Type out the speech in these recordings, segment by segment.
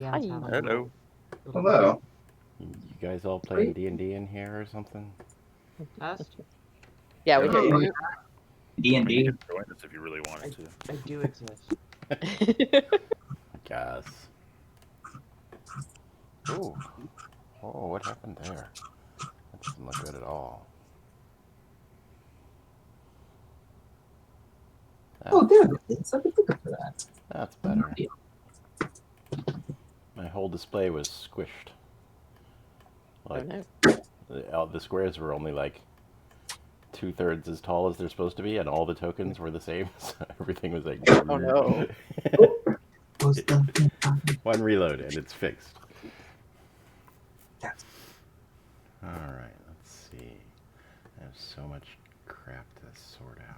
Yeah, Hi. it's having a Hello. little Hello. You guys all playing D&D in here or something? test. Yeah, we Yeah, hear we- you. I mean, you D&D. can join us if you really wanted to. I do exist. I guess. Ooh. Oh, what happened there? That doesn't look good at all. Oh, That's, there it is. I've been looking for that. that's better. My whole display was squished. Oh Like, no. the squares were only like 2/3 as tall as they're supposed to be, and all the tokens were the same. So everything was like. Oh no. Was the One reload and it's fixed. That's All right, let's see. I have so much crap to sort out.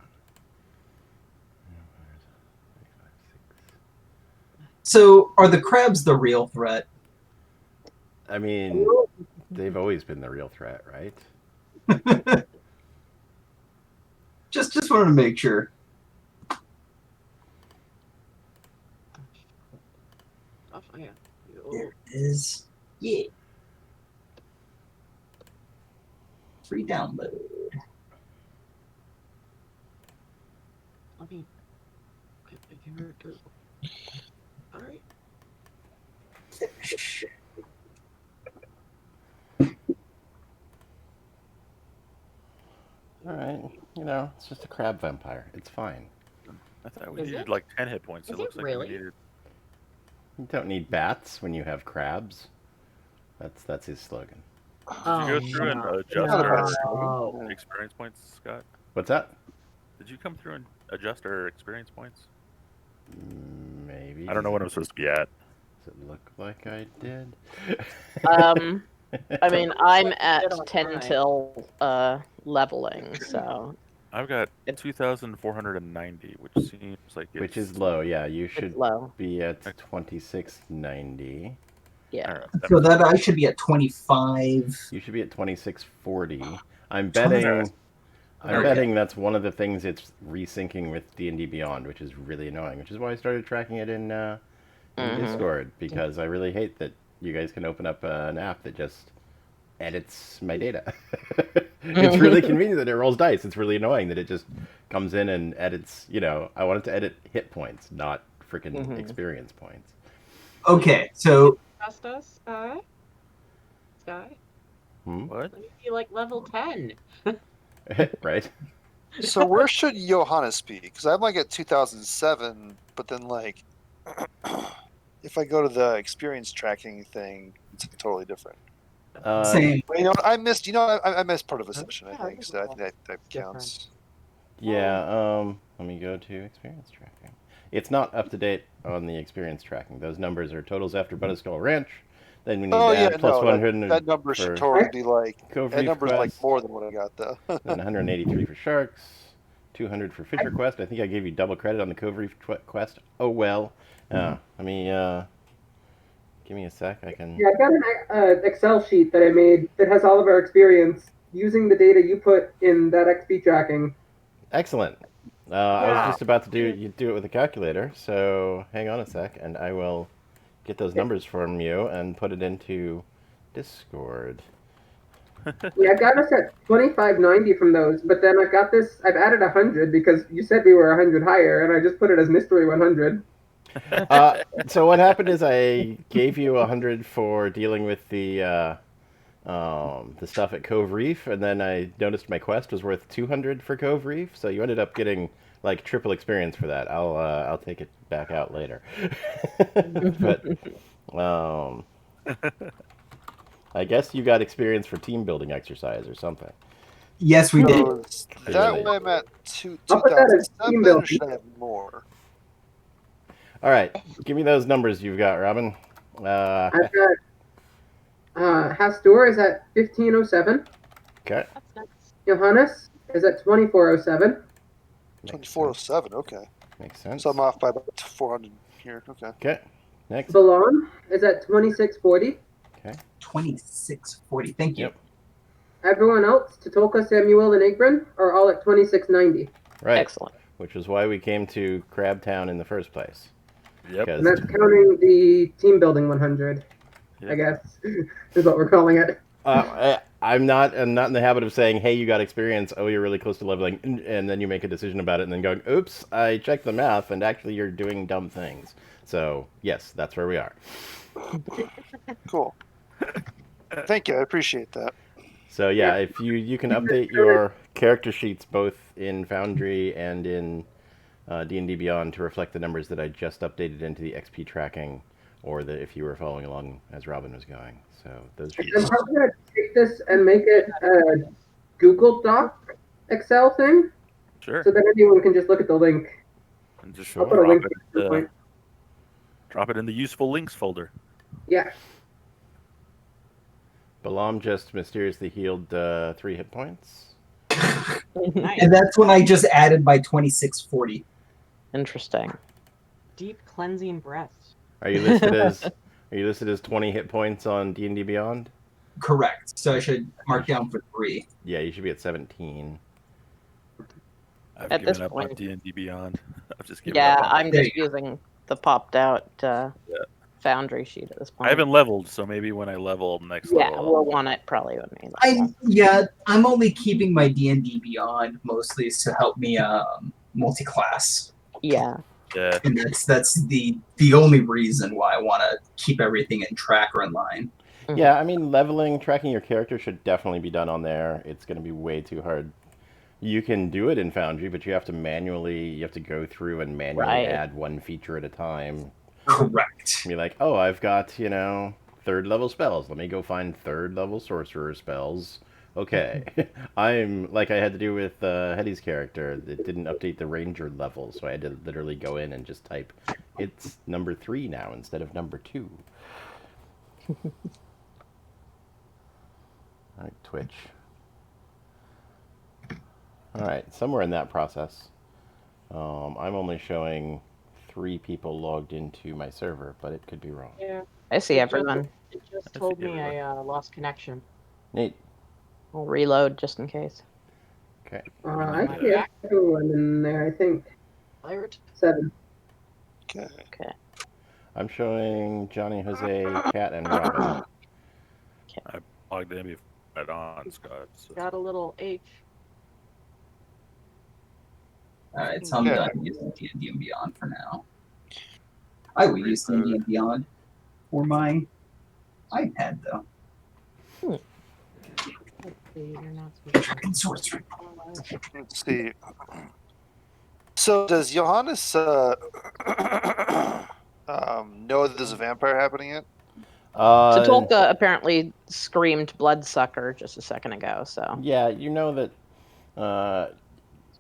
So, are the crabs the real threat? I mean, they've always been the real threat, right? Just wanted to make sure. Oh, yeah. There it is. Yeah. Free download. Let me. All right. Finish. All right, it's just a crab vampire. It's fine. I thought we Is needed it? like 10 hit points. Is It looks it like really? we needed. You don't need bats when you have crabs. That's his slogan. Did you go through and adjust our experience points, Scott? What's that? Did you come through and adjust our experience points? Maybe. I don't know what I'm supposed to be at. Does it look like I did? I mean, I'm at It'll 10 try. till leveling, so I've got It- 2,490, which seems like it's... Which is low. Yeah, you should it's low. be at 2690. Yeah. Alright, So that I should be at 25. You should be at 2640. I'm betting. I'm Okay. betting that's one of the things it's resyncing with D&D Beyond, which is really annoying. Which is why I started tracking it in Discord, because I really hate that you guys can open up an app that just edits my data. It's really convenient that it rolls dice. It's really annoying that it just comes in and edits. I want it to edit hit points, not freaking experience points. Okay, so Trust us, Sky? Sky? What? Let me be like level 10. Right? So where should Johannes be? Because I'm like at 2007, but then like, if I go to the experience tracking thing, it's totally different. same. But, I missed. I missed part of a session. I Yeah, think so. I think that different. counts. Yeah, let me go to experience tracking. It's not up to date on the experience tracking. Those numbers are totals after Butterskull Ranch. Then we need Oh to yeah, add plus no, 100 that number should for totally be like Cove that Reef number's like Quest, more than what I got though. then 183 for Sharks, 200 for Fisher Quest. I think I gave you double credit on the Cove Reef Quest. Oh well. Let me, give me a sec. I can... Yeah, I've got an Excel sheet that I made that has all of our experience using the data you put in that XP tracking. Excellent. I was just about to do it with a calculator, so hang on a sec, and I will get those numbers from you and put it into Discord. Yeah, I've got us at 2590 from those, but then I've added 100 because you said we were 100 higher, and I just put it as mystery 100. So what happened is I gave you 100 for dealing with the stuff at Cove Reef, and then I noticed my quest was worth 200 for Cove Reef, so you ended up getting like triple experience for that. I'll take it back out later. But I guess you got experience for team building exercise or something. Yes, we did. So that way I'm at I'll put that as team 2007, or building. should I have more? All right, give me those numbers you've got, Robin. I've got Hastur is at 1507. Okay. That's nice. Johannes is at 2407. 2407. Okay, Makes sense. so I'm off by about 400 here. Okay. Okay. Next. Balon is at 2640. Okay. 2640. Thank you. Yep. Everyone else, Totolka, Samuel, and Igrin, are all at 2690. Right. Excellent. Which is why we came to Crab Town in the first place. Yep. And that's counting the team building 100, I Yep. guess, is what we're calling it. I'm not in the habit of saying, "Hey, you got experience. Oh, you're really close to leveling," and then you make a decision about it, and then going, "Oops, I checked the math, and actually, you're doing dumb things." So, yes, that's where we are. Cool. Thank you. I appreciate that. So yeah, if you can update your character sheets both in Foundry and in D&D Beyond to reflect the numbers that I just updated into the XP tracking, or if you were following along as Robin was going. So those should be I'm probably going to take this and make it a Google Doc Excel thing, Sure. so that anyone can just look at the link. And just I'll put a link drop to the point. drop it in the useful links folder. Yeah. Balam just mysteriously healed 3 hit points. Nice. And that's when I just added my 2640. Interesting. Deep cleansing breaths. Are you listed as 20 hit points on D&D Beyond? Correct. So I should mark down for 3. Yeah, you should be at 17. I've At given this up on point- D&D Beyond. I've just given Yeah, up on I'm just using the popped out Foundry sheet at this point. I haven't leveled, so maybe when I level next Yeah, level. we'll want it probably when we level. I'm only keeping my D&D Beyond mostly to help me multi-class. Yeah. Yeah. And that's the only reason why I want to keep everything in tracker in line. Yeah, I mean, tracking your character should definitely be done on there. It's going to be way too hard. You can do it in Foundry, but you have to go through and manually add one feature at a time. Correct. Be like, oh, I've got, 3rd level spells. Let me go find 3rd level sorcerer spells. Okay. I'm like I had to do with Hetty's character. It didn't update the ranger level, so I had to literally go in and just type, it's number 3 now instead of number 2. Alright, Twitch. Alright, somewhere in that process, I'm only showing 3 people logged into my server, but it could be wrong. Yeah. I see everyone. It just I told see me I lost connection. Neat. We'll reload just in case. Okay. I see everyone in there, I think. Alert. 7. Okay. Okay. I'm showing Johnny, Jose, Kat, and Robin. Logged in before I got on, Scott. So. Got a little H. Alright, so I'm Yeah. done using D&D and Beyond for now. I will use D&D and Beyond for my iPad, though. You're not supposed to. Freaking sorcery. Let's see. So does Johannes know that there's a vampire happening yet? Satolka apparently screamed bloodsucker just a second ago, so. Yeah, you know that.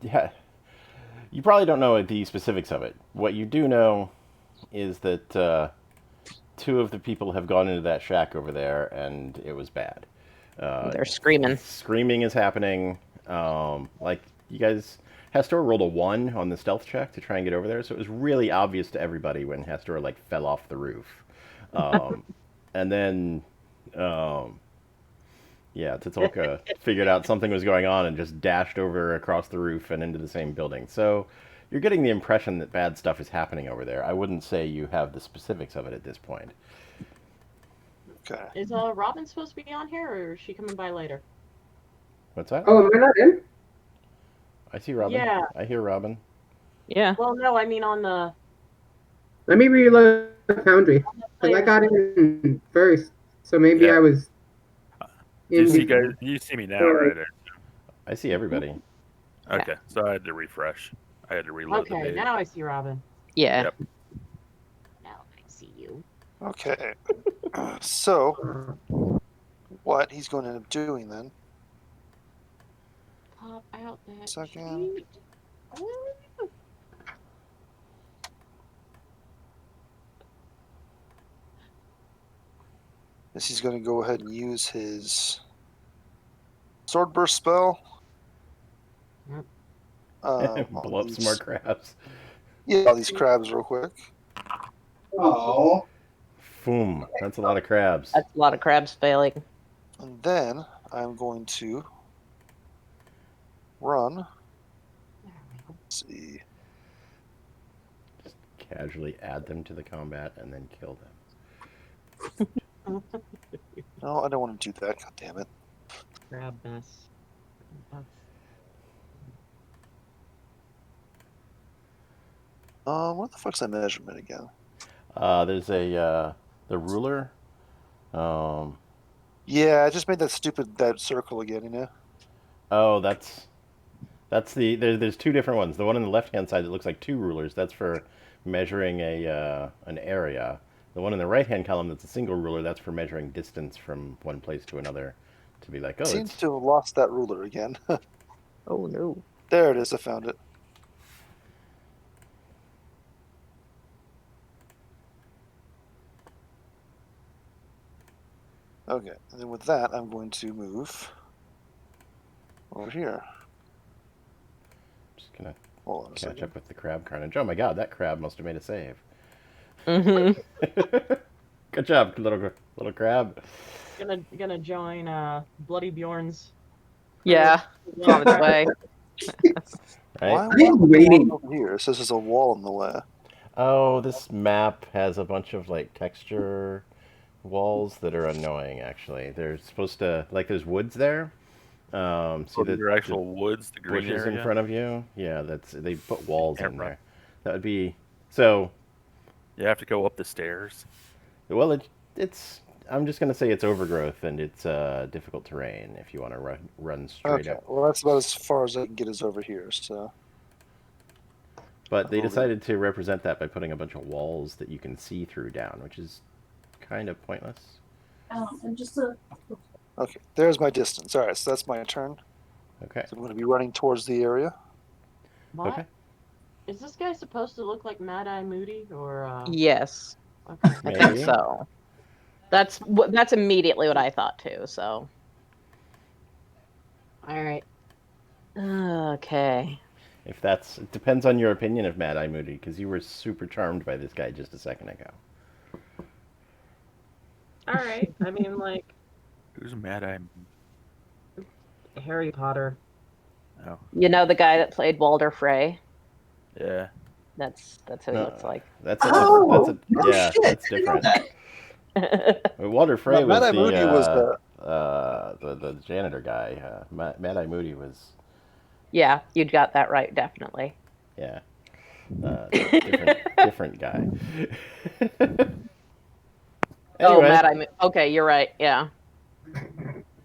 Yeah, you probably don't know the specifics of it. What you do know is that 2 of the people have gone into that shack over there, and it was bad. They're screaming. Screaming is happening. Like you guys, Hastor rolled a 1 on the stealth check to try and get over there, so it was really obvious to everybody when Hastor fell off the roof. And then, Tatolka figured out something was going on and just dashed over across the roof and into the same building. So you're getting the impression that bad stuff is happening over there. I wouldn't say you have the specifics of it at this point. Okay. Is Robin supposed to be on here, or is she coming by later? What's that? Oh, am I not in? I see Robin. Yeah. I hear Robin. Yeah. Well, no, I mean on the. Let me reload Foundry. Because I got in first, so maybe Yeah. I was. You see, before. guys, you see me now, right? I see everybody. Okay, so I had to refresh. I had to reload the Okay, page. now I see Robin. Yeah. Yep. Now I see you. Okay. So what he's going to end up doing then? Pop out that Second. sheet. Ooh. Is he's going to go ahead and use his sword burst spell. Yep. Blow up some more crabs. Yeah, all these crabs real quick. Oh. Boom. That's a lot of crabs. That's a lot of crabs failing. And then I'm going to run. Let's see. casually add them to the combat and then kill them. No, I don't want to do that. God damn it. Crab mess. What the fuck's that measurement again? There's the ruler. Yeah, I just made that circle again, you know? Oh, that's there's two different ones. The one on the left hand side that looks like two rulers, that's for measuring an area. The one in the right hand column that's a single ruler, that's for measuring distance from one place to another. To be like, I oh, seem it's to have lost that ruler again. Oh no. There it is, I found it. Okay, and then with that, I'm going to move over here. just gonna Hold on a catch second. up with the crab carnage. Oh my god, that crab must have made a save. Mm-hmm. Good job, little crab. Gonna join Bloody Bjorn's. Yeah, it's on its way. Right? Why I'm would I waiting. walk over here? It says there's a wall in the way. Oh, this map has a bunch of like texture walls that are annoying. Actually, they're supposed to there's woods there. See So the your actual woods, the green bushes area. in front of you? Yeah, they put walls Can't in run. there. That would be so. You have to go up the stairs. Well, it's. I'm just gonna say it's overgrowth and it's difficult terrain if you want to run straight Okay, up. well that's about as far as I can get is over here, so... But they over decided to represent that by putting a bunch of walls that you can see through down, which is kind of pointless. And just a Okay, there's my distance. Alright, so that's my turn. Okay. So I'm going to be running towards the area. What? Okay. Is this guy supposed to look like Mad Eye Moody or? Yes, Okay. I think Maybe. so. That's immediately what I thought too. So. All right. Okay. If it depends on your opinion of Mad Eye Moody, because you were super charmed by this guy just a second ago. All right. I mean, like Who's Mad Eye? Harry Potter. Oh, You know the guy that played Walder Frey? yeah. That's who he No, looks like. That's a, Oh, no yeah, shit. that's I didn't know different. that. Walter Frey was Mad Eye Moody was the janitor guy. Mad Eye Moody was Yeah, you got that right, definitely. yeah, different guy. Oh, Anyway, Matt, okay, you're right. Yeah.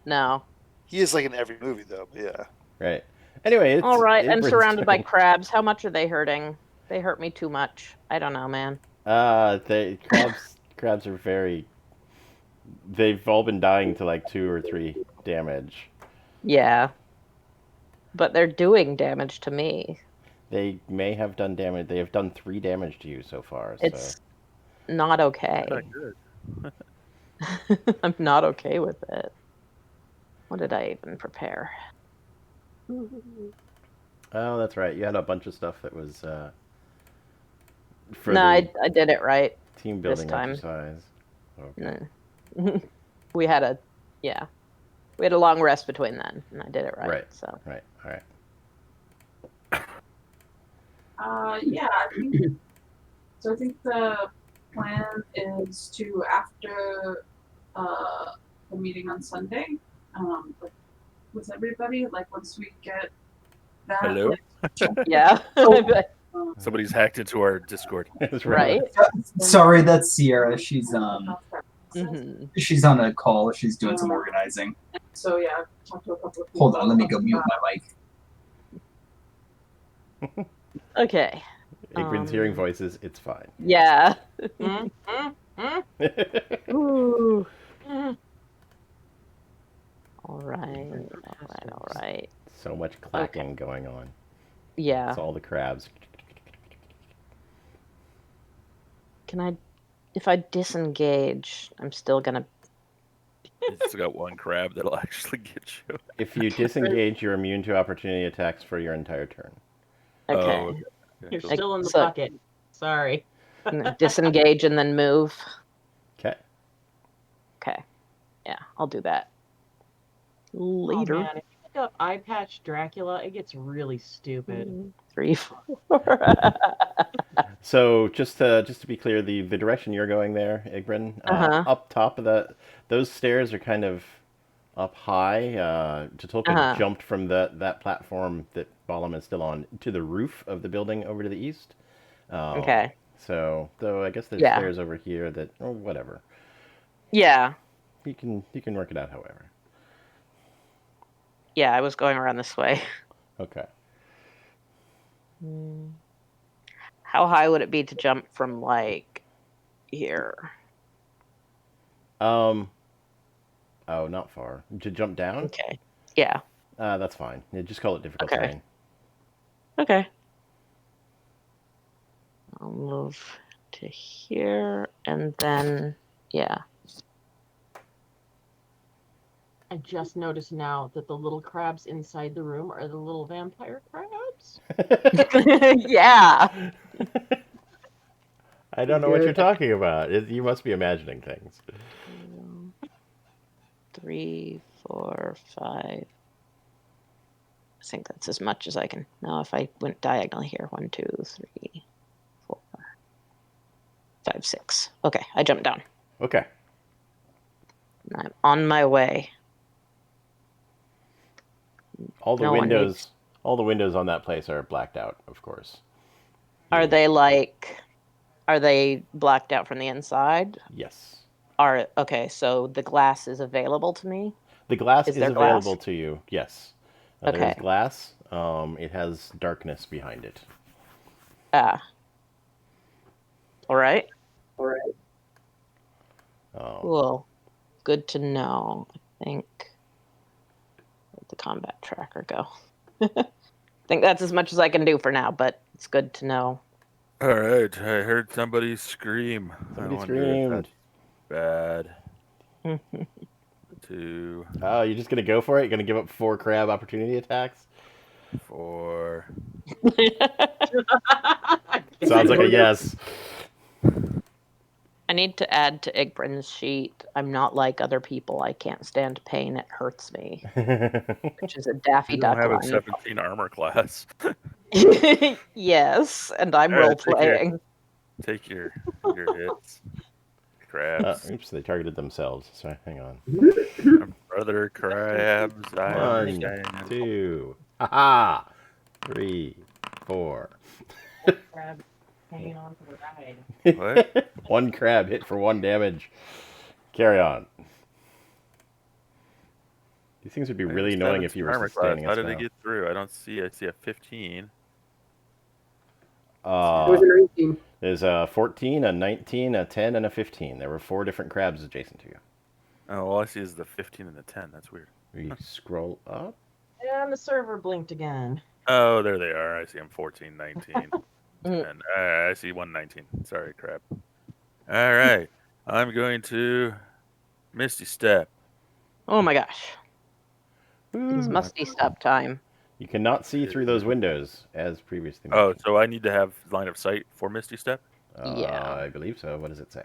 No. He is like in every movie, though, but yeah. right. Anyway, it's All right, I'm Ibrin's surrounded by turn. crabs. How much are they hurting? They hurt me too much. I don't know, man. Crabs are very. They've all been dying to like 2 or 3 damage. Yeah. But they're doing damage to me. They may have done damage. They have done 3 damage to you so far. It's So not okay. Not good. I'm not okay with it. What did I even prepare? oh, that's right. You had a bunch of stuff that was for No, the I did it right. team building time. exercise. Okay. No. We had a long rest between then, and I did it right. Right. So Right. All right. yeah, I think so. I think the plan is to after the meeting on Sunday, like, with everybody, like once we get that, Hello? like, yeah, Somebody's hacked into our Discord. That's right. Sorry, that's Sierra. She's Mhm. she's on a call. She's doing some organizing. So yeah, I've talked to a couple of people. Hold on, let me go mute my mic. Okay. Igrin's hearing voices. It's fine. Yeah. Mm, mm, mm, Ooh. mm. All right. All right. So much clacking going on. Yeah. It's all the crabs. Can I? If I disengage, I'm still gonna. It's got one crab that'll actually get you. If you disengage, you're immune to opportunity attacks for your entire turn. Okay. Oh, okay. You're Cool. still in the So- bucket. Sorry. Disengage and then move. Okay. Okay. Yeah, I'll do that. Oh, Later. man, if you look up Eye Patch Dracula, it gets really stupid. 3, 4. So just to be clear, the direction you're going there, Igbrin, Uh-huh. up top of those stairs are kind of up high. Tatulka Uh-huh. jumped from that platform that Balam is still on to the roof of the building over to the east. Okay. So though I guess there's Yeah. stairs over here that whatever. Yeah. You can work it out however. Yeah, I was going around this way. Okay. How high would it be to jump from, like, here? Oh, not far. To jump down? Okay. Yeah. That's fine. Yeah, just call it difficult Okay. terrain. Okay. I'll move to here, and then, yeah. I just noticed now that the little crabs inside the room are the little vampire crabs. Yeah. I don't know what you're talking about. You must be imagining things. 3, 4, 5. I think that's as much as I can. No, if I went diagonally here, 1, 2, 3, 4, 5, 6. Okay, I jumped down. Okay. I'm on my way. All the No one windows needs- all the windows on that place are blacked out, of course. Are they blacked out from the inside? Yes. Okay, so the glass is available to me? The glass Is is there available glass? to you. Yes. There is Okay. glass. It has darkness behind it. All right. Cool. Good to know. I think. Where'd the combat tracker go? I think that's as much as I can do for now, but it's good to know. All right, I heard somebody scream. Somebody I wonder screamed. if that's bad. Two, Oh, you're just gonna go for it? You're gonna give up 4 crab opportunity attacks? 4. Sounds like a yes. I need to add to Igbrin's sheet. I'm not like other people. I can't stand pain. It hurts me. Which is a Daffy You don't Duck have a line. 17 armor class. Yes, and I'm All right, role playing. Take your hits. Crabs. Oops, they targeted themselves. So hang on. Brother crabs. I 1, understand. 2. Haha. 3, 4. Crab hanging on for the ride. What? 1 crab hit for 1 damage. Carry on. These things would be really annoying if you were armor sustaining class. a How spell. did they get through? I don't see. I see a 15. It was a 19. There's a 14, a 19, a 10, and a 15. There were 4 different crabs adjacent to you. Oh, all I see is the 15 and the 10. That's weird. You scroll up. And the server blinked again. Oh, there they are. I see them 14, 19. And I see 119. Sorry, crap. All right. I'm going to Misty Step. Oh my gosh. It's musty step time. You cannot see through those windows, as previously Oh, mentioned. so I need to have line of sight for Misty Step? Yeah. I believe so. What does it say? I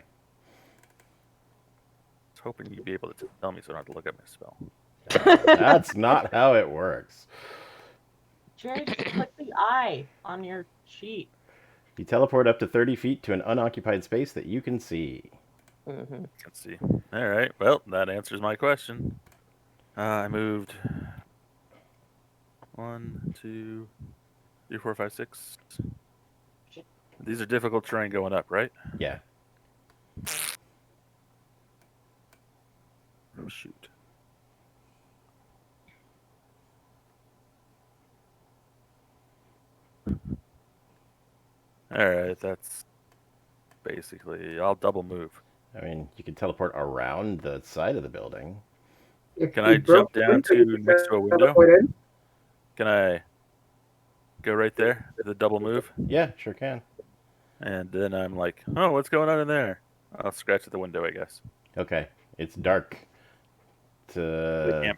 was hoping you'd be able to tell me so I don't have to look at my spell. That's not how it works. Jerry, just click the eye on your sheet. You teleport up to 30 feet to an unoccupied space that you can see. Mm-hmm. Let's see. All right. Well, that answers my question. I moved 1, 2, 3, 4, 5, 6. These are difficult terrain going up, right? Yeah. Oh, shoot. All right, that's basically. I'll double move. I mean, you can teleport around the side of the building. If Can you I broke jump the down window, to you could next to a window? teleport in. Can I go right there? The double move, Yeah, sure can. and then I'm like, oh, what's going on in there? I'll scratch at the window, I guess. Okay. It's dark. I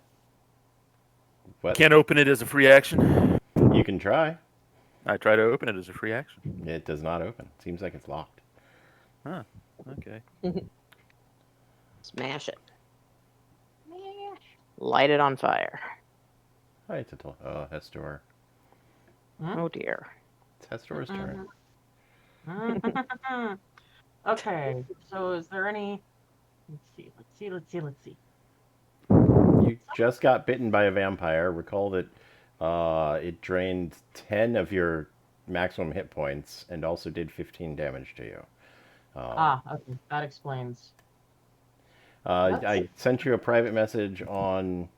What? can't open it as a free action. You can try. I try to open it as a free action. It does not open. Seems like it's locked. Huh. Okay. Smash it. Light it on fire. Hi, Hestor. Huh? Oh dear. It's Hestor's turn. Okay, so is there any? Let's see. You just got bitten by a vampire. Recall that it drained 10 of your maximum hit points and also did 15 damage to you. Okay, that explains. I sent you a private message on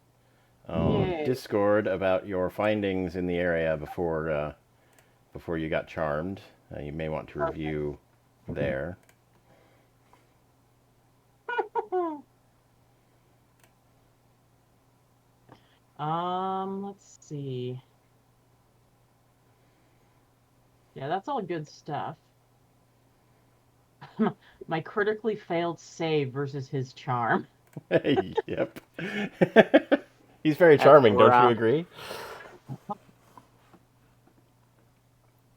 Yay. Discord about your findings in the area before you got charmed. You may want to review there. Let's see. Yeah, that's all good stuff. My critically failed save versus his charm. Yep. He's very charming, don't you rough. agree?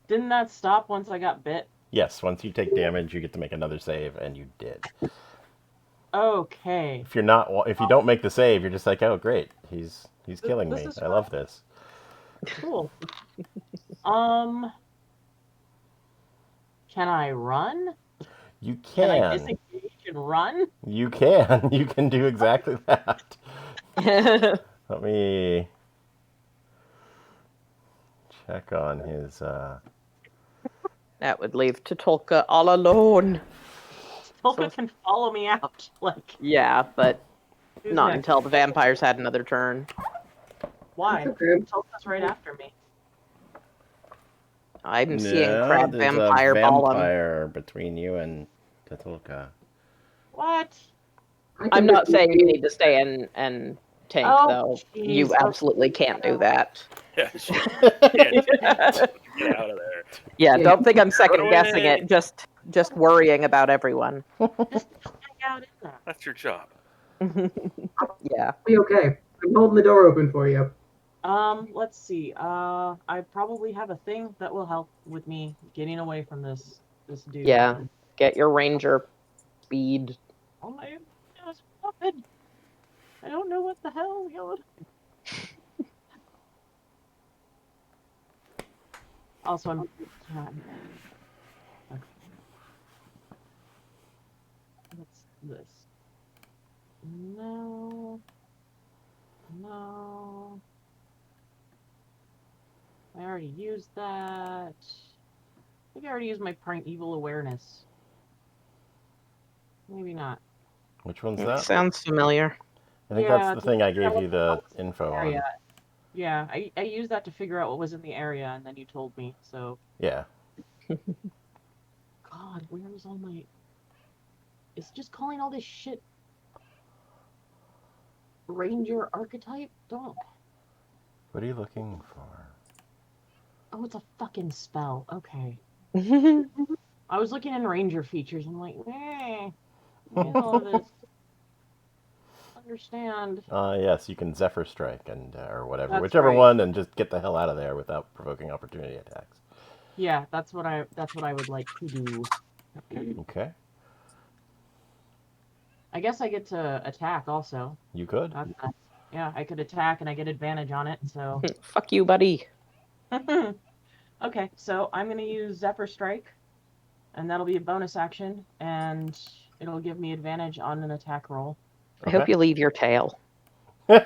Didn't that stop once I got bit? Yes, once you take damage, you get to make another save, and you did. Okay. If you don't make the save, you're just like, oh great, he's killing This me. is I love this. Cool. Can I run? You Can I can. disengage and run? You can. You can do exactly that. Let me check on his. That would leave Totolka all alone. Tolka can follow me out. Like, Yeah, but who's not next? until the vampires had another turn. Why? That's okay. Tolka's right after me. I'm seeing No, crab there's vampire a ball him. vampire between you and Tatulka. What? I'm not saying you need to stay and tank, Oh, though. You jeez. absolutely can't do that. Yeah, shit. Get out of there. Yeah, Yeah. don't think I'm second Run guessing away. it. Just worrying about everyone. Just hang out in there. That's your job. Yeah. Be okay. I'm holding the door open for you. Let's see. I probably have a thing that will help with me getting away from this dude. Yeah. Get your ranger speed. Oh my gosh, stupid. I don't know what the hell going. Also, I'm. Okay. What's this? No. No. I already used that. I think I already used my primeval awareness. Maybe not. Which one's that? Sounds familiar. I think Yeah, that's the to thing I figure out gave you what the hell the was in info on. area. Yeah, I used that to figure out what was in the area, and then you told me. So, Yeah. God, where is all my? It's just calling all this shit Ranger archetype. Don't. What are you looking for? Oh, it's a fucking spell. Okay. I was looking in Ranger features. I'm like, all of this. Understand. Yes, you can Zephyr Strike and or whatever, That's whichever right. one, and just get the hell out of there without provoking opportunity attacks. Yeah, that's what I would like to do. Okay. I guess I get to attack also. You could. That's nice. Yeah, I could attack and I get advantage on it. So. Fuck you, buddy. Okay, so I'm gonna use Zephyr Strike, and that'll be a bonus action, and it'll give me advantage on an attack roll. I hope you leave your tail. Oh,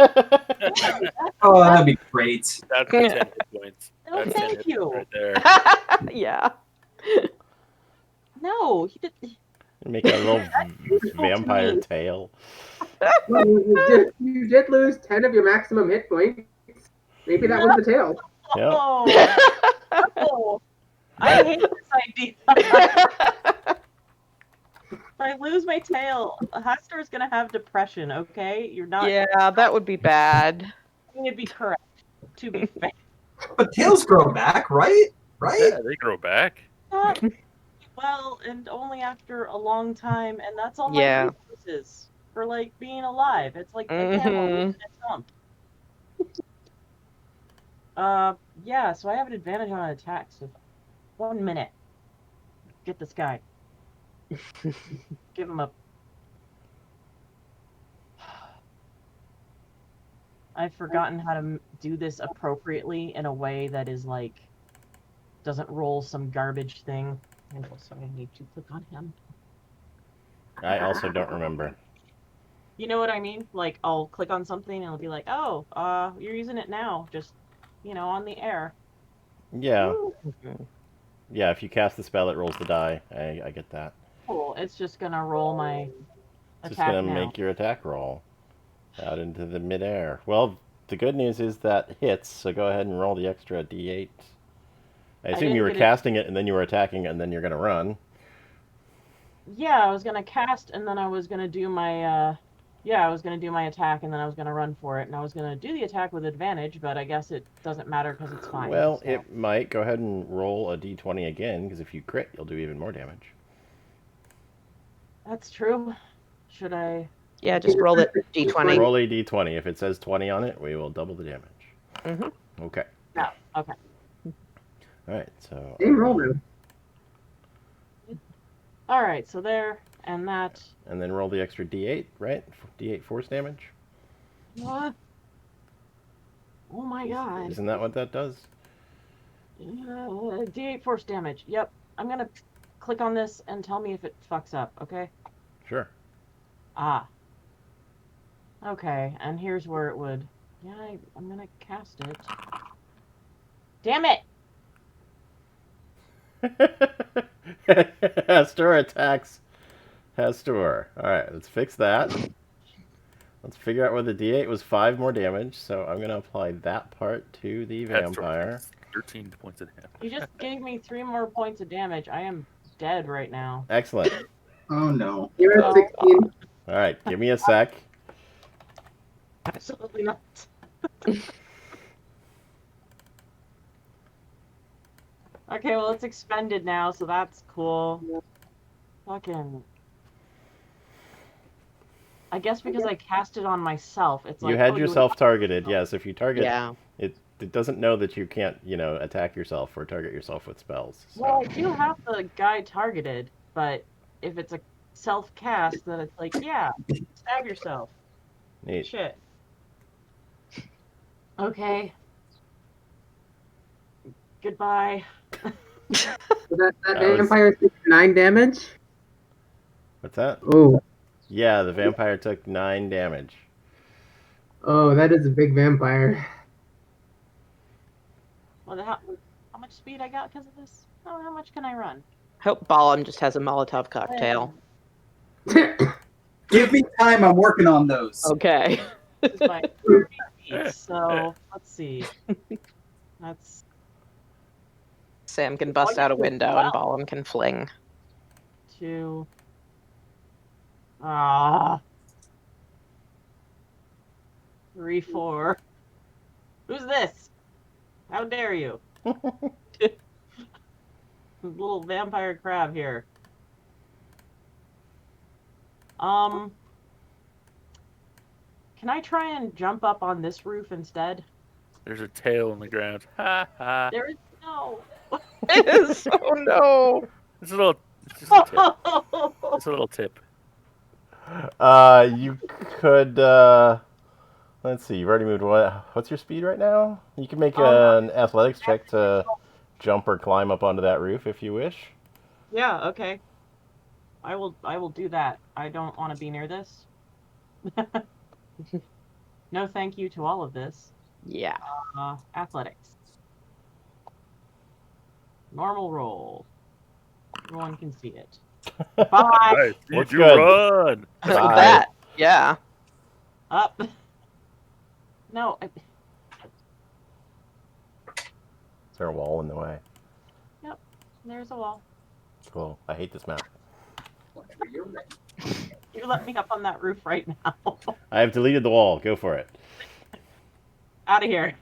that'd be great. That's the 10 hit points. No, That's 10 thank hit you. points right there. Yeah. No, he did. Make a little vampire me. tail. Well, you did lose 10 of your maximum hit points. Maybe that was the tail. Yep. Oh, I hate this idea. If I lose my tail, Hastor's gonna have depression. Okay, you're not. Yeah, that would be bad. going to be correct. To be fair. But tails grow back, right? Right? Yeah, they grow back. Well, and only after a long time, and that's all Yeah. my resources for like being alive. It's like a camel in a hump. Yeah, so I have an advantage on an attack, so 1 minute. Get this guy. Give him a... I've forgotten how to do this appropriately in a way that is like... doesn't roll some garbage thing. And also I need to click on him. I also don't remember. You know what I mean? Like, I'll click on something and it'll be like, oh, you're using it now. Just, on the air. Yeah. Mhm. Yeah, if you cast the spell, it rolls the die. I get that. Cool. It's just gonna roll my It's just attack going to now. make your attack roll out into the midair. Well, the good news is that hits, so go ahead and roll the extra d8. I assume didn't you were get it. casting it, and then you were attacking it, and then you're going to run. Yeah, I was gonna cast and then I was gonna do my I was gonna do my attack and then I was gonna run for it and I was gonna do the attack with advantage, but I guess it doesn't matter because it's fine. Well, so. it might. Go ahead and roll a d20 again, because if you crit, you'll do even more damage. That's true. Should I? Yeah, just roll it d20. Roll a d20. If it says 20 on it, we will double the damage. Mm-hmm. Okay. No. Okay. All right, so... Same roll now. All right. So there and that. And then roll the extra d8, right? D8 force damage. What? Oh my god. Isn't that what that does? D8 force damage. Yep. I'm gonna click on this and tell me if it fucks up. Okay. Sure. Ah. Okay. And here's where it would. Yeah. I'm gonna cast it. Damn it. Hastur attacks Hastur. Alright, let's fix that. Let's figure out where the d8 was 5 more damage, so I'm going to apply that part to the vampire. 13 points of damage. You just gave me 3 more points of damage. I am dead right now. Excellent. Oh no. You're at 16. Alright, give me a sec. Absolutely not. Okay, well, it's expended now, so that's cool. Fucking. I guess because I cast it on myself, it's like. You had oh, yourself targeted, yes. If you target, Yeah. it doesn't know that you can't, attack yourself or target yourself with spells. So. Well, I do have the guy targeted, but if it's a self-cast, then it's like, yeah, stab yourself. Neat. Shit. Okay. Goodbye. So that That was- vampire took 9 damage? What's that? Oh. Yeah, the vampire took 9 damage. Oh, that is a big vampire. Well, how much speed I got because of this? Oh, how much can I run? Hope Ballum just has a Molotov cocktail. Give me time. I'm working on those. Okay. This is my 30 feet, so let's see. That's Sam can bust out a window and Ballum can fling. 2. 3, 4. Who's this? How dare you? Little vampire crab here. Can I try and jump up on this roof instead? There's a tail on the ground. Ha ha. There is no. Oh no! It's a little. It's just a tip. It's a little tip. You could, let's see, you've already moved what's your speed right now? You can make an athletics check to jump or climb up onto that roof if you wish. Yeah, okay. I will do that. I don't want to be near this. No thank you to all of this. Yeah. Athletics. Normal roll. Everyone can see it. Bye. Nice. Looks Did you good. run? Look at Bye. that. Yeah. Up. No. Is there a wall in the way? Yep. There's a wall. Cool. I hate this map. You let me up on that roof right now. I have deleted the wall. Go for it. Out of here.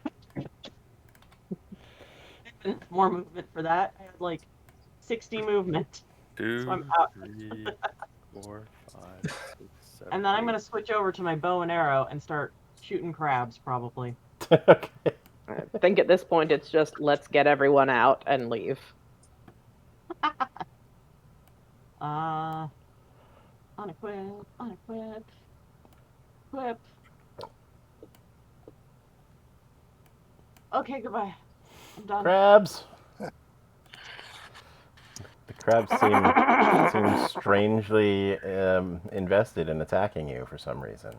More movement for that. I had like 60 movement. 2, So I'm out. 3, 4, 5, 6, 7. And then I'm going to switch over to my bow and arrow and start shooting crabs, probably. Okay. I think at this point it's just let's get everyone out and leave. Unequip, unequip, equip. Okay, goodbye. I'm done. Crabs. The Crabs seem strangely invested in attacking you for some reason.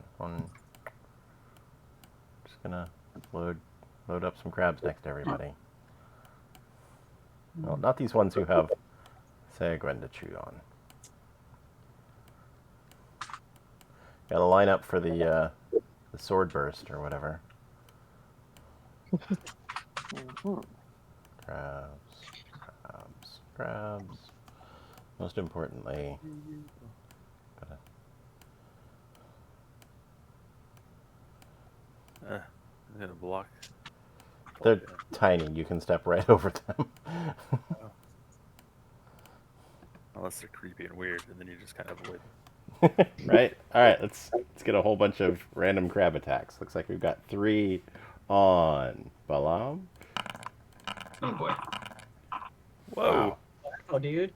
Just gonna load up some crabs next to everybody. Well, not these ones who have Sagwen to chew on. Gotta line up for the sword burst or whatever. Crabs. Most importantly, I'm gonna block. they're tiny. You can step right over them. Unless they're creepy and weird, and then you just kind of avoid them. Right? Alright, let's get a whole bunch of random crab attacks. Looks like we've got 3 on Balam. Oh boy. Whoa! Wow. Oh, dude.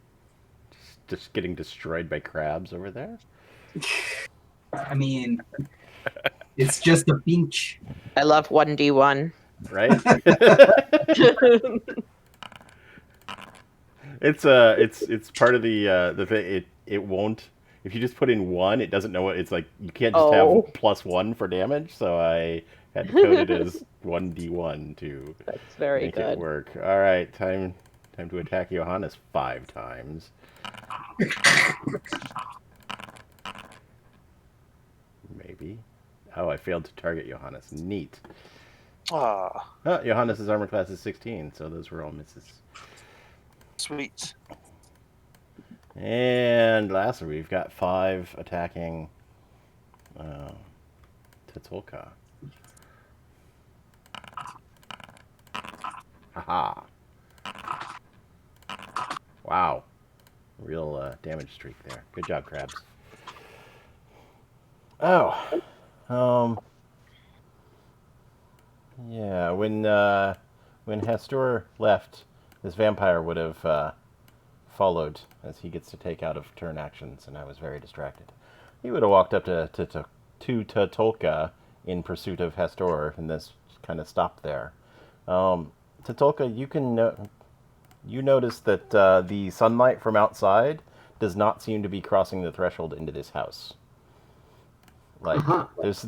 Just getting destroyed by crabs over there? I mean, it's just a pinch. I love 1D1. Right? It's part of the thing. It won't. If you just put in 1, it doesn't know what it's like. You can't just have +1 for damage. So I had to code it as 1D1 to That's very make good. it work. All right, time to attack Johannes 5 times. Maybe. Oh, I failed to target Johannes. Neat. Ah, Oh, Johannes' armor class is 16, so those were all misses. sweet. And lastly, we've got 5 attacking Tetolka. Haha. Wow. Real damage streak there. Good job, crabs. Oh. Yeah, when Hastur left, this vampire would have followed as he gets to take out of turn actions, and I was very distracted. He would have walked up to Tetolka in pursuit of Hastur, and this kind of stopped there. Tetolka, you notice that the sunlight from outside does not seem to be crossing the threshold into this house. Like there's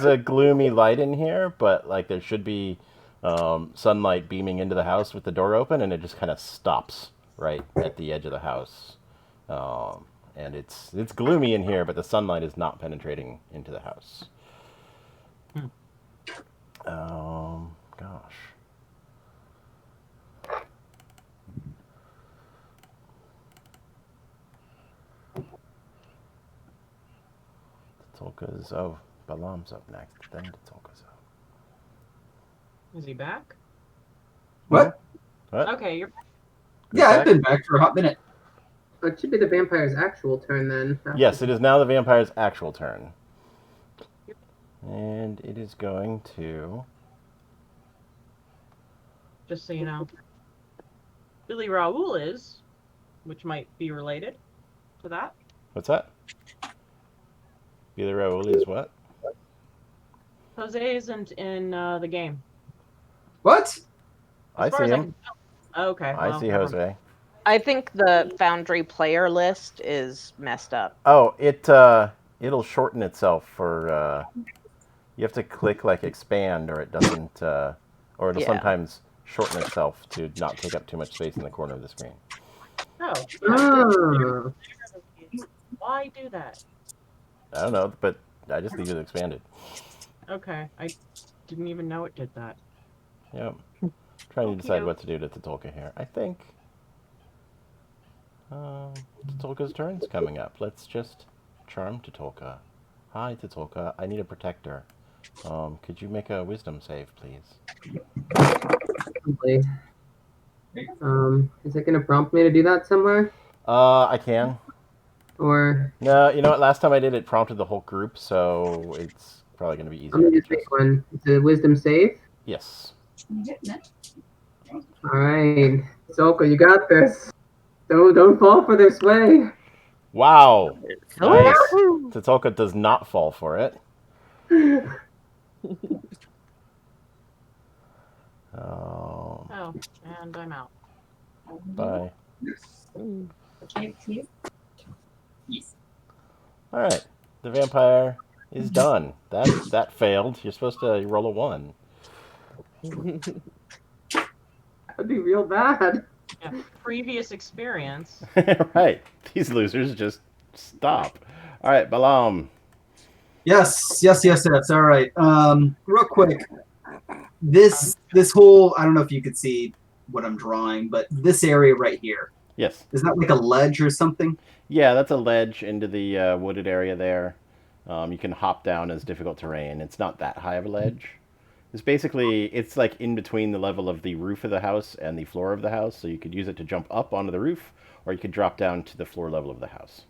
a gloomy light in here, but like there should be sunlight beaming into the house with the door open, and it just kind of stops right at the edge of the house. And it's gloomy in here, but the sunlight is not penetrating into the house. Gosh. Tetolka's Balam's up next. Then Tetolka's up. Is he back? What? What? Okay, you're. Yeah, I've been back for a hot minute. It should be the vampire's actual turn then. Yes, it is now the vampire's actual turn. And it is going to... Just so you know. Billy Raoul is, which might be related to that. What's that? Billy Raoul is what? Jose isn't in the game. What? I As far see as I him. can tell. Okay. I well, see never Jose. I think the Foundry player list is messed up. Oh, it'll shorten itself for... you have to click like expand, or it doesn't... or it'll Yeah. sometimes shorten itself to not take up too much space in the corner of the screen. Oh. Oh. Why do that? I don't know, but I just leave it expanded. Okay. I didn't even know it did that. Yep. Trying to decide Okey-doke. what to do to Tetolka here. I think Tetolka's turn's coming up. Let's just charm Tetolka. Hi, Tetolka. I need a protector. Could you make a wisdom save, please? Probably. Is it going to prompt me to do that somewhere? I can. Or No, you know what? Last time I did it prompted the whole group, so it's probably going to be easier. I'm going to to just make one. It's a wisdom save. Yes. Alright. Zolka, you got this. Don't fall for their sway. Wow. Oh. Nice. Tetolka does not fall for it. Oh, and I'm out. Bye. 19. Yes. All right, the vampire is done. That failed. You're supposed to roll a 1. That'd be real bad. Yeah. Previous experience. Right, these losers just stop. All right, Balam. Yes. All right. Real quick, this whole, I don't know if you could see what I'm drawing, but this area right here, Yes. is that like a ledge or something? Yeah, that's a ledge into the wooded area there. You can hop down as difficult terrain. It's not that high of a ledge. It's like in between the level of the roof of the house and the floor of the house, so you could use it to jump up onto the roof, or you could drop down to the floor level of the house.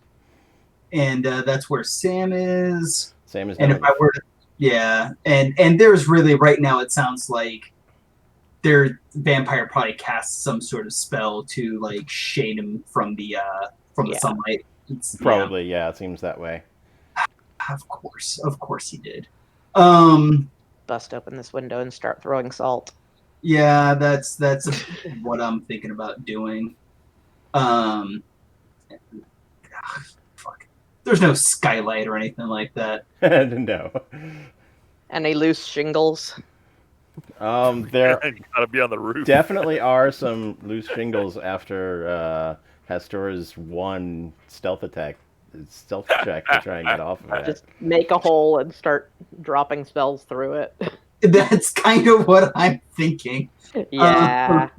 And that's where Sam is. Sam is And down if I were to, yeah, and there's really right now it sounds like their vampire probably casts some sort of spell to like shade him from the Yeah. sunlight. Probably, yeah, it seems that way. Of course he did. Bust open this window and start throwing salt. Yeah, that's what I'm thinking about doing. Fuck. There's no skylight or anything like that. No. Any loose shingles? There Gotta be on the roof. definitely are some loose shingles after Hastor's one stealth check to try and get off of it. Just make a hole and start dropping spells through it. That's kind of what I'm thinking. Yeah.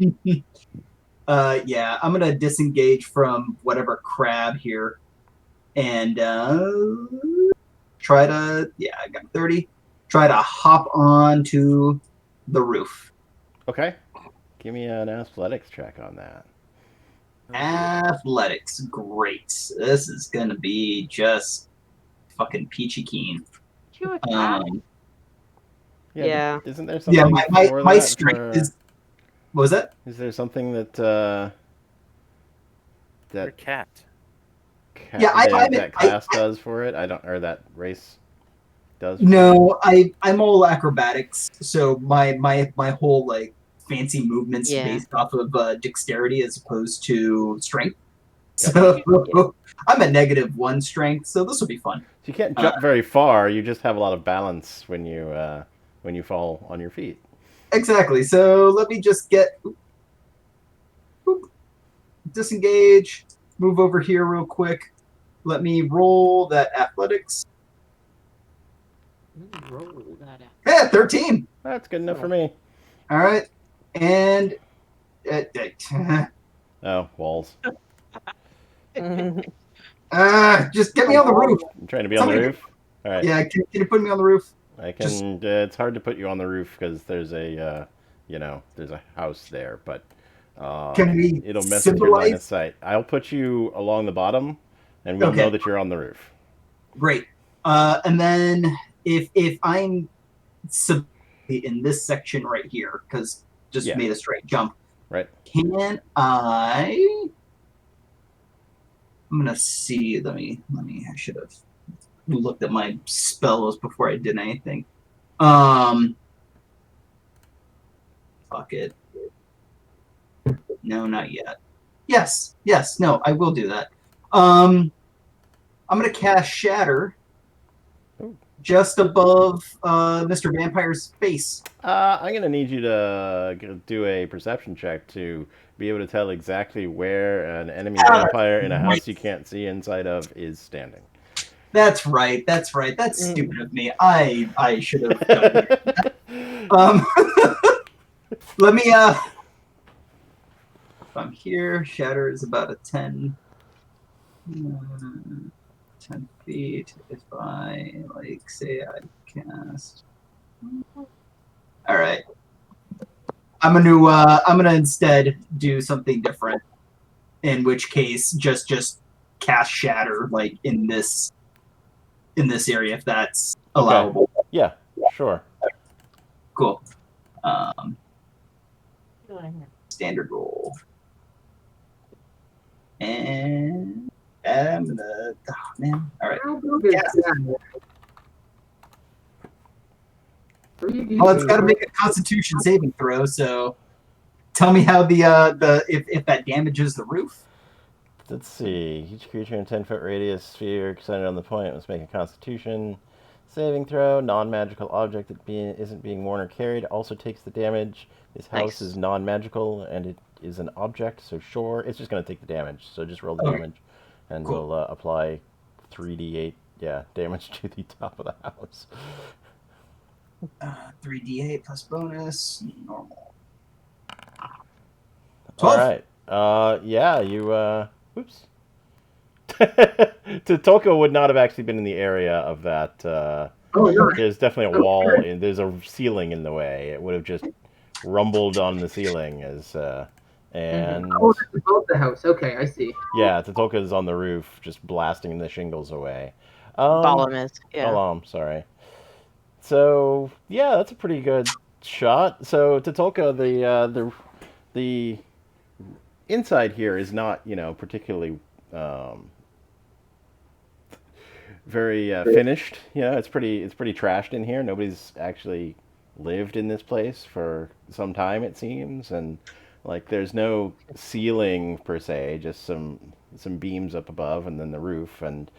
Yeah, I'm gonna disengage from whatever crab here, and try to. Yeah, I got 30. Try to hop onto the roof. Okay. Give me an athletics check on that. Athletics, great. This is gonna be just fucking peachy keen. You attack. Yeah. Isn't there something? Yeah, for my that strength for- is. What was that? Is there something that Your that cat. Yeah, that class does for it? I don't, or that race does. For No, I'm all acrobatics, so my whole like fancy movements Yeah. based off of dexterity as opposed to strength. Yep. So I'm a -1 strength, so this will be fun. So you can't jump very far. You just have a lot of balance when you fall on your feet. Exactly. So let me just get disengage, move over here real quick. Let me roll that athletics. Roll that out. Yeah, 13. That's good enough for me. All right, and Oh, walls. just get me on the roof. I'm trying to be on the roof. All right. Yeah, can you put me on the roof? I can. It's hard to put you on the roof because there's a, there's a house there, but Can we it'll mess with your line of symbolize? sight. I'll put you along the bottom, and we'll Okay. know that you're on the roof. Great. And then if I'm in this section right here, because just Yeah. made a straight jump, Right. can I? I'm gonna see. Let me. I should have looked at my spells before I did anything. Fuck it. No, not yet. Yes. No, I will do that. I'm gonna cast Shatter Ooh. just above Mr. Vampire's face. I'm gonna need you to do a perception check to be able to tell exactly where an enemy vampire in a house you can't see inside of is standing. That's right. That's stupid of me. I should have done that. Let me if I'm here, Shatter is about a 10 feet. If I say I cast. All right. I'm gonna instead do something different. In which case, just cast Shatter like in this area if that's allowable. Yeah, sure. Cool. Doing here. Standard roll. And I'm gonna. Oh, man. All right. How big is Yes. that? 3D. Well, it's got to make a Constitution saving throw, so tell me how the if that damages the roof. Let's see. Each creature in a 10-foot radius sphere centered on the point must make a Constitution saving throw. Non-magical object that isn't being worn or carried also takes the damage. This house Nice. is non-magical and it is an object, so sure, it's just going to take the damage. So just roll the Okay. damage, and Cool. we'll apply 3d8 damage to the top of the house. 3d8 plus bonus normal. All 12. right. Yeah, you. Whoops. Totoko would not have actually been in the area of that. Oh, no. There's definitely a wall, and there's a ceiling in the way. It would have just rumbled on the ceiling as. And Oh, that's above the house. Okay, I see. yeah, Totoko is on the roof, just blasting the shingles away. Balam is. Yeah. Balam, sorry. So yeah, that's a pretty good shot. So Totoko, the inside here is not, particularly very finished. It's pretty trashed in here. Nobody's actually lived in this place for some time, it seems, and like there's no ceiling per se, just some beams up above, and then the roof, and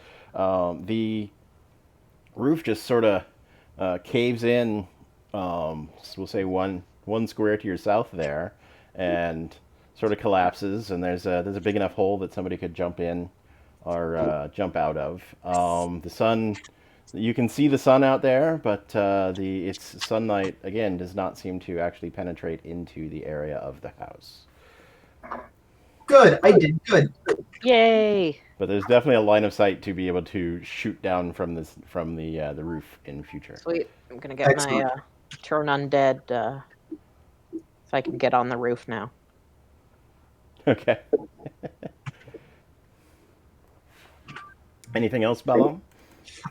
the roof just sort of caves in. We'll say one square to your south there, and sort of collapses, and there's a big enough hole that somebody could jump in or jump out of. The sun, you can see the sun out there, but its sunlight again does not seem to actually penetrate into the area of the house. Good, I did good. Yay! But there's definitely a line of sight to be able to shoot down from the roof in future. Sweet. I'm gonna get Excellent. my turn undead. If I can get on the roof now. Okay. Anything else, Balam?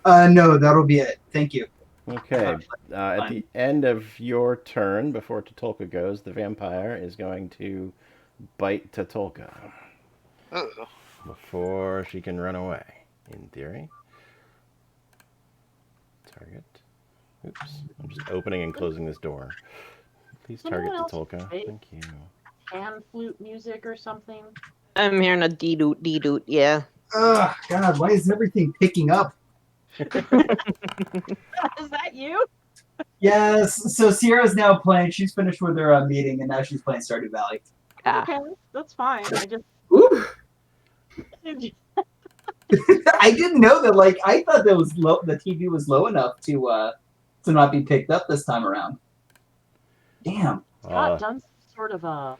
No, that'll be it. Thank you. Okay. At the end of your turn, before Totolka goes, the vampire is going to bite Totolka Uh-oh. before she can run away, in theory. Target. Oops. I'm just opening and closing this door. Please target Someone else Totolka. say- Thank you. Pan flute music or something. I'm hearing a dee-doot, dee-doot, yeah. Ugh, God, why is everything picking up? Is that you? Yes, so Sierra's now playing. She's finished with her meeting, and now she's playing Stardew Valley. Ah. Okay, that's fine. I just Oof. I didn't know that. Like, I thought that was low. The TV was low enough to not be picked up this time around. Damn. Scott done some sort of a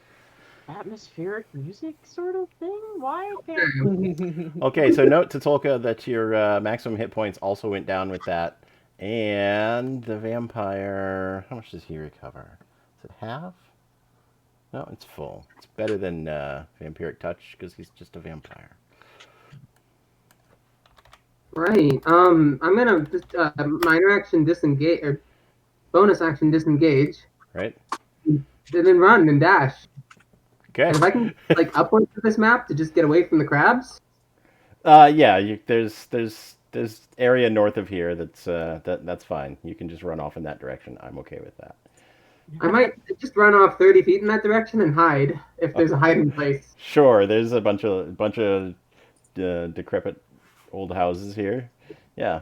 atmospheric music sort of thing. Why can't Okay, so note to Tolka that your maximum hit points also went down with that. And the vampire, how much does he recover? Is it half? No, it's full. It's better than Vampiric Touch because he's just a vampire. Right. I'm gonna just minor action disengage or bonus action disengage, Right? and then run and dash. Okay. And if I can like upwards to this map to just get away from the crabs. Yeah. There's area north of here that's fine. You can just run off in that direction. I'm okay with that. I might just run off 30 feet in that direction and hide if there's a hiding place. Sure. There's a bunch of decrepit old houses here. Yeah.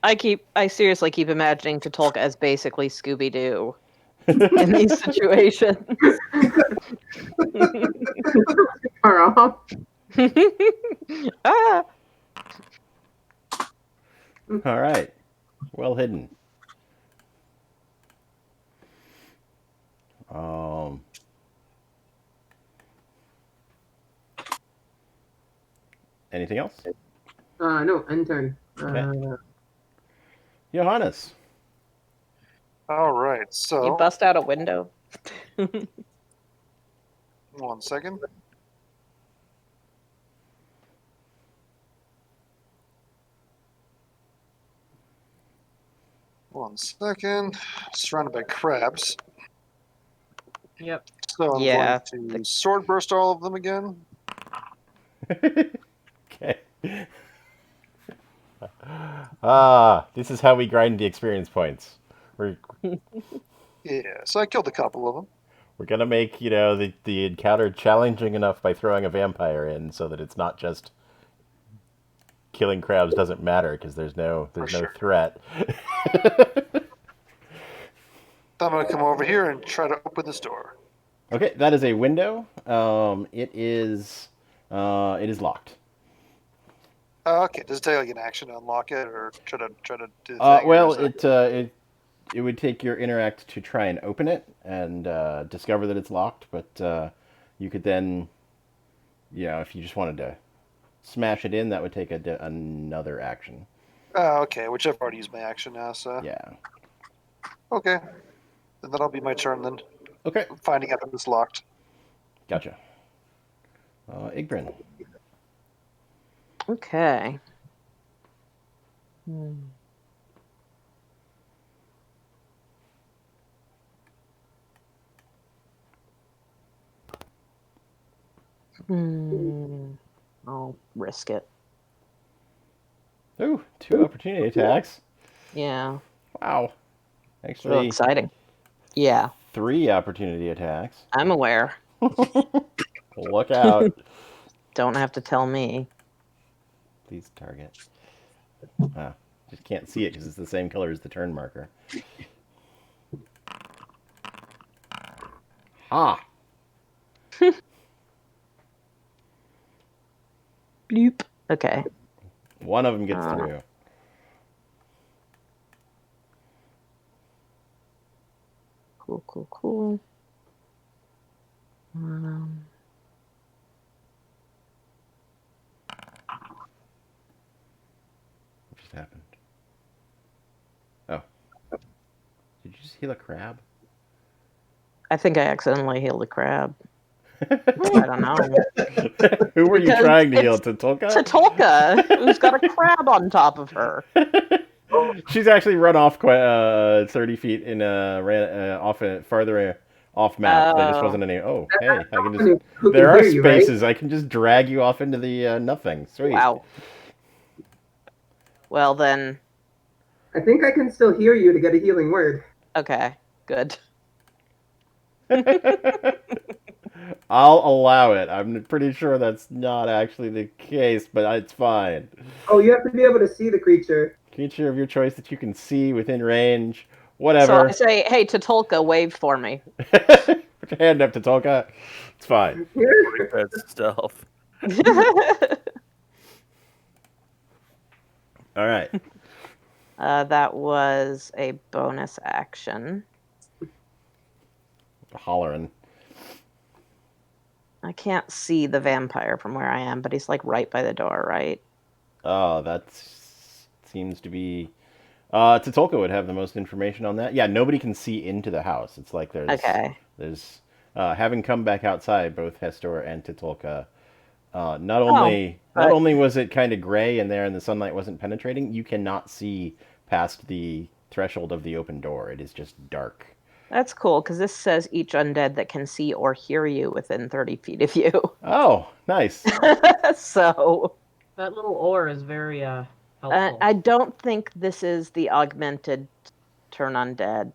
I seriously keep imagining Totolka as basically Scooby-Doo in these situations. Far off. Ah! All right. Well hidden. Anything else? No, end turn. Okay. Johannes. All right, so You bust out a window. 1 second. One second. Surrounded by crabs. Yep. So I'm Yeah. going to sword burst all of them again. Okay. This is how we grind the experience points. Yeah, so I killed a couple of them. We're gonna make the encounter challenging enough by throwing a vampire in, so that it's not just killing crabs doesn't matter because there's no sure. threat. I'm gonna come over here and try to open this door. Okay, that is a window. It is locked. Okay. Does it take like an action to unlock it, or try to do the thing? or Well, is it- it would take your interact to try and open it and discover that it's locked, but you could then, if you just wanted to smash it in, that would take another action. Oh, okay. Which I've already used my action now, so Yeah. okay. Then that'll be my turn then. Okay. Finding out if it's locked. Gotcha. Igbrin. Okay. Hmm. I'll risk it. Ooh, 2 opportunity attacks. Yeah. Wow. So Actually, exciting. Yeah, 3 opportunity attacks. I'm aware. Look out. Don't have to tell me. Please target. Just can't see it because it's the same color as the turn marker. Ha! Bloop. Okay. One of them gets through. Cool. What just happened? Oh. Did you just heal a crab? I think I accidentally healed a crab. I don't know. Who were you Because trying to heal? it's Tatulka? Tatulka, who's got a crab on top of her. She's actually run off quite 30 feet and ran off farther off map. There just wasn't any. Oh, hey, I can just. Who There can are hear you, right? spaces. I can just drag you off into the nothing. Sweet. Wow. Well then, I think I can still hear you to get a healing word. okay, good. I'll allow it. I'm pretty sure that's not actually the case, but it's fine. Oh, you have to be able to see the creature. Creature of your choice that you can see within range. So Whatever. I say, hey, Tatulka, wave for me. Put your hand up to Tolka. It's fine. Like that's stealth. All right. That was a bonus action. Hollering. I can't see the vampire from where I am, but he's like right by the door, right? Oh, that seems to be. Tatulka would have the most information on that. Yeah, nobody can see into the house. It's like Okay. there's having come back outside, both Hestor and Tatulka. Not only was it kind of gray in there and the sunlight wasn't penetrating, you cannot see past the threshold of the open door. It is just dark. That's cool, because this says each undead that can see or hear you within 30 feet of you. Oh, nice. So, That little ore is very helpful. I don't think this is the augmented turn undead.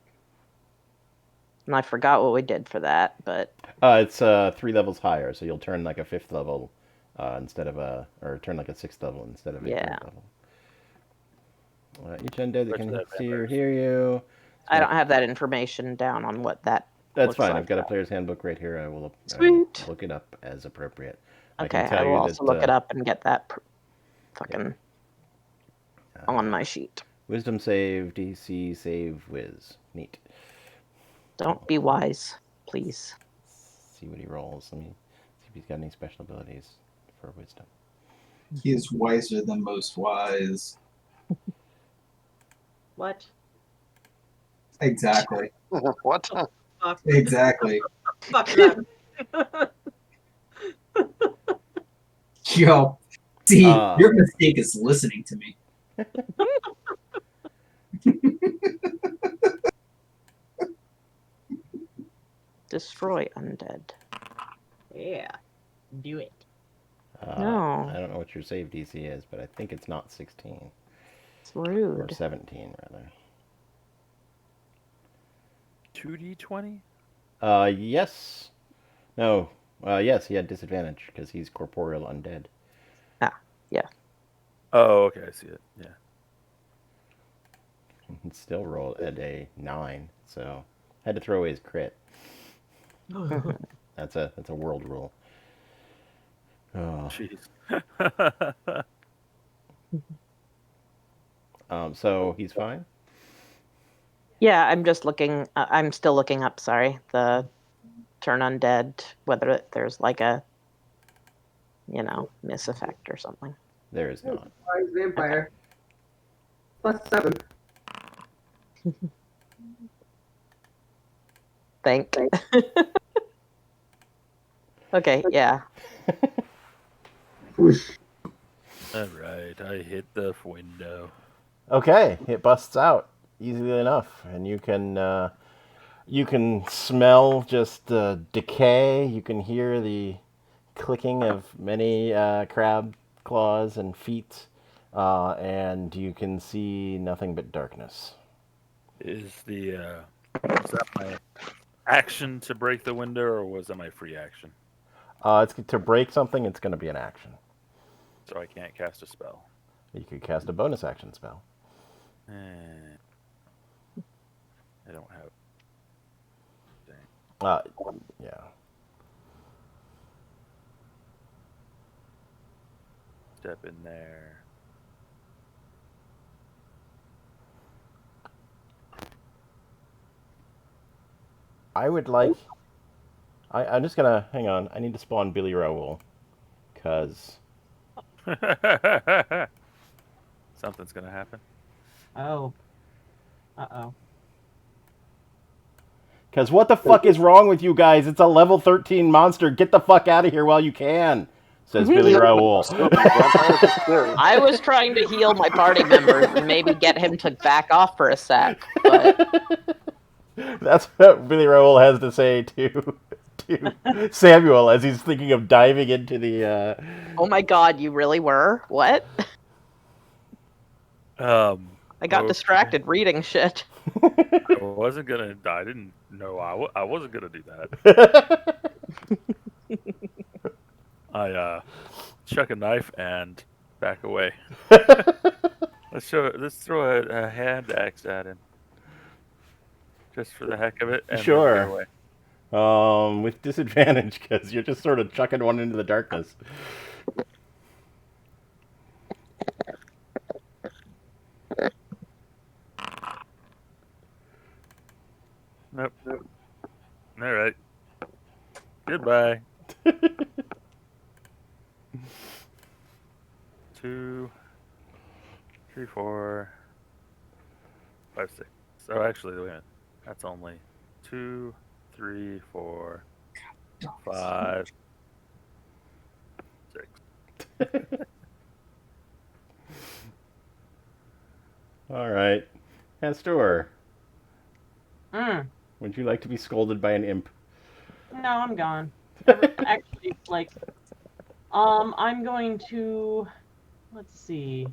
And I forgot what we did for that, but It's 3 levels higher, so you'll turn like a 5th level instead of or turn like a 6th level instead of a Yeah. 3rd level. Each undead that Which can that see or vampires. hear you. I don't have that information down on what that That's looks fine. like I've got a yet. player's handbook right here. I will Sweet. look it up as appropriate. Okay, can tell I will you also that, look it up and get that fucking on my sheet. Wisdom save, DC save, whiz. Neat. Don't be wise, please. See what he rolls. Let me see if he's got any special abilities for wisdom. He is wiser than most wise. What? Exactly. What? Fuck. Exactly. Fuck that. Yo, see, Uh, your mistake is listening to me. Destroy undead. Yeah. Do it. No. I don't know what your save DC is, but I think it's not 16. It's Or rude. 17, rather. 2d20? Yes. No. Yes, he had disadvantage because he's corporeal undead. Oh, okay, I see it. Yeah. Still rolled at a 9, so had to throw away his crit. That's a world rule. Oh. Jeez. So he's fine. Yeah, I'm just looking. I'm still looking up. Sorry, the turn undead. Whether there's like a, miss effect or something. There is not. Wise vampire. +7. Thank. Okay. Yeah. Whoosh. All right, I hit the window. Okay, it busts out easily enough, and you can smell just decay. You can hear the clicking of many crab claws and feet, and you can see nothing but darkness. Is that my action to break the window, or was that my free action? It's to break something. It's going to be an action. So I can't cast a spell. You could cast a bonus action spell. I don't have. Dang. Yeah. Step in there. I would like. I'm just gonna hang on. I need to spawn Billy Raoul, cause Something's gonna happen. Oh. Uh-oh. Cause what the fuck is wrong with you guys? It's a level 13 monster. Get the fuck out of here while you can, says Billy Raoul. I was trying to heal my party members and maybe get him to back off for a sec, but That's what Billy Raoul has to say to Samuel as he's thinking of diving into the. oh my god, you really were? What? I got Okay. distracted reading shit. I wasn't gonna. I didn't know. I wasn't gonna do that. I chuck a knife and back away. Let's throw a hand axe at him, just for the heck of it, and then Sure. get away. With disadvantage because you're just sort of chucking one into the darkness. Nope. All right. Goodbye. 2, 3, 4, 5, 6. So actually, wait a minute. That's only 2, 3, 4, 5, 6. All right, Astor, Mm. would you like to be scolded by an imp? No, I'm gone. Actually, I'm going to. Let's see.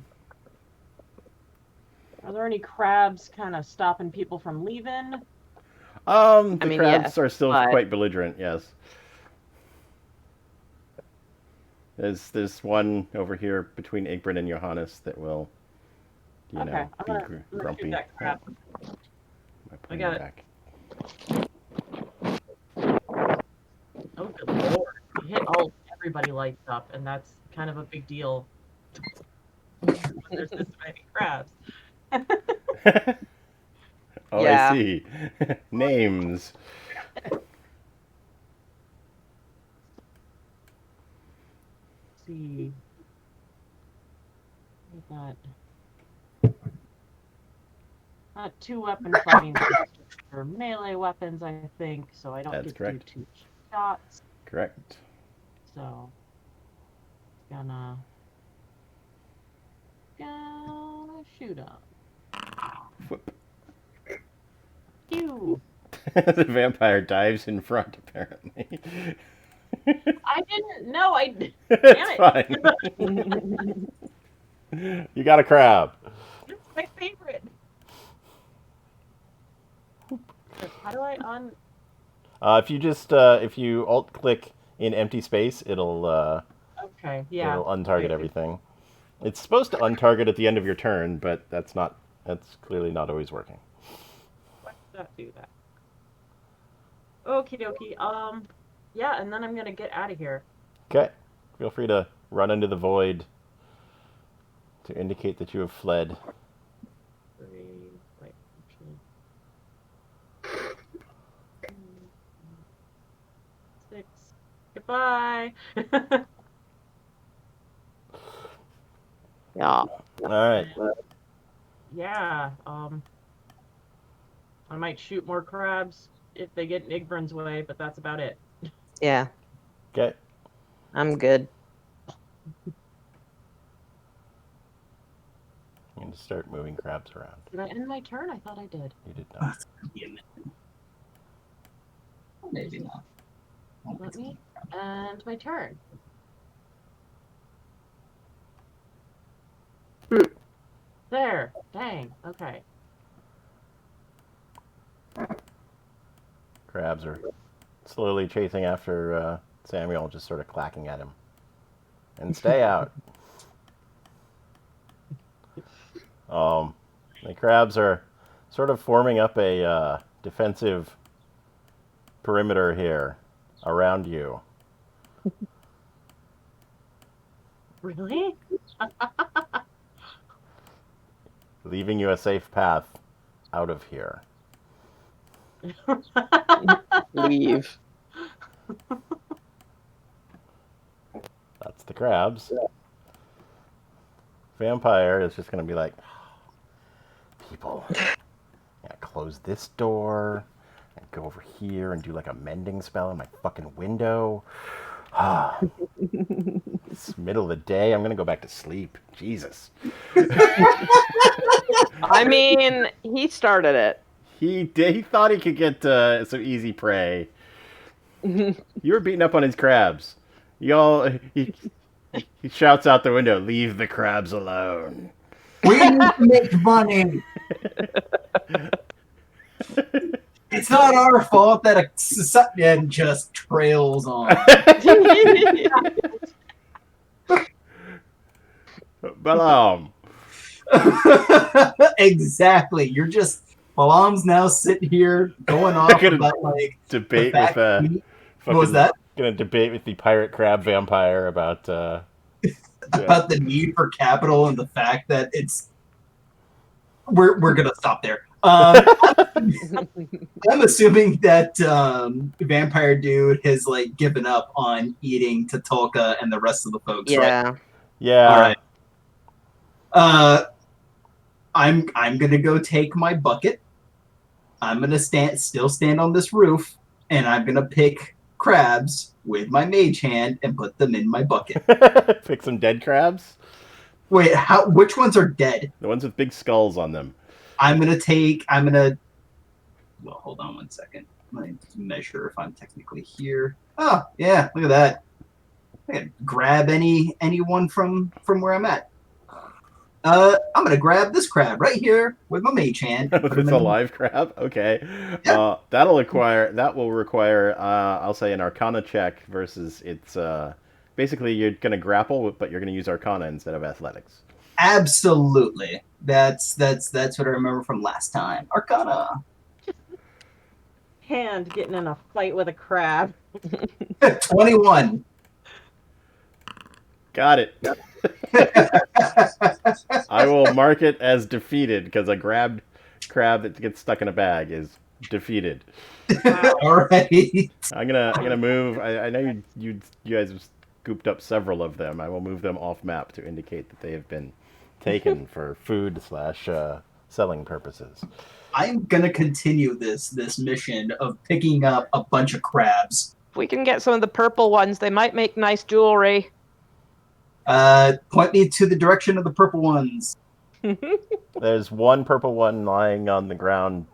Are there any crabs kind of stopping people from leaving? The I mean, crabs yes, are still but- quite belligerent. Yes. There's one over here between Egbert and Johannes that will, Okay, I'm be gonna shoot grumpy. that crab. My I got it. back. Oh, good lord! You hit everybody lights up, and that's kind of a big deal when there's this many crabs. Oh, Yeah. I see. Names. Let's see. We got 2 weapon fighting for melee weapons, I think, so I don't That's get correct. to do 2 shots. Correct. So gonna shoot him. Whoop. Pew! The vampire dives in front, apparently. I didn't know. It's Damn fine. You got a crab. It's my favorite. How do I If you alt click in empty space, it'll Okay, yeah. it'll untarget Wait, everything. It's supposed to untarget at the end of your turn, but that's clearly not always working. why did that do that? Okie dokie. Yeah, and then I'm gonna get out of here. Okay. Feel free to run into the void to indicate that you have fled. 3, wait, actually. 6. Goodbye. Yeah. All right. Yeah. I might shoot more crabs if they get in Igbran's way, but that's about it. Yeah. Okay. I'm good. You can start moving crabs around. Did I end my turn? I thought I did. You did not. Maybe not. Let me end my turn. There. Dang. Okay. Crabs are slowly chasing after Samuel, just sort of clacking at him. And stay out. The crabs are sort of forming up a defensive perimeter here around you. Really? Leaving you a safe path out of here. Leave. That's the crabs. Vampire is just going to be like, people, yeah, close this door and go over here and do like a mending spell in my fucking window. It's middle of the day. I'm going to go back to sleep. Jesus. I mean, he started it. He thought he could get some easy prey. You were beating up on his crabs. He shouts out the window, "Leave the crabs alone." We need to make money. It's not our fault that a society just trails on. Balam. Exactly. You're just Balam's now sitting here going off Gonna about like debate the fact with what was that? Gonna debate with the pirate crab vampire about About the need for capital and the fact that it's we're gonna stop there. I'm assuming that vampire dude has like given up on eating Tatulka and the rest of the folks, right? Yeah. Yeah. All right. I'm gonna go take my bucket. I'm gonna still stand on this roof, and I'm gonna pick crabs with my mage hand and put them in my bucket. Pick some dead crabs. Wait, which ones are dead? The ones with big skulls on them. Well, hold on one second. Let me measure if I'm technically here. Oh, yeah, look at that. I can grab anyone from where I'm at. I'm gonna grab this crab right here with my mage hand. It's a live crab. Okay. Yeah. That will require I'll say an Arcana check versus it's basically you're gonna grapple, but you're gonna use Arcana instead of Athletics. Absolutely. That's what I remember from last time. Arcana. Hand getting in a fight with a crab. 21. Got it. I will mark it as defeated because a grabbed crab that gets stuck in a bag is defeated. Wow. All right. I'm gonna move. I know you guys have scooped up several of them. I will move them off map to indicate that they have been taken for food / selling purposes. I'm gonna continue this mission of picking up a bunch of crabs. If we can get some of the purple ones, they might make nice jewelry. Point me to the direction of the purple ones. There's one purple one lying on the ground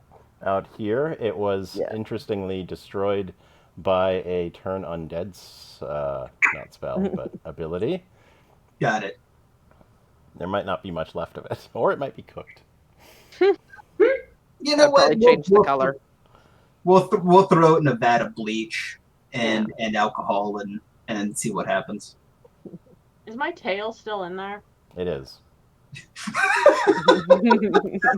out here. It was interestingly destroyed by a turn undead's not spell, but ability. Got it. There might not be much left of it, or it might be cooked. You know I'll what? probably change the color. we'll throw it in a vat of bleach and alcohol and see what happens. Is my tail still in there? It is.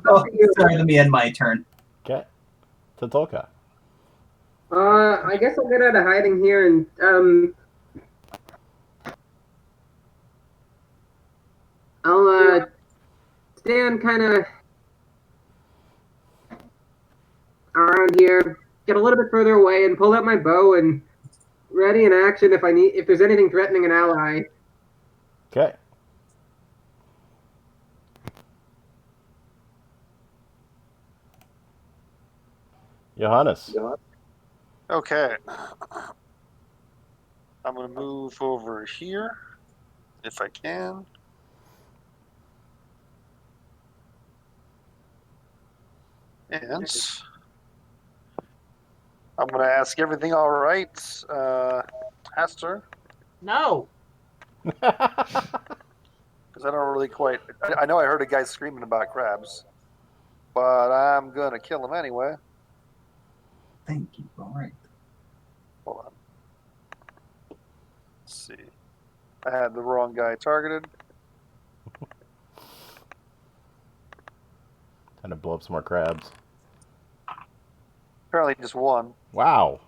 Oh, sorry, let me end my turn. Okay. Totolka. I guess I'll get out of hiding here and I'll stand kind of around here, get a little bit further away, and pull out my bow and ready in action if there's anything threatening an ally. Okay. Johannes. Okay. I'm going to move over here if I can. And I'm going to ask everything all right, Hester, No. because I don't really quite. I know I heard a guy screaming about crabs, but I'm going to kill him anyway. Thank you. All right. Hold on. Let's see. I had the wrong guy targeted. Time to blow up some more crabs. Apparently just one. Wow.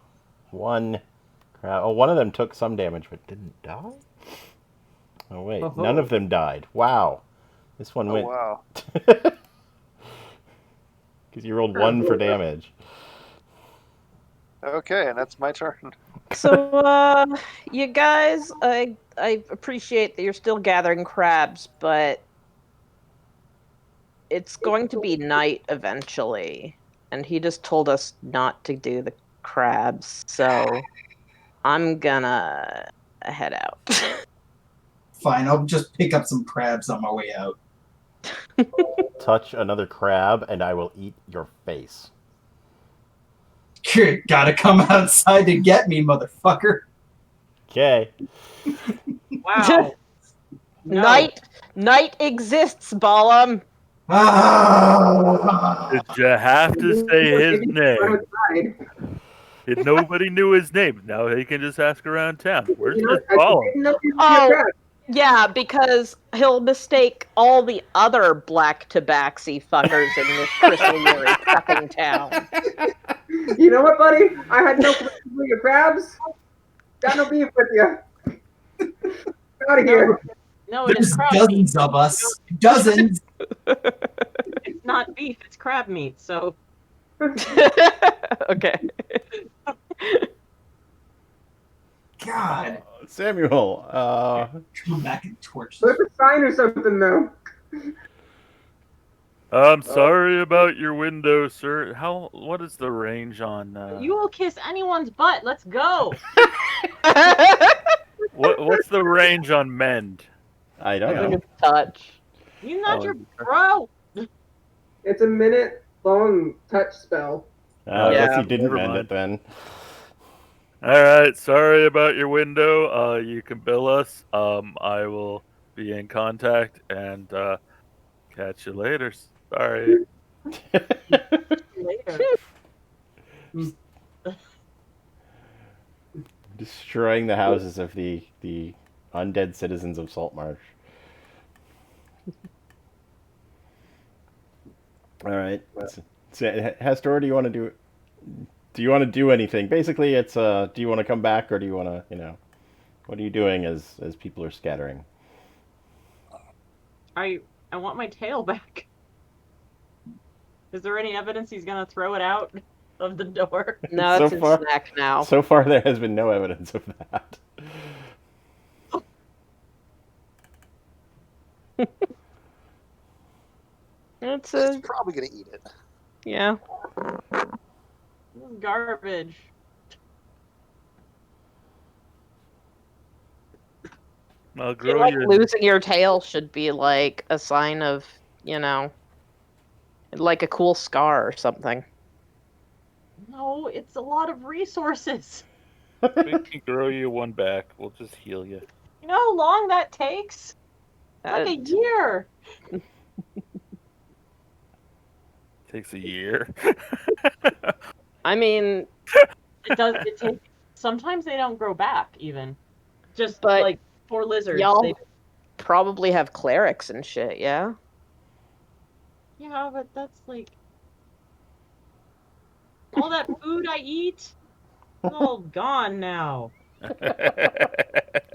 One crab. Oh, one of them took some damage but didn't die? Oh, wait. Oh-ho. None of them died. Wow. This one Oh, went... wow. Because you rolled 1 for damage. Okay, and that's my turn. So, you guys, I appreciate that you're still gathering crabs, but it's going to be night eventually. And he just told us not to do the crabs, so I'm gonna head out. Fine, I'll just pick up some crabs on my way out. Touch another crab and I will eat your face. Gotta come outside to get me, motherfucker. Okay. Wow. No. Night exists, Balam. Ah! Did you have to say his name? Outside. Nobody knew his name. Now he can just ask around town. Where's You know, this I ball? didn't know you Oh. were crab. Yeah, because he'll mistake all the other black tabaxi fuckers in this Chrysalieri fucking town. You know what, buddy? I had no clue you were your crabs. Got no beef with you. Out of here. No, it is There's crab dozens meat. of us. Dozens. It's not beef, it's crab meat, so Okay. God. Samuel. Come back and torch Put up a sign or something, though. I'm sorry about your window, sir. What is the range on you will kiss anyone's butt. Let's go. what's the range on mend? I I don't think know. it's touch. You not Oh, your bro. It's a minute-long touch spell. I guess Yeah, you didn't never mend mind. it then. All right, sorry about your window. You can bill us. I will be in contact and catch you later. Sorry. Later. Destroying the houses of the undead citizens of Saltmarsh. All right. So, Hester, do you want to do? Do you want to do anything? Basically, it's do you want to come back or do you want to, what are you doing as people are scattering? I want my tail back. Is there any evidence he's gonna throw it out of the door? No, So it's in far- snack now. So far, there has been no evidence of that. It's He's probably going to eat it. yeah. This is garbage. I'll I feel grow like you. losing your tail should be like a sign of, like a cool scar or something. No, it's a lot of resources. We can grow you one back. We'll just heal you. You know how long that takes? Like a year. Takes a year. I mean, It does. It takes. Sometimes they don't grow back even. Just But like poor lizards. y'all They, probably have clerics and shit, yeah? yeah, but that's like all that food I eat. It's all gone now.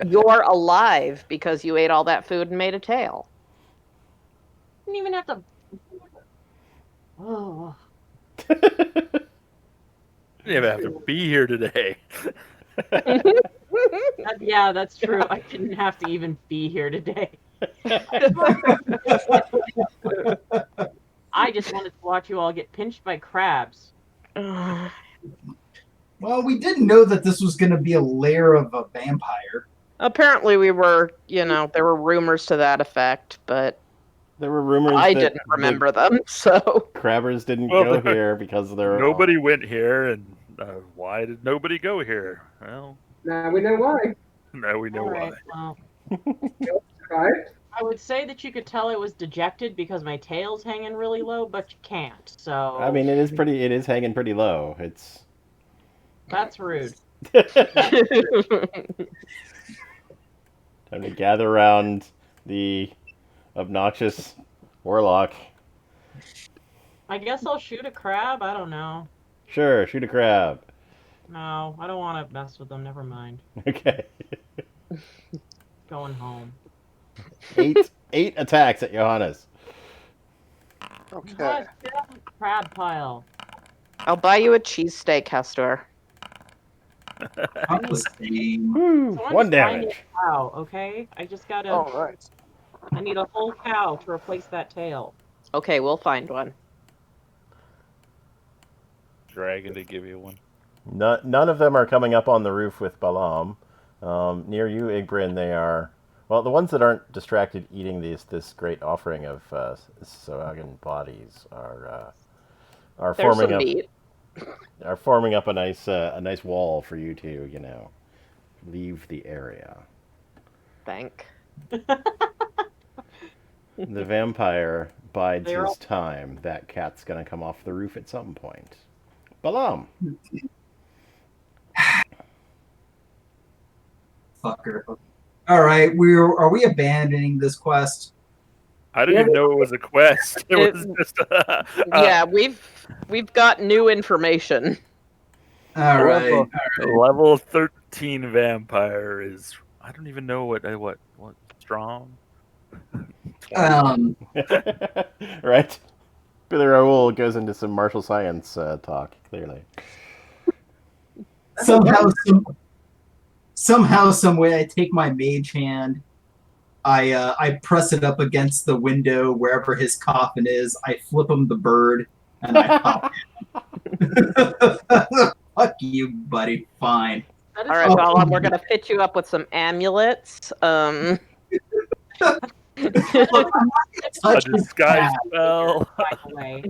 You're alive because you ate all that food and made a tail. Didn't even have to. Oh, You didn't even have to be here today. yeah, that's true. I didn't have to even be here today. I just wanted to watch you all get pinched by crabs. Well, we didn't know that this was going to be a lair of a vampire. Apparently we were, there were rumors to that effect, but There were rumors I that didn't remember them, so. crabbers didn't Well, go here because there were Nobody went here, and why did nobody go here? Well, Now we know why. now we know All why. right, well, Right? I would say that you could tell I was dejected because my tail's hanging really low, but you can't. So I mean, it is hanging pretty low. It's that's rude. time to gather around the obnoxious warlock. I guess I'll shoot a crab. I don't know. Sure, shoot a crab. No, I don't want to mess with them. Never mind. Okay. Going home. eight attacks at Johannes. Okay. Guys, get off the crab pile. I'll buy you a cheesesteak, Hestor. I'm the same. Woo, Someone one just buy me damage. a cow, okay? I just gotta. All right. I need a whole cow to replace that tail. Okay, we'll find one. Dragon to give you one. None of them are coming up on the roof with Balaam. Near you, Igbrin, they are. Well, the ones that aren't distracted eating this great offering of Soagan bodies are There's forming some up meat. are forming up a nice wall for you to leave the area. Thank. The vampire bides They're his all- time. That cat's gonna come off the roof at some point. Balaam. Fucker. All right, are we abandoning this quest? I didn't even know it was a quest. It was just Yeah, we've got new information. All right. level 13 vampire is. I don't even know what strong. 20. Right? Billy Raoul goes into some martial science talk, clearly. Somehow, some way, I take my mage hand. I press it up against the window wherever his coffin is. I flip him the bird, and I pop him. Fuck you, buddy. Fine. That is All right, Oh. Balaam, we're gonna fit you up with some amulets. Look, I'm not gonna A touch his disguise cat. spell. by the way.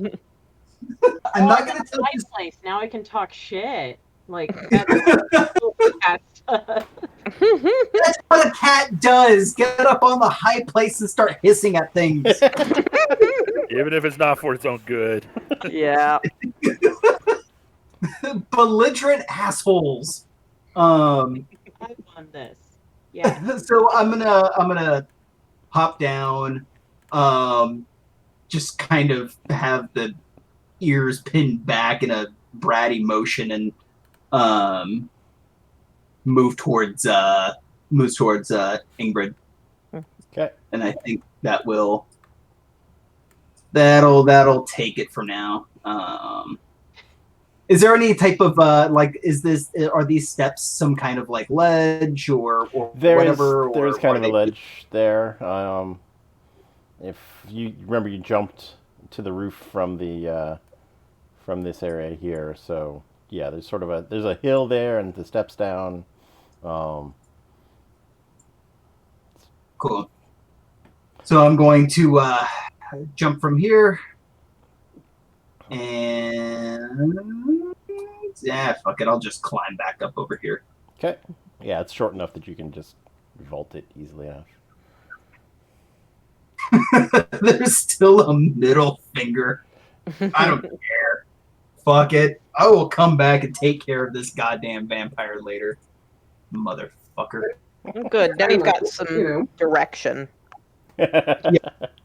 I'm not gonna that's touch my his. place. Now I can talk shit. Like that's That's what a cat does. Get up on the high place and start hissing at things. Even if it's not for its own good. Yeah. Belligerent assholes. I've won this. Yeah. So I'm gonna hop down, just kind of have the ears pinned back in a bratty motion and move towards Ingrid. Okay. And I think that'll take it for now. Is there any type of are these steps some kind of like ledge or whatever? There's or kind are of a they- ledge there. If you remember, you jumped to the roof from this area here. So yeah, there's sort of there's a hill there and the steps down. Cool. So I'm going to jump from here, and fuck it. I'll just climb back up over here. Okay. Yeah, it's short enough that you can just vault it easily enough. There's still a middle finger. I don't care. Fuck it. I will come back and take care of this goddamn vampire later, motherfucker. Good. Now you've got some You know. direction.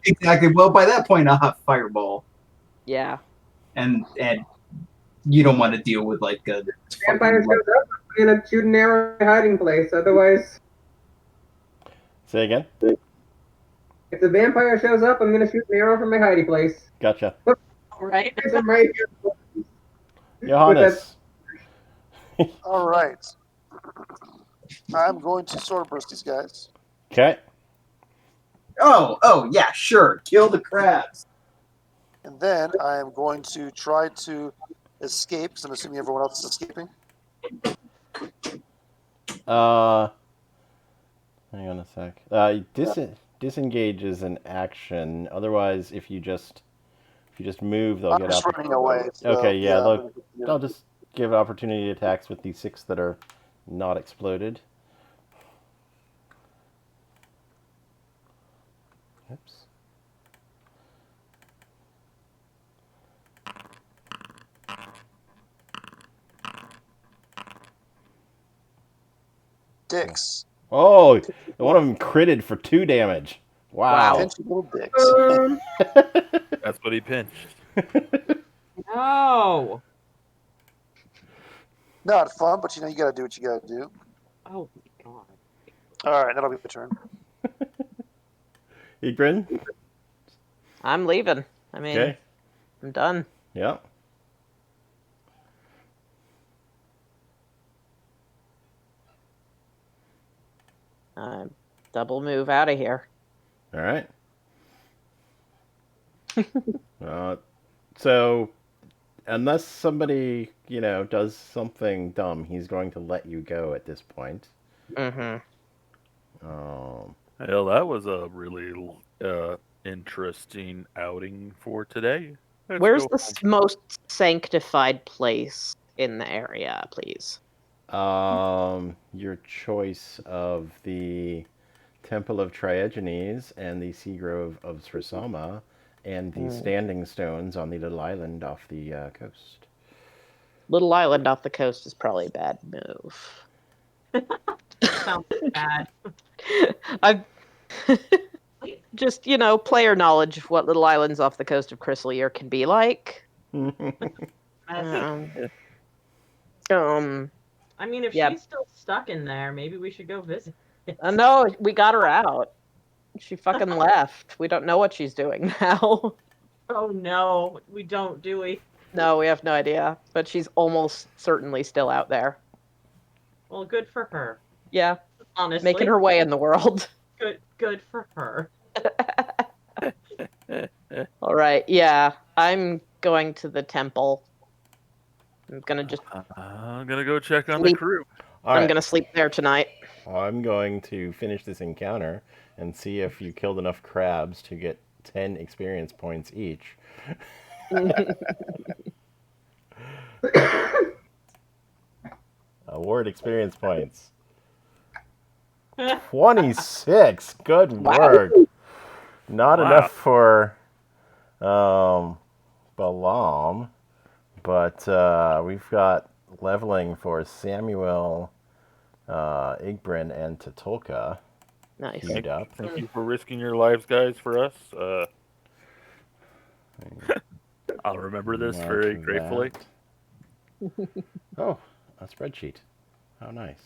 Exactly. Well, by that point, I'll have fireball, Yeah. and you don't want to deal with like a Vampire fucking. shows up, I'm gonna shoot an arrow in my hiding place. Otherwise, Say again. if the vampire shows up, I'm gonna shoot an arrow from my hiding place. Gotcha. Right? Because I'm right here. Johannes. All right. I'm going to sword burst these guys. Okay. Oh, yeah, sure. Kill the crabs. And then I am going to try to escape, because I'm assuming everyone else is escaping. Hang on a sec. Disengage is an action. Otherwise, if you just move, they'll I'm get just up. running away. So, Okay, yeah, I'm they'll just give opportunity attacks with the 6 that are not exploded. Oops. dicks. Oh, one of them critted for 2 damage. Wow. Pinch little dicks. That's what he pinched. No. Not fun, but you know you gotta do what you gotta do. Oh my god. All right, that'll be my turn. Egrin? I'm leaving. I mean, Okay. I'm done. Yeah. Double move out of here. All right. So, unless somebody, does something dumb, he's going to let you go at this point. Mm-hmm. Hell, that was a really interesting outing for today. Let's Where's go the home. most sanctified place in the area, please? Your choice of the Temple of Triogenes and the Sea Grove of Srisama and the Standing Stones on the little island off the coast. Little island off the coast is probably a bad move. Sounds bad. I've just, player knowledge of what little islands off the coast of Chrysalier can be like. I mean, if yeah. she's still stuck in there, maybe we should go visit. No, we got her out. She fucking left. We don't know what she's doing now. Oh no, we don't, do we? No, we have no idea. But she's almost certainly still out there. Well, good for her. Yeah. Honestly. Making her way in the world. Good for her. All right, yeah. I'm going to the temple. I'm gonna go check on the crew. I'm gonna sleep there tonight. I'm going to finish this encounter and see if you killed enough crabs to get 10 experience points each. Award experience points. 26. Good work. Not enough for Balaam, but we've got leveling for Samuel, Igbrin, and Tatulka. Nice. Queued up. Thank you for risking your lives, guys, for us. I'll remember this Mark very that. gratefully. Oh, a spreadsheet. How nice.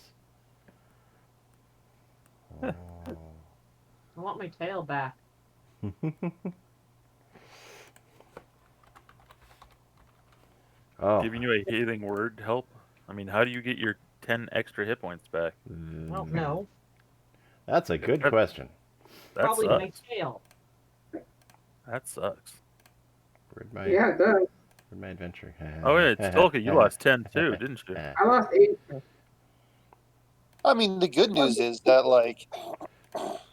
I want my tail back. Oh. Giving you a healing word help? I mean, how do you get your 10 extra hit points back? Well, no. That's a good question. That Probably sucks. my tail. That sucks. Yeah, it does. Where'd my adventure? Oh, yeah, Tolka, you lost 10 too, didn't you? I lost 8. I mean, the good news is that, like,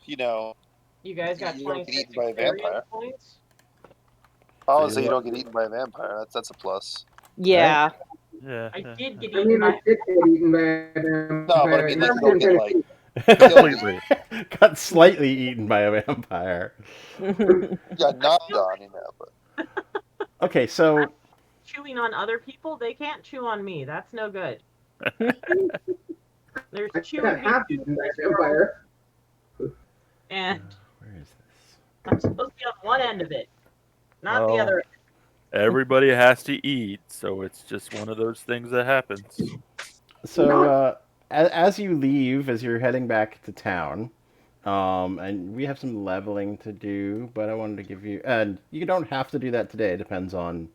You guys got You don't get 26 eaten by a experience vampire. points? obviously you don't get eaten by a vampire. That's a plus. Yeah. Yeah. I did get I eaten mean, I by. did get eaten by a vampire. No, but I mean, like, you don't get, like, Completely. Got slightly eaten by a vampire. yeah, not done, but Okay, so chewing on other people, they can't chew on me. That's no good. There's I chewing got half between eaten by this a world, vampire. and Where is this? I'm supposed to be on one end of it, not the Oh. other. Everybody has to eat, so it's just one of those things that happens. So, as you leave, as you're heading back to town, and we have some leveling to do, but I wanted to give you, and you don't have to do that today. It depends on,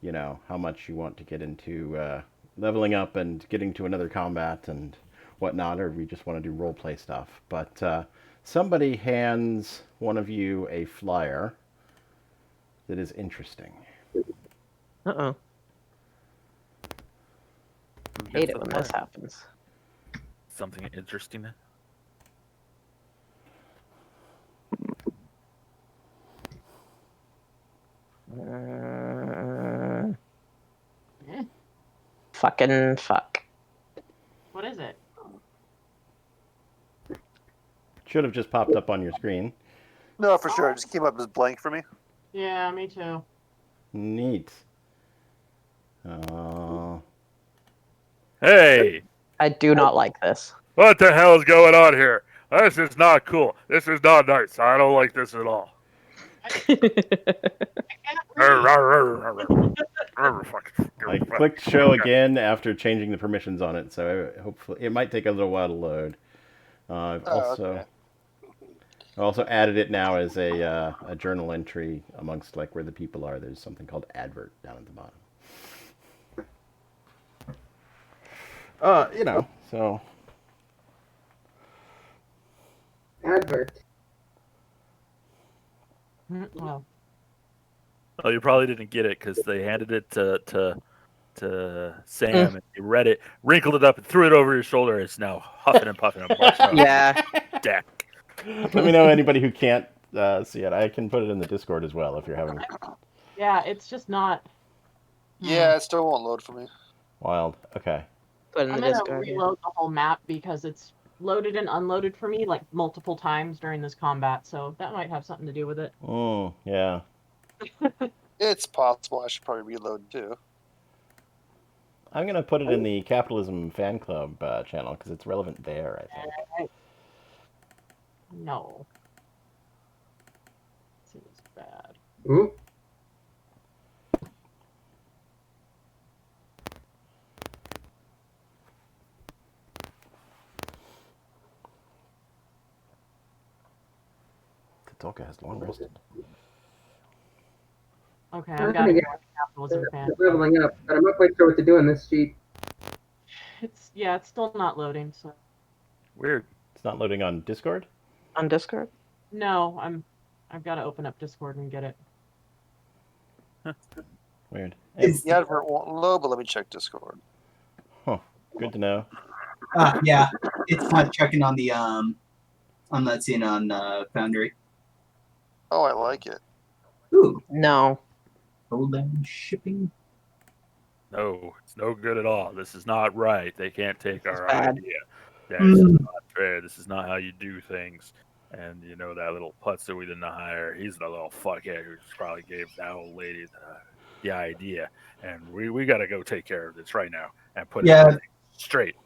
how much you want to get into leveling up and getting to another combat and whatnot, or we just want to do role play stuff. But somebody hands one of you a flyer that is interesting. Uh-oh. Hate it when this happens. Something interesting. Fucking fuck. What is it? Should have just popped up on your screen. No, for sure. It just came up as blank for me. Yeah, me too. Neat. Hey, I do not like this. what the hell is going on here? This is not cool. This is not nice. I don't like this at all. I can't read. I clicked show again after changing the permissions on it, so hopefully it might take a little while to load. I've Okay. also added it now as a journal entry amongst like where the people are. There's something called advert down at the bottom. So Advert. Oh. Oh, you probably didn't get it because they handed it to Sam and he read it, wrinkled it up, and threw it over his shoulder. It's now huffing and puffing and marching up Yeah. the deck. let me know anybody who can't see it. I can put it in the Discord as well if you're having Yeah, it's just not. Yeah, it still won't load for me. wild. Okay. Put in I'm the gonna Discord. Yeah. reload the whole map because it's loaded and unloaded for me like multiple times during this combat, so that might have something to do with it. Oh, yeah. It's possible. I should probably reload too. I'm gonna put it in the Capitalism Fan Club channel because it's relevant there, I think. No. Seems bad. Ooh. Tolka has long rested. Okay, I'm I've got to gonna go with capitalism fan. leveling up, but I'm not quite sure what to do on this sheet. It's still not loading, so Weird. It's not loading on Discord? On Discord? no, I've got to open up Discord and get it. Weird. Is- The advert won't load, but let me check Discord. Good to know. Yeah, it's not checking on the I'm not seeing on Foundry. Oh, I like it. Ooh, No. hold down shipping. No, it's no good at all. This is not right. They can't take our bad. idea. This is not fair. This is not how you do things. And that little putz that we didn't hire, he's the little fuckhead who probably gave that old lady the idea. And we got to go take care of this right now and put it straight.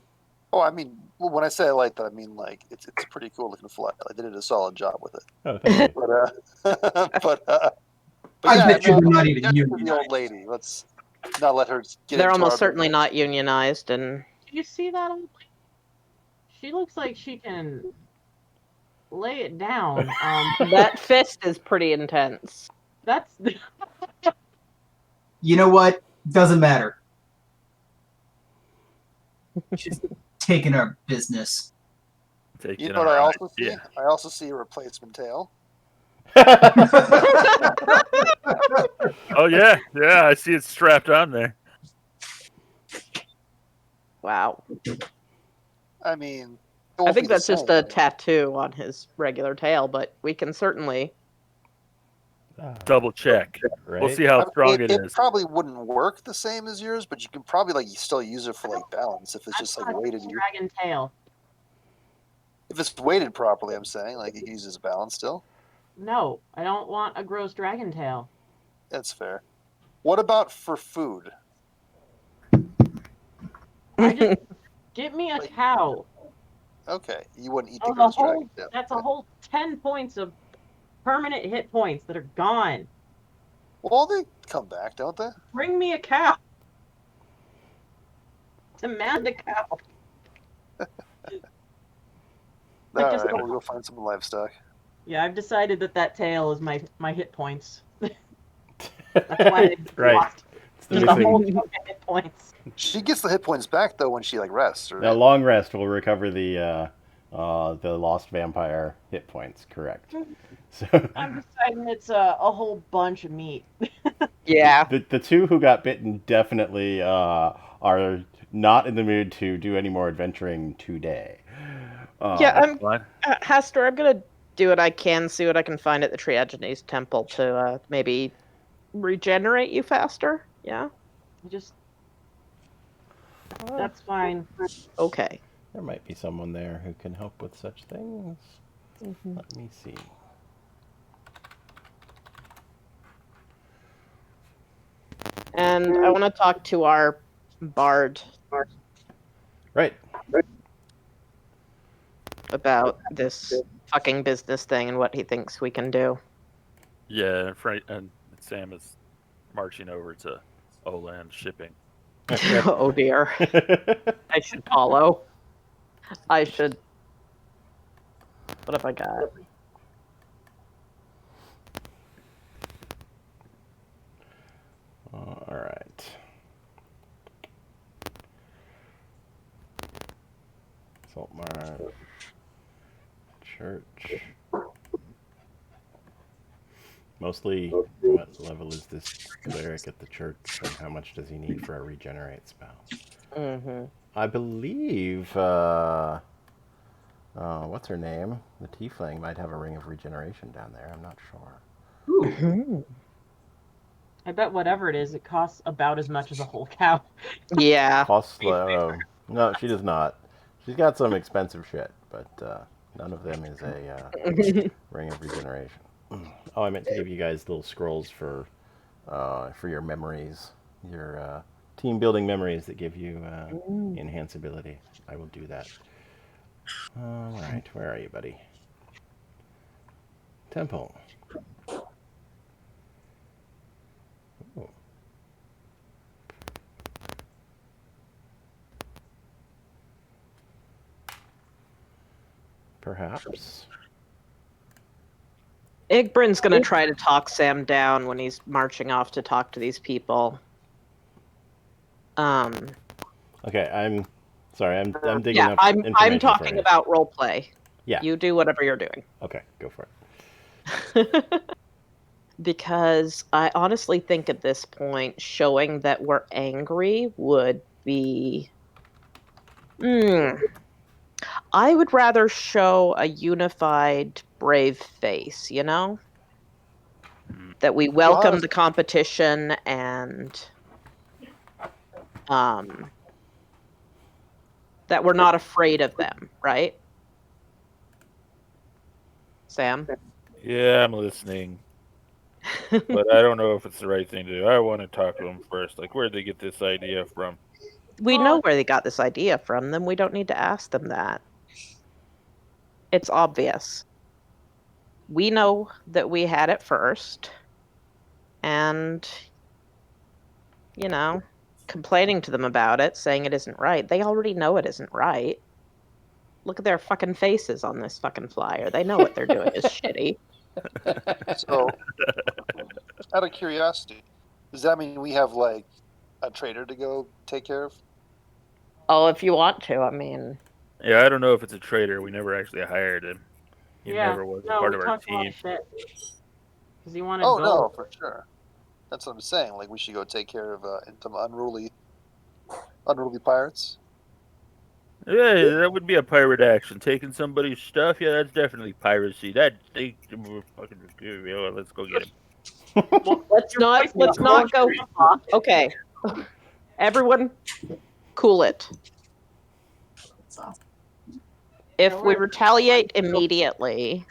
Oh, I mean, when I say I like that, I mean like it's a pretty cool looking flag. They did a solid job with it. Oh, thank you. But I yeah, bet you they're not even that's the unionized. old lady. Let's not let her get. They're into almost our certainly business. not unionized, and Do you see that old lady? She looks like she can lay it down. that fist is pretty intense. That's You know what? Doesn't matter. She's taking our business. Taking You know what our I also see? idea. I also see a replacement tail. Oh yeah, I see it strapped on there. Wow. I mean, I think that's just a tattoo on his regular tail, but we can certainly. Double check. Right? We'll see how strong it It is. probably wouldn't work the same as yours, but you can probably still use it for like balance if it's just like weighted. dragon tail. If it's weighted properly, I'm saying like you can use it as balance still. No, I don't want a gross dragon tail. That's fair. What about for food? I just get me a cow. Okay, you wouldn't eat the Oh, the ghost whole dragon. Yeah, that's a okay. whole 10 points of permanent hit points that are gone. Well, they come back, don't they? Bring me a cow. Demand a cow. All just- right, we'll go find some livestock. Yeah, I've decided that tail is my hit points. That's why I Right. lost It's the just a whole missing. chunk of hit points. She gets the hit points back though when she like rests, right? A long rest will recover the lost vampire hit points. Correct. So I'm deciding it's a whole bunch of meat. Yeah. the two who got bitten definitely are not in the mood to do any more adventuring today. Yeah, I'm Fine. Hester, I'm gonna do what I can, see what I can find at the Triagenes temple to maybe regenerate you faster. Yeah. Just that's fine. Okay. There might be someone there who can help with such things. Mhm. Let me see. And I want to talk to our bard Right. about this fucking business thing and what he thinks we can do. Yeah, and Sam is marching over to Olan shipping. Oh dear. I should follow. I should. What have I got? All right. Saltmar. Church. Mostly, what level is this cleric at the church, and how much does he need for a regenerate spell? Mm-hmm. I believe, what's her name? The tiefling might have a ring of regeneration down there. I'm not sure. Ooh. I bet whatever it is, it costs about as much as a whole cow. Yeah. Costly. No, she does not. She's got some expensive shit, but none of them is a ring of regeneration. Oh, I meant to give you guys little scrolls for your memories, your team building memories that give you enhance ability. I will do that. All right, where are you, buddy? Temple. Ooh. Perhaps. Igbryn's gonna try to talk Sam down when he's marching off to talk to these people. Okay, I'm sorry. I'm digging Yeah, up I'm information for talking you. about role play. Yeah. You do whatever you're doing. Okay, go for it. Because I honestly think at this point, showing that we're angry would be. I would rather show a unified, brave face, you know? That we welcome the competition and that we're not afraid of them, right? Sam? Yeah, I'm listening. But I don't know if it's the right thing to do. I want to talk to them first. Like, where'd they get this idea from? We know where they got this idea from, then we don't need to ask them that. It's obvious. We know that we had it first, and, you know, complaining to them about it, saying it isn't right. They already know it isn't right. Look at their fucking faces on this fucking flyer. They know what they're doing is shitty. So, out of curiosity, does that mean we have like a trader to go take care of? Oh, if you want to, I mean. Yeah, I don't know if it's a traitor. We never actually hired him. He Yeah, never was a no, part we of our talked a lot team. of shit. Because he wanted Oh gold. no, for sure. That's what I'm saying. Like we should go take care of some unruly pirates. Yeah, that would be a pirate action. Taking somebody's stuff, yeah, that's definitely piracy. Let's go get him. Well, Let's your not voice go. is off. Okay. Everyone cool it. If we retaliate immediately,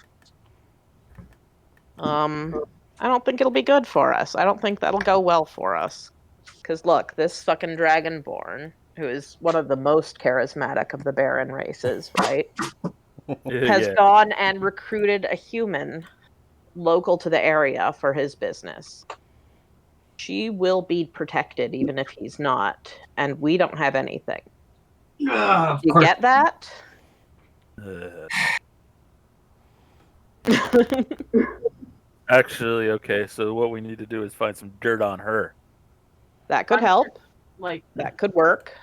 I don't think it'll be good for us. I don't think that'll go well for us. Because look, this fucking Dragonborn, who is one of the most charismatic of the Baron races, right, has Yeah. gone and recruited a human local to the area for his business. She will be protected even if he's not, and we don't have anything. Of You course. get that? Actually, okay, so what we need to do is find some dirt on her. That could help. Like, That could work.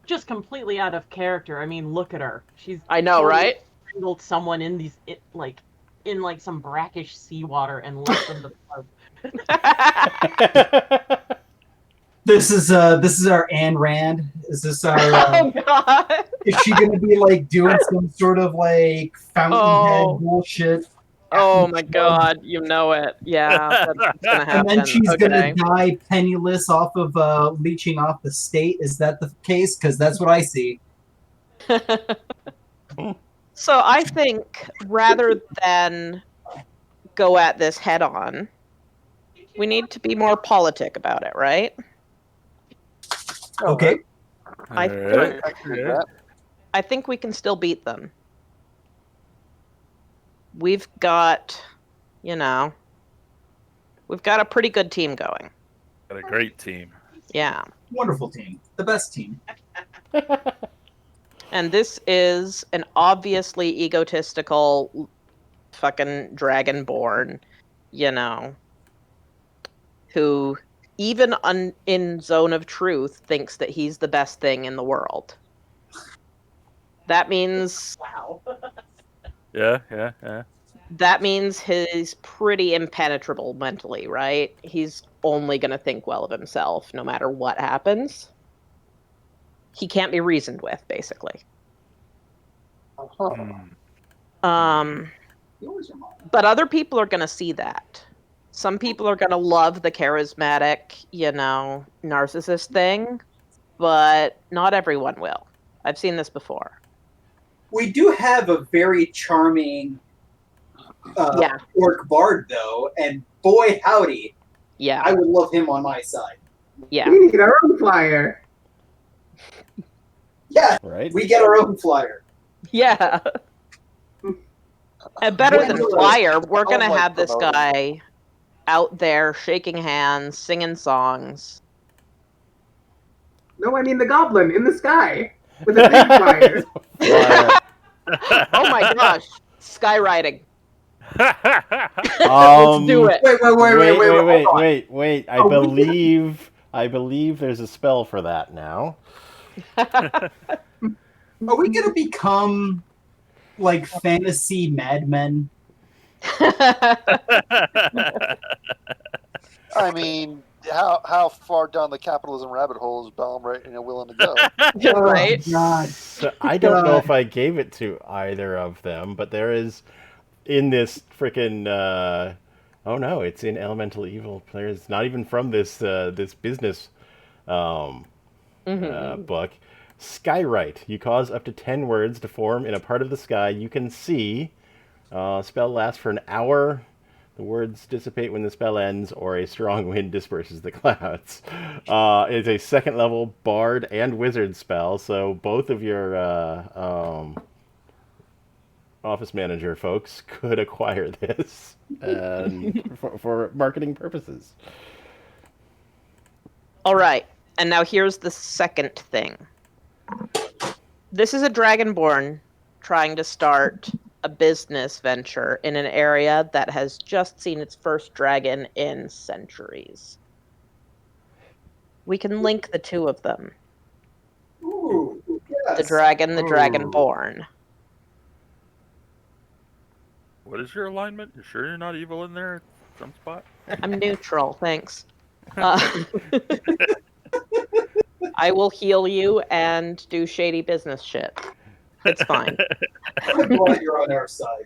just completely out of character. I mean, look at her. She's I know, totally right? strangled someone in these, in like some brackish seawater and left them to float. This is our Ayn Rand. Is this our? Oh god. Is she gonna be like doing some sort of like fountainhead Oh. bullshit? Oh my god, you know it. Yeah, that's what's gonna happen. And then she's Okay. gonna die penniless off of leeching off the state. Is that the case? Because that's what I see. So I think rather than go at this head on, we need to be more politic about it, right? Okay. I Alright, I can do yeah. that. I think we can still beat them. We've got, we've got a pretty good team going. Got a great team. Yeah. Wonderful team. The best team. And this is an obviously egotistical fucking dragonborn, who even in Zone of Truth thinks that he's the best thing in the world. That means Wow. Yeah. that means he's pretty impenetrable mentally, right? He's only going to think well of himself no matter what happens. He can't be reasoned with, basically. Hmm. But other people are going to see that. Some people are going to love the charismatic, narcissist thing, but not everyone will. I've seen this before. We do have a very charming orc bard, though, and boy howdy, Yeah. I would love him on my side. Yeah. We need our own flyer. Yeah, Right? we get our own flyer. Yeah. And better than Wonderful. flyer, we're I going to like have this promoting. guy out there shaking hands, singing songs. No, I mean the goblin in the sky with a big flyer. Flyer. Oh my gosh. Skywriting. Let's Um, do it. Wait, hold on. wait. I Are we believe there's a spell for that now. Are we gonna become like fantasy madmen? I mean, how far down the capitalism rabbit hole is Baumright willing to go? Right? Oh, God. So I don't know if I gave it to either of them, but there is in this freaking oh no, it's in Elemental Evil Players, not even from this this business book. Skywrite. You cause up to 10 words to form in a part of the sky you can see. Spell lasts for an hour. The words dissipate when the spell ends, or a strong wind disperses the clouds. It's a second level bard and wizard spell, so both of your office manager folks could acquire this for marketing purposes. All right. And now here's the second thing. This is a dragonborn trying to start a business venture in an area that has just seen its first dragon in centuries. We can link the two of them. Ooh, yes. The dragon, the dragonborn. What is your alignment? You sure you're not evil in there at some spot? I'm neutral, thanks. I will heal you and do shady business shit. It's fine. I'm glad you're on our side.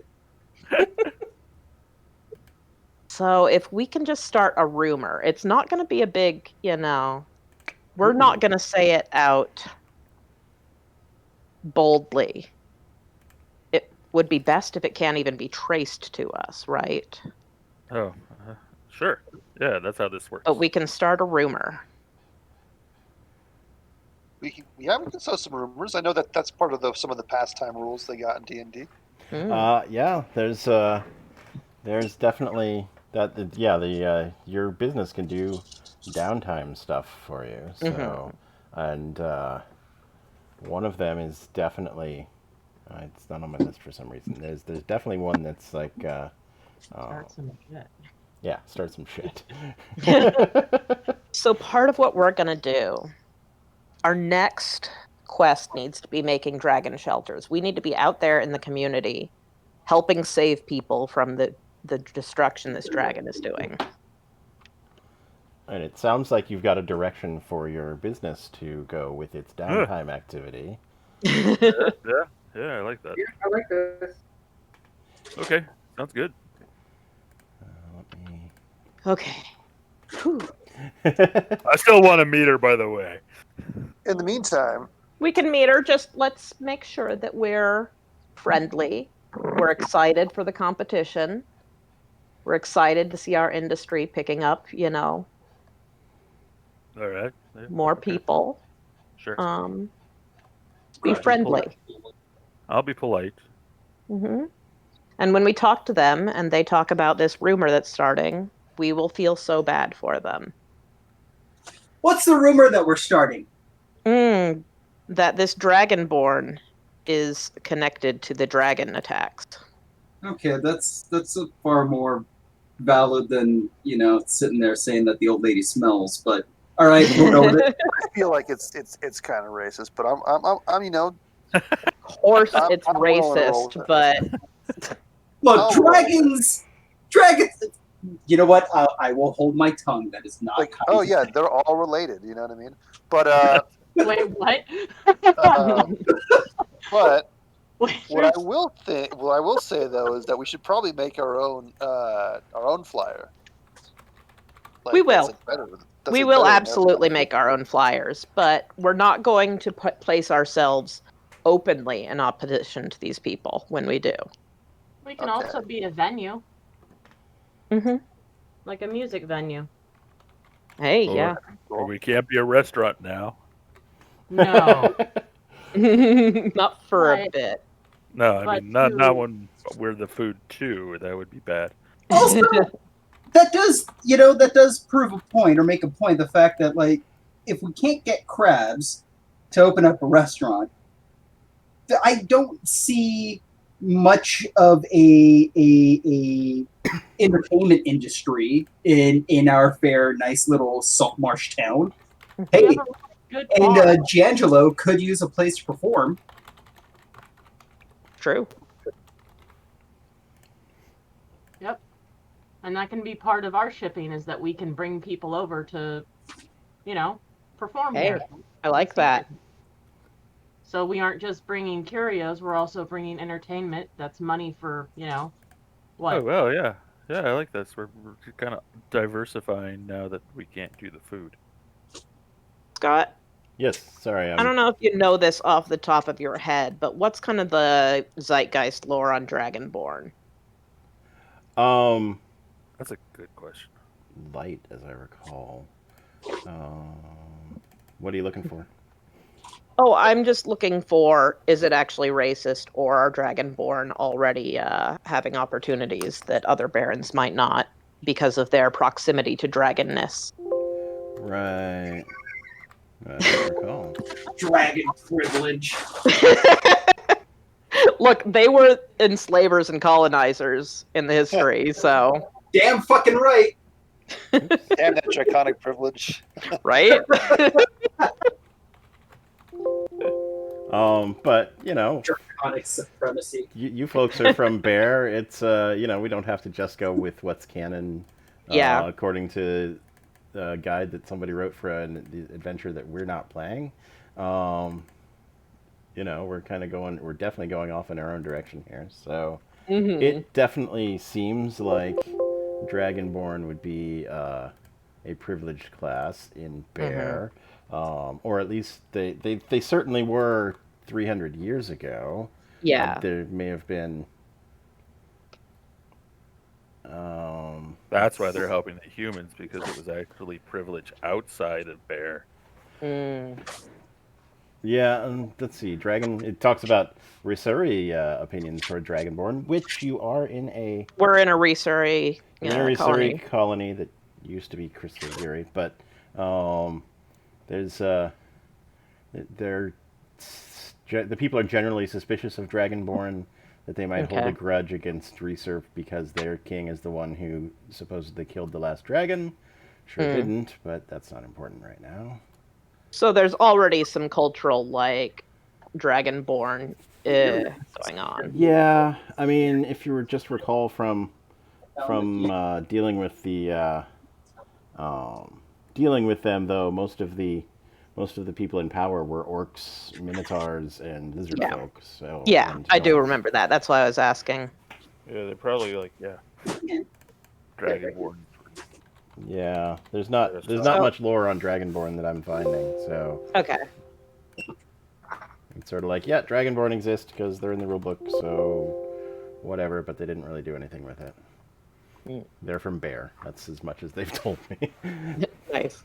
So if we can just start a rumor, it's not going to be a big, we're not going to say it out boldly. It would be best if it can't even be traced to us, right? Oh, Sure. Yeah, that's how this works. But we can start a rumor. We can sow some rumors. I know that that's part of some of the pastime rules they got in D&D. Yeah, there's definitely that. Your business can do downtime stuff for you. So, and one of them is definitely. It's not on my list for some reason. There's definitely one that's like. Start some shit. Yeah, start some shit. So part of what we're going to do, our next quest needs to be making dragon shelters. We need to be out there in the community helping save people from the destruction this dragon is doing. And it sounds like you've got a direction for your business to go with its downtime activity. Yeah, I like that. Yeah, I like this. Okay, sounds good. Let me... Okay. Whew. I still want to meet her, by the way. In the meantime, We can meet her. Just let's make sure that we're friendly. We're excited for the competition. We're excited to see our industry picking up, All right. Yeah, more okay. people. Sure. Be friendly. I'll be polite. hmm And when we talk to them and they talk about this rumor that's starting, we will feel so bad for them. What's the rumor that we're starting? That this dragonborn is connected to the dragon attacks. Okay, that's a far more valid than sitting there saying that the old lady smells. But all right, we'll go with it. I feel like it's kind of racist, but I'm Of course, it's I'm willing to roll racist, with it. but Look, Oh. dragons. You know what? I will hold my tongue. That is not. like, kind oh to yeah, say. they're all related. You know what I mean? But Wait, what? but Wait, what I will say though is that we should probably make our own flyer. We will. that's better- that's we better will than absolutely everyone. make our own flyers, but we're not going to place ourselves openly in opposition to these people when we do. we can Okay. also be a venue, like a music venue. Hey, Or- yeah. Or we can't be a restaurant now. No. Not for a But- bit. No, I But mean not you- when we're the food too. That would be bad. Also, that does prove a point or make a point. The fact that if we can't get crabs to open up a restaurant, I don't see much of a entertainment industry in our fair, nice little salt marsh town. We Hey, have a good and bar. Giangelo could use a place to perform. True. Yep. And that can be part of our shipping is that we can bring people over to, perform Hey, here. I like that. So we aren't just bringing curios, we're also bringing entertainment. That's money for, what? Oh well, yeah, I like this. We're kind of diversifying now that we can't do the food. Scott, Yes, sorry. I don't know if you know this off the top of your head, but what's kind of the Zeitgeist lore on Dragonborn? That's a good question. Light, as I recall. What are you looking for? Oh, I'm just looking for, is it actually racist, or are Dragonborn already having opportunities that other barons might not because of their proximity to dragonness? Right. I don't recall. Dragon privilege. Look, they were enslavers and colonizers in the history, so, Damn fucking right. Damn that draconic privilege. right? But Draconic supremacy. you folks are from Bear. It's we don't have to just go with what's canon. Yeah. According to the guide that somebody wrote for the adventure that we're not playing. We're definitely going off in our own direction here. So it definitely seems like Dragonborn would be a privileged class in Bear. Or at least they certainly were 300 years ago. Yeah. There may have been That's why they're helping the humans, because it was actually privilege outside of Bear. Yeah, let's see. It talks about Risuri opinions toward Dragonborn, which you are in a We're in a Risuri Risuri colony. colony that used to be Christogiri, but there's the people are generally suspicious of Dragonborn, that they might hold a grudge against Resurf because their king is the one who supposedly killed the last dragon. Sure didn't, but that's not important right now. So there's already some cultural, like, Dragonborn going on. Yeah, I mean, if you just recall from dealing with them, though, most of the people in power were orcs, minotaurs, and lizard folk. So I do remember that. That's why I was asking. Yeah, they're probably like Dragonborn. Yeah, there's not much lore on Dragonborn that I'm finding. So okay, it's sort of like, yeah, Dragonborn exist because they're in the rulebook, so whatever. But they didn't really do anything with it. They're from Bear. That's as much as they've told me. Nice.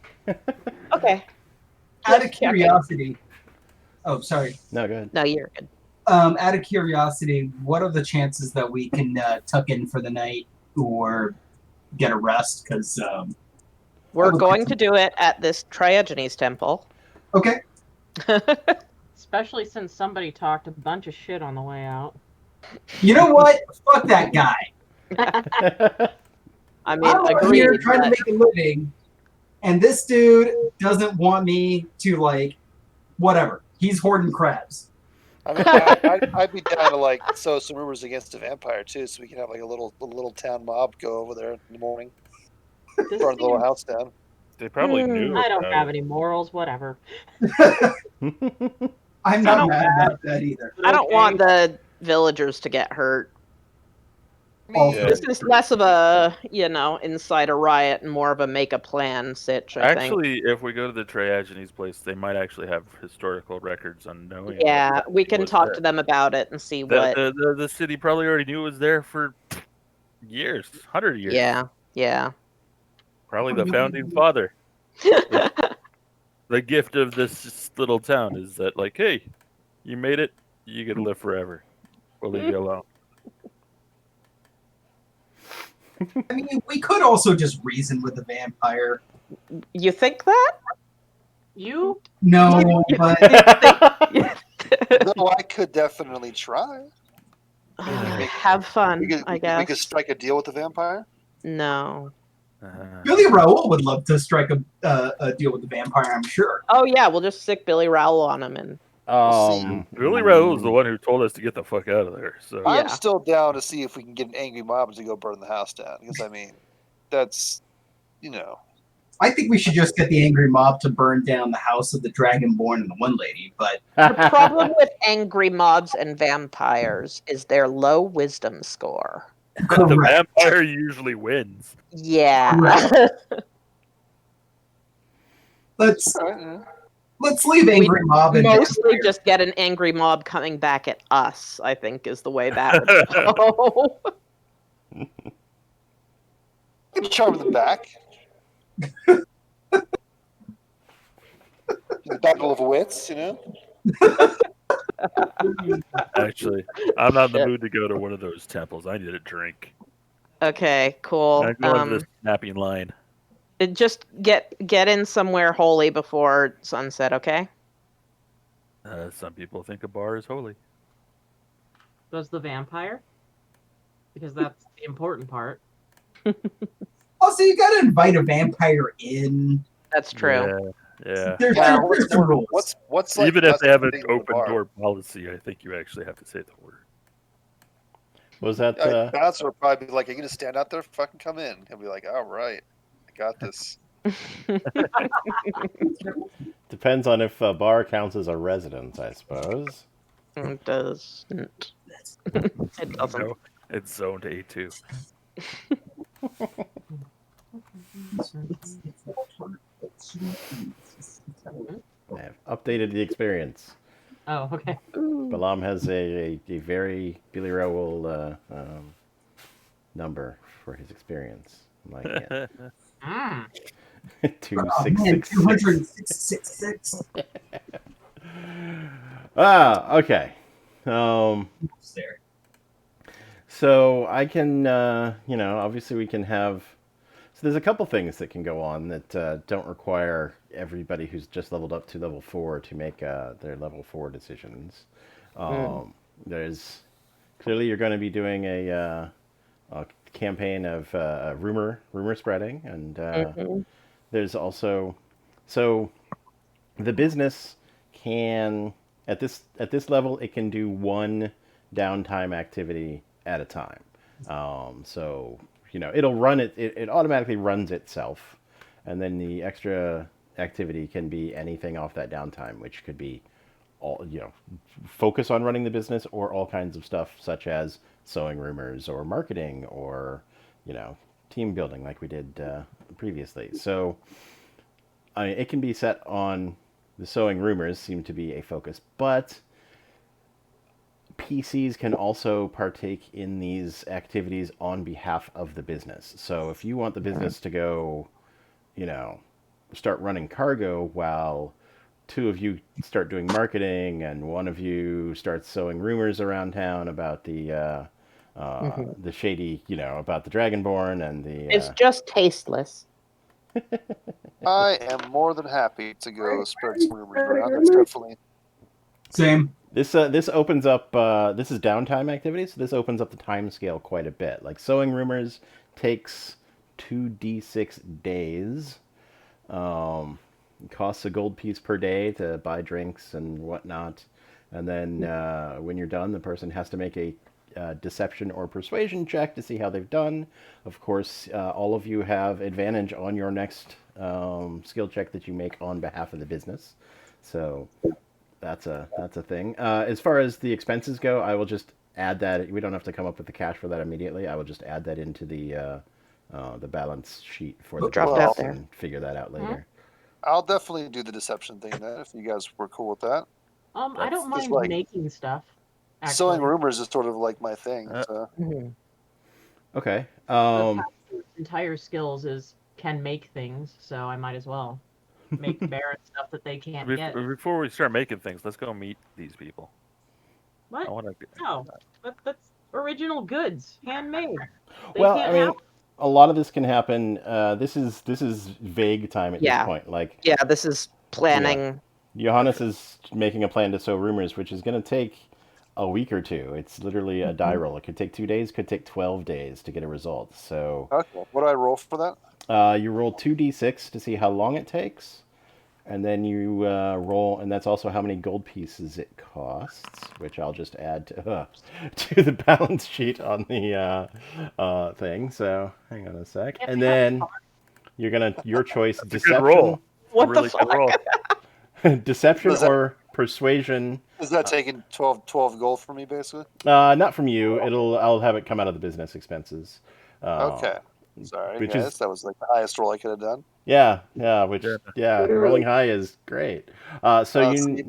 Okay. Out of curiosity. Oh, sorry. No, go ahead. No, you're good. Out of curiosity, what are the chances that we can tuck in for the night or get a rest? Because we're going to do it at this Triogenes temple. Okay. Especially since somebody talked a bunch of shit on the way out. You know what? Fuck that guy. I mean, I'm out here trying to make a living, and this dude doesn't want me to, like, whatever. He's hoarding crabs. I mean, I'd be down to like sow some rumors against the vampire too, so we can have like a little town mob go over there in the morning, burn the little house down. They probably knew. I don't have any morals. Whatever. I'm not mad about that either. I don't want the villagers to get hurt. This is less of a, inside a riot and more of a make a plan sitch, I think. Actually, if we go to the Triogenes place, they might actually have historical records on knowing. Yeah, we can talk to them about it and see what... The city probably already knew it was there for years, 100 years. Yeah. Probably the founding father. The gift of this little town is that, like, hey, you made it, you get to live forever. We'll leave you alone. I mean, we could also just reason with the vampire. You think that? You? No, but... No, I could definitely try. Have fun, I guess. We could strike a deal with the vampire? No. Billy Raoul would love to strike a deal with the vampire, I'm sure. Oh, yeah, we'll just stick Billy Raoul on him and... Billy Raoul is the one who told us to get the fuck out of there. So I'm still down to see if we can get an angry mob to go burn the house down. Because I mean, that's I think we should just get the angry mob to burn down the house of the Dragonborn and the one lady. But the problem with angry mobs and vampires is their low wisdom score. The vampire usually wins. Yeah. Let's leave angry mob. And mostly just get an angry mob coming back at us, I think, is the way that would go. You can charm them back. The battle of wits, Actually, I'm not in the mood to go to one of those temples. I need a drink. Okay, cool. I'm going to the snapping line. Just get in somewhere holy before sunset, okay? Some people think a bar is holy. Does the vampire? Because that's the important part. Also, you gotta invite a vampire in. That's true. Yeah. There's some rules. What's like even if they have an open door policy, I think you actually have to say the word. Was that bouncer would probably be like, "Are you gonna stand out there? Fucking come in." He'll be like, "All right, I got this." Depends on if a bar counts as a residence, I suppose. It doesn't. It doesn't. No, it's zoned A2. I've updated the experience. Oh, okay. Balam has a very Billy Raoul number for his experience. I'm liking it. Mm. Oh, man, 2666. 2666. Okay. There. So I can, obviously we can have. So there's a couple things that can go on that don't require everybody who's just leveled up to level 4 to make their level 4 decisions. There's clearly you're going to be doing a campaign of rumor spreading, and there's also the business can at this level it can do one downtime activity at a time. It'll run it automatically runs itself, and then the extra activity can be anything off that downtime, which could be all focus on running the business or all kinds of stuff such as sowing rumors or marketing or team building like we did previously. So it can be set on the sowing rumors seem to be a focus, but PCs can also partake in these activities on behalf of the business. So if you want the business to go, start running cargo while two of you start doing marketing and one of you starts sowing rumors around town about the shady, about the Dragonborn and the. It's just tasteless. I am more than happy to go spread some rumors around. That's definitely. Same. This opens up. This is downtime activity, so this opens up the time scale quite a bit. Like sowing rumors takes 2d6 days. Costs a gold piece per day to buy drinks and whatnot, and then when you're done, the person has to make a deception or persuasion check to see how they've done. Of course, all of you have advantage on your next skill check that you make on behalf of the business. So. That's a thing. As far as the expenses go, I will just add that. We don't have to come up with the cash for that immediately. I will just add that into the balance sheet for the Drop it business out there. and figure that out later. I'll definitely do the deception thing then, if you guys were cool with that. I don't It's mind like- making stuff. Sowing Actually, rumors is sort of like my thing. So. Okay. entire skills is can make things, so I might as well make Baron stuff that they can't get. Before we start making things, let's go meet these people. What? I want to. No, that's original goods, handmade. They Well, can't I mean, have- a lot of this can happen. This is vague time at this Yeah. point. Like Yeah, this is planning. Johannes is making a plan to sow rumors, which is going to take a week or two. It's literally a die roll. It could take 2 days, could take 12 days to get a result. So Okay. What do I roll for that? you roll 2d6 to see how long it takes, and then you roll, and that's also how many gold pieces it costs, which I'll just add to the balance sheet on the thing. So hang on a sec, and then you're gonna your choice: That's a good roll. What Really the good fuck? roll. deception Is that- or persuasion. Is that taking 12 gold for me, basically? Not from you. I'll have it come out of the business expenses. Okay. Sorry, which guys. is- That was like the highest roll I could have done. Yeah, Yeah. rolling high is great. So you see,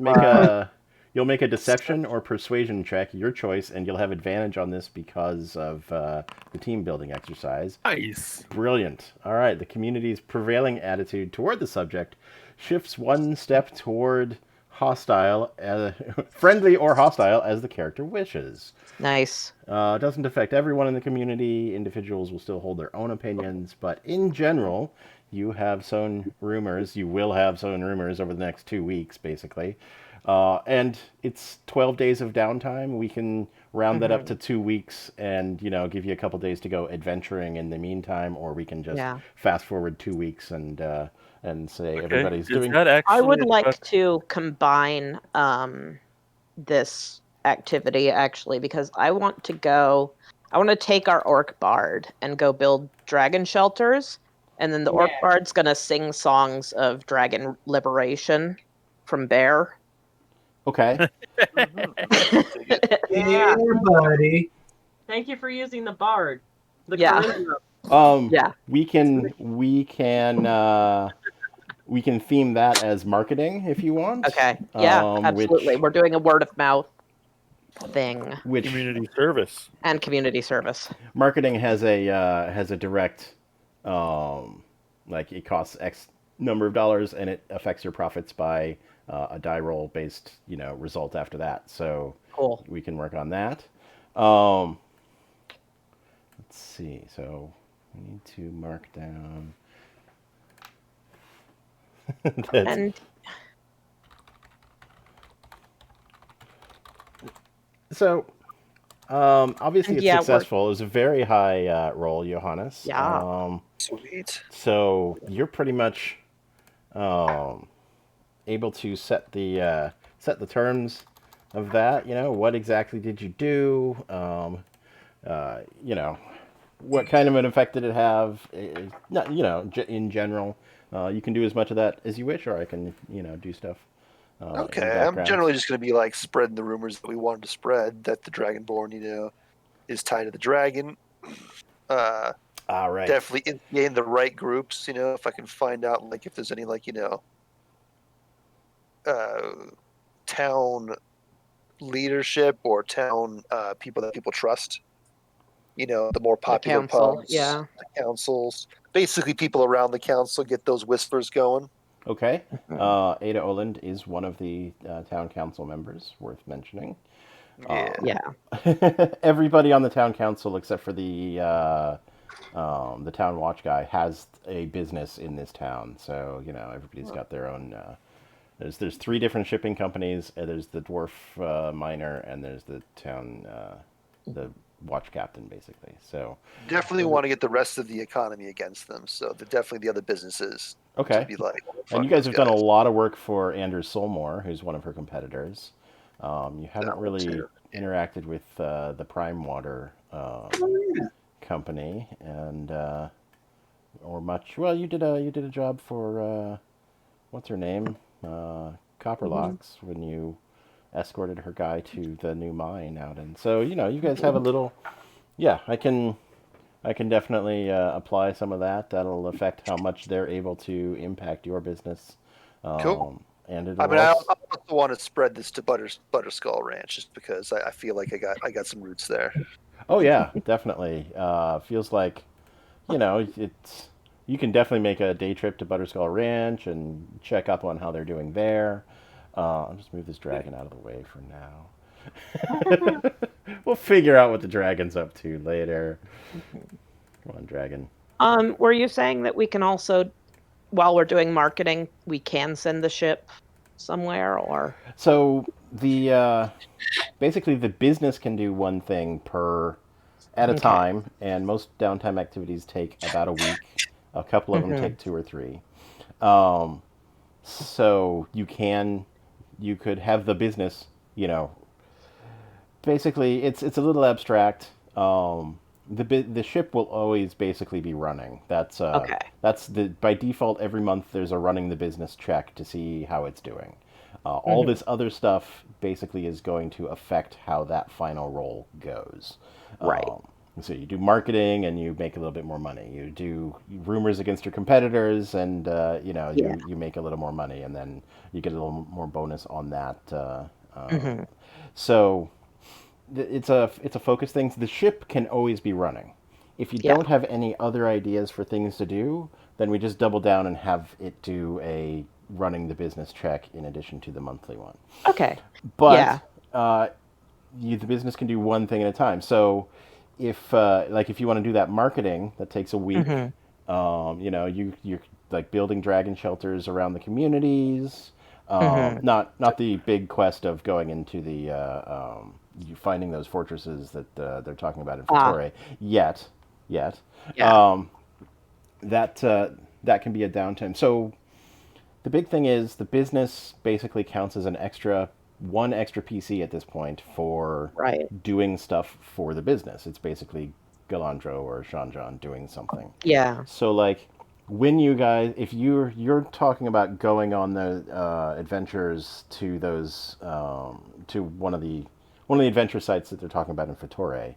you'll make a deception or persuasion check, your choice, and you'll have advantage on this because of the team building exercise. Nice. Brilliant. All right, the community's prevailing attitude toward the subject shifts one step toward hostile, friendly or hostile as the character wishes. Nice. It doesn't affect everyone in the community. Individuals will still hold their own opinions, but in general, you have sown rumors. You will have sown rumors over the next 2 weeks, basically. And it's 12 days of downtime. We can round that up to 2 weeks and, give you a couple days to go adventuring in the meantime, or we can just fast forward 2 weeks and say everybody's doing. That actually I would a like best- to combine this activity actually because I want to take our orc bard and go build dragon shelters, and then the orc Yeah. bard's gonna sing songs of dragon liberation from Bear. Okay. Yeah. buddy. Thank you for using the bard. The Yeah. charisma. Yeah. We can theme that as marketing if you want. Okay. Yeah, which- absolutely. We're doing a word of mouth. thing. Which Community service. And community service. marketing has a direct, like it costs X number of dollars and it affects your profits by a die roll based result after that. So Cool. we can work on that. Let's see. So we need to mark down. And So, obviously And it's yeah, we're- successful. It was a very high roll, Johannes. Yeah. Sweet. So you're pretty much able to set the terms of that. What exactly did you do? What kind of an effect did it have? Not, in general. You can do as much of that as you wish, or I can, do stuff. In the Okay, I'm background. generally just going to be like spreading the rumors that we wanted to spread, that the Dragonborn, is tied to the dragon. Right. Definitely instigating the right groups, if I can find out, like, if there's any, like, town leadership or town people that people trust. The more popular council, pubs, yeah. the councils. Basically, people around the council get those whispers going. Okay. Ada Oland is one of the town council members, worth mentioning. Yeah. yeah. Everybody on the town council, except for the town watch guy, has a business in this town. So everybody's got their own. There's 3 different shipping companies. There's the dwarf miner, and there's the town the watch captain, basically. So Definitely want to get the rest of the economy against them. So they're definitely the other businesses. okay. To be like, And you guys have done a lot of work for Anders Solmore, who's one of her competitors. You haven't really interacted with the Prime Water company, and or much. Well, you did a job for what's her name, Copperlocks, when you escorted her guy to the new mine out in. So you guys have a little. Yeah, I can definitely apply some of that. That'll affect how much they're able to impact your business. Cool. And it'll I mean, I also, also want to spread this to Butterskull Ranch, just because I feel like I got some roots there. oh yeah, definitely. Feels like, it's you can definitely make a day trip to Butterskull Ranch and check up on how they're doing there. I'll just move this dragon out of the way for now. We'll figure out what the dragon's up to later. Come on, dragon. Were you saying that we can also, while we're doing marketing, we can send the ship somewhere, or? So the basically the business can do one thing at a Okay. time, and most downtime activities take about a week. A couple of them take 2 or 3. So you could have the business, basically it's a little abstract. The ship will always basically be running. That's Okay. That's by default every month there's a running the business check to see how it's doing. All this other stuff basically is going to affect how that final roll goes. Right. So you do marketing and you make a little bit more money. You do rumors against your competitors and you make a little more money, and then you get a little more bonus on that. So it's a focus thing. The ship can always be running. If you don't have any other ideas for things to do, then we just double down and have it do a running the business check in addition to the monthly one. Okay. But the business can do one thing at a time. So if you want to do that marketing, that takes a week. You're like building dragon shelters around the communities. Not the big quest of going into the finding those fortresses that they're talking about in Fitore yet. Yeah. That can be a downtime. So the big thing is the business basically counts as one extra PC at this point for doing stuff for the business. It's basically Galandro or Shanjan doing something. Yeah. So like when you guys, if you're talking about going on the adventures to those to one of the adventure sites that they're talking about in Fitore,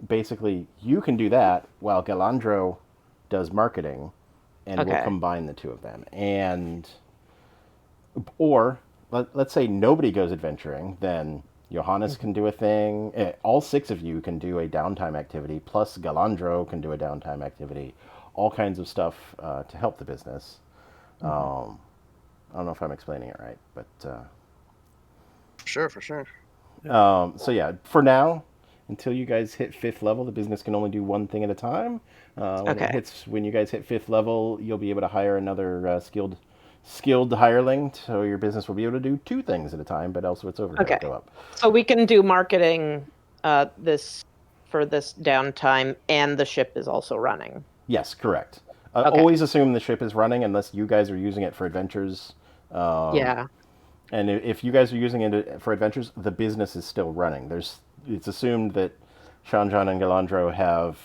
basically you can do that while Galandro does marketing, and we'll combine the two of them. And or let's say nobody goes adventuring, then Johannes can do a thing. All 6 of you can do a downtime activity, plus Galandro can do a downtime activity. All kinds of stuff to help the business. I don't know if I'm explaining it right, but For sure. so yeah, for now, until you guys hit 5th level, the business can only do one thing at a time. When you guys hit 5th level, you'll be able to hire another skilled hireling, so your business will be able to do 2 things at a time, but also its overhead will go up. So we can do marketing this for this downtime, and the ship is also running. Yes, correct. Always assume the ship is running unless you guys are using it for adventures. Yeah. And if you guys are using it for adventures, the business is still running. It's assumed that Shanjan and Galandro have,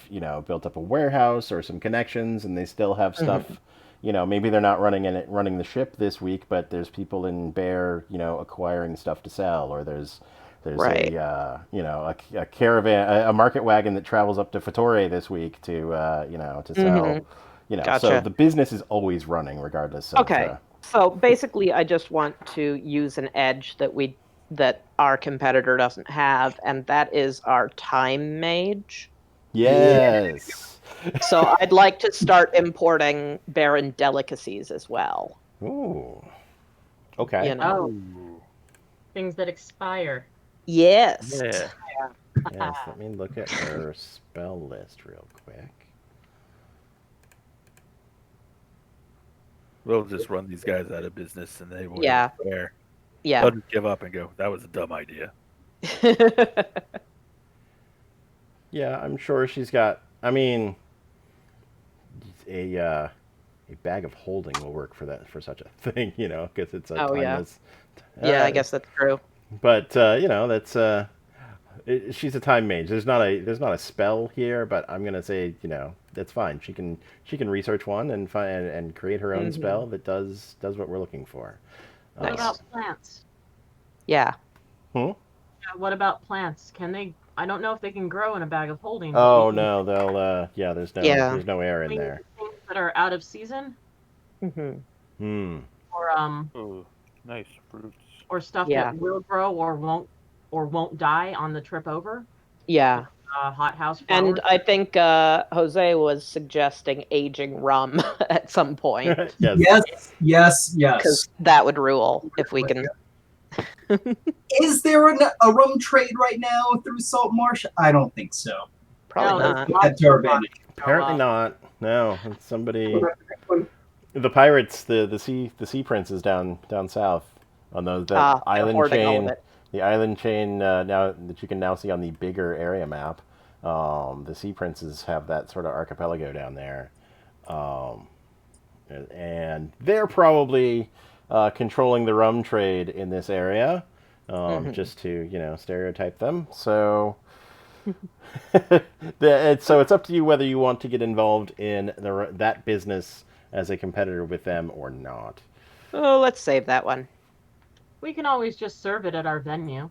built up a warehouse or some connections, and they still have stuff. Maybe they're not running the ship this week, but there's people in Bear, acquiring stuff to sell, or there's Right. a caravan, a market wagon that travels up to Fattore this week to sell. Gotcha. So the business is always running regardless of. Okay. So basically, I just want to use an edge that our competitor doesn't have, and that is our time mage. Yes. So I'd like to start importing Baron delicacies as well. Ooh. Okay. Oh, things that expire. Yes. Yeah. Yes. Let me look at her spell list real quick. We'll just run these guys out of business, and they won't Yeah. care. Yeah. They'll just give up and go, that was a dumb idea. Yeah, I'm sure she's got. I mean, a bag of holding will work for such a thing, because it's a timeless. Yeah, I guess that's true. But that's she's a time mage. There's not a spell here, but I'm gonna say that's fine. She can research one and find and create her own spell that does what we're looking for. What about plants? Yeah. What about plants? Can they? I don't know if they can grow in a bag of holding. Oh no, they'll there's no air in there. Things that are out of season. Mm-hmm. Or Ooh, nice fruits. Or stuff that will grow or won't die on the trip over. Yeah. Hothouse flowers. And I think Jose was suggesting aging rum at some point. Yes. Because that would rule if we can. Is there a rum trade right now through Salt Marsh? I don't think so. Probably not. At our advantage. Apparently not. No, it's somebody. The pirates, the sea princes down south on the island chain. The island chain now that you can now see on the bigger area map. The sea princes have that sort of archipelago down there, and they're probably controlling the rum trade in this area, just to stereotype them. So. So it's up to you whether you want to get involved in that business as a competitor with them or not. Oh, let's save that one. We can always just serve it at our venue.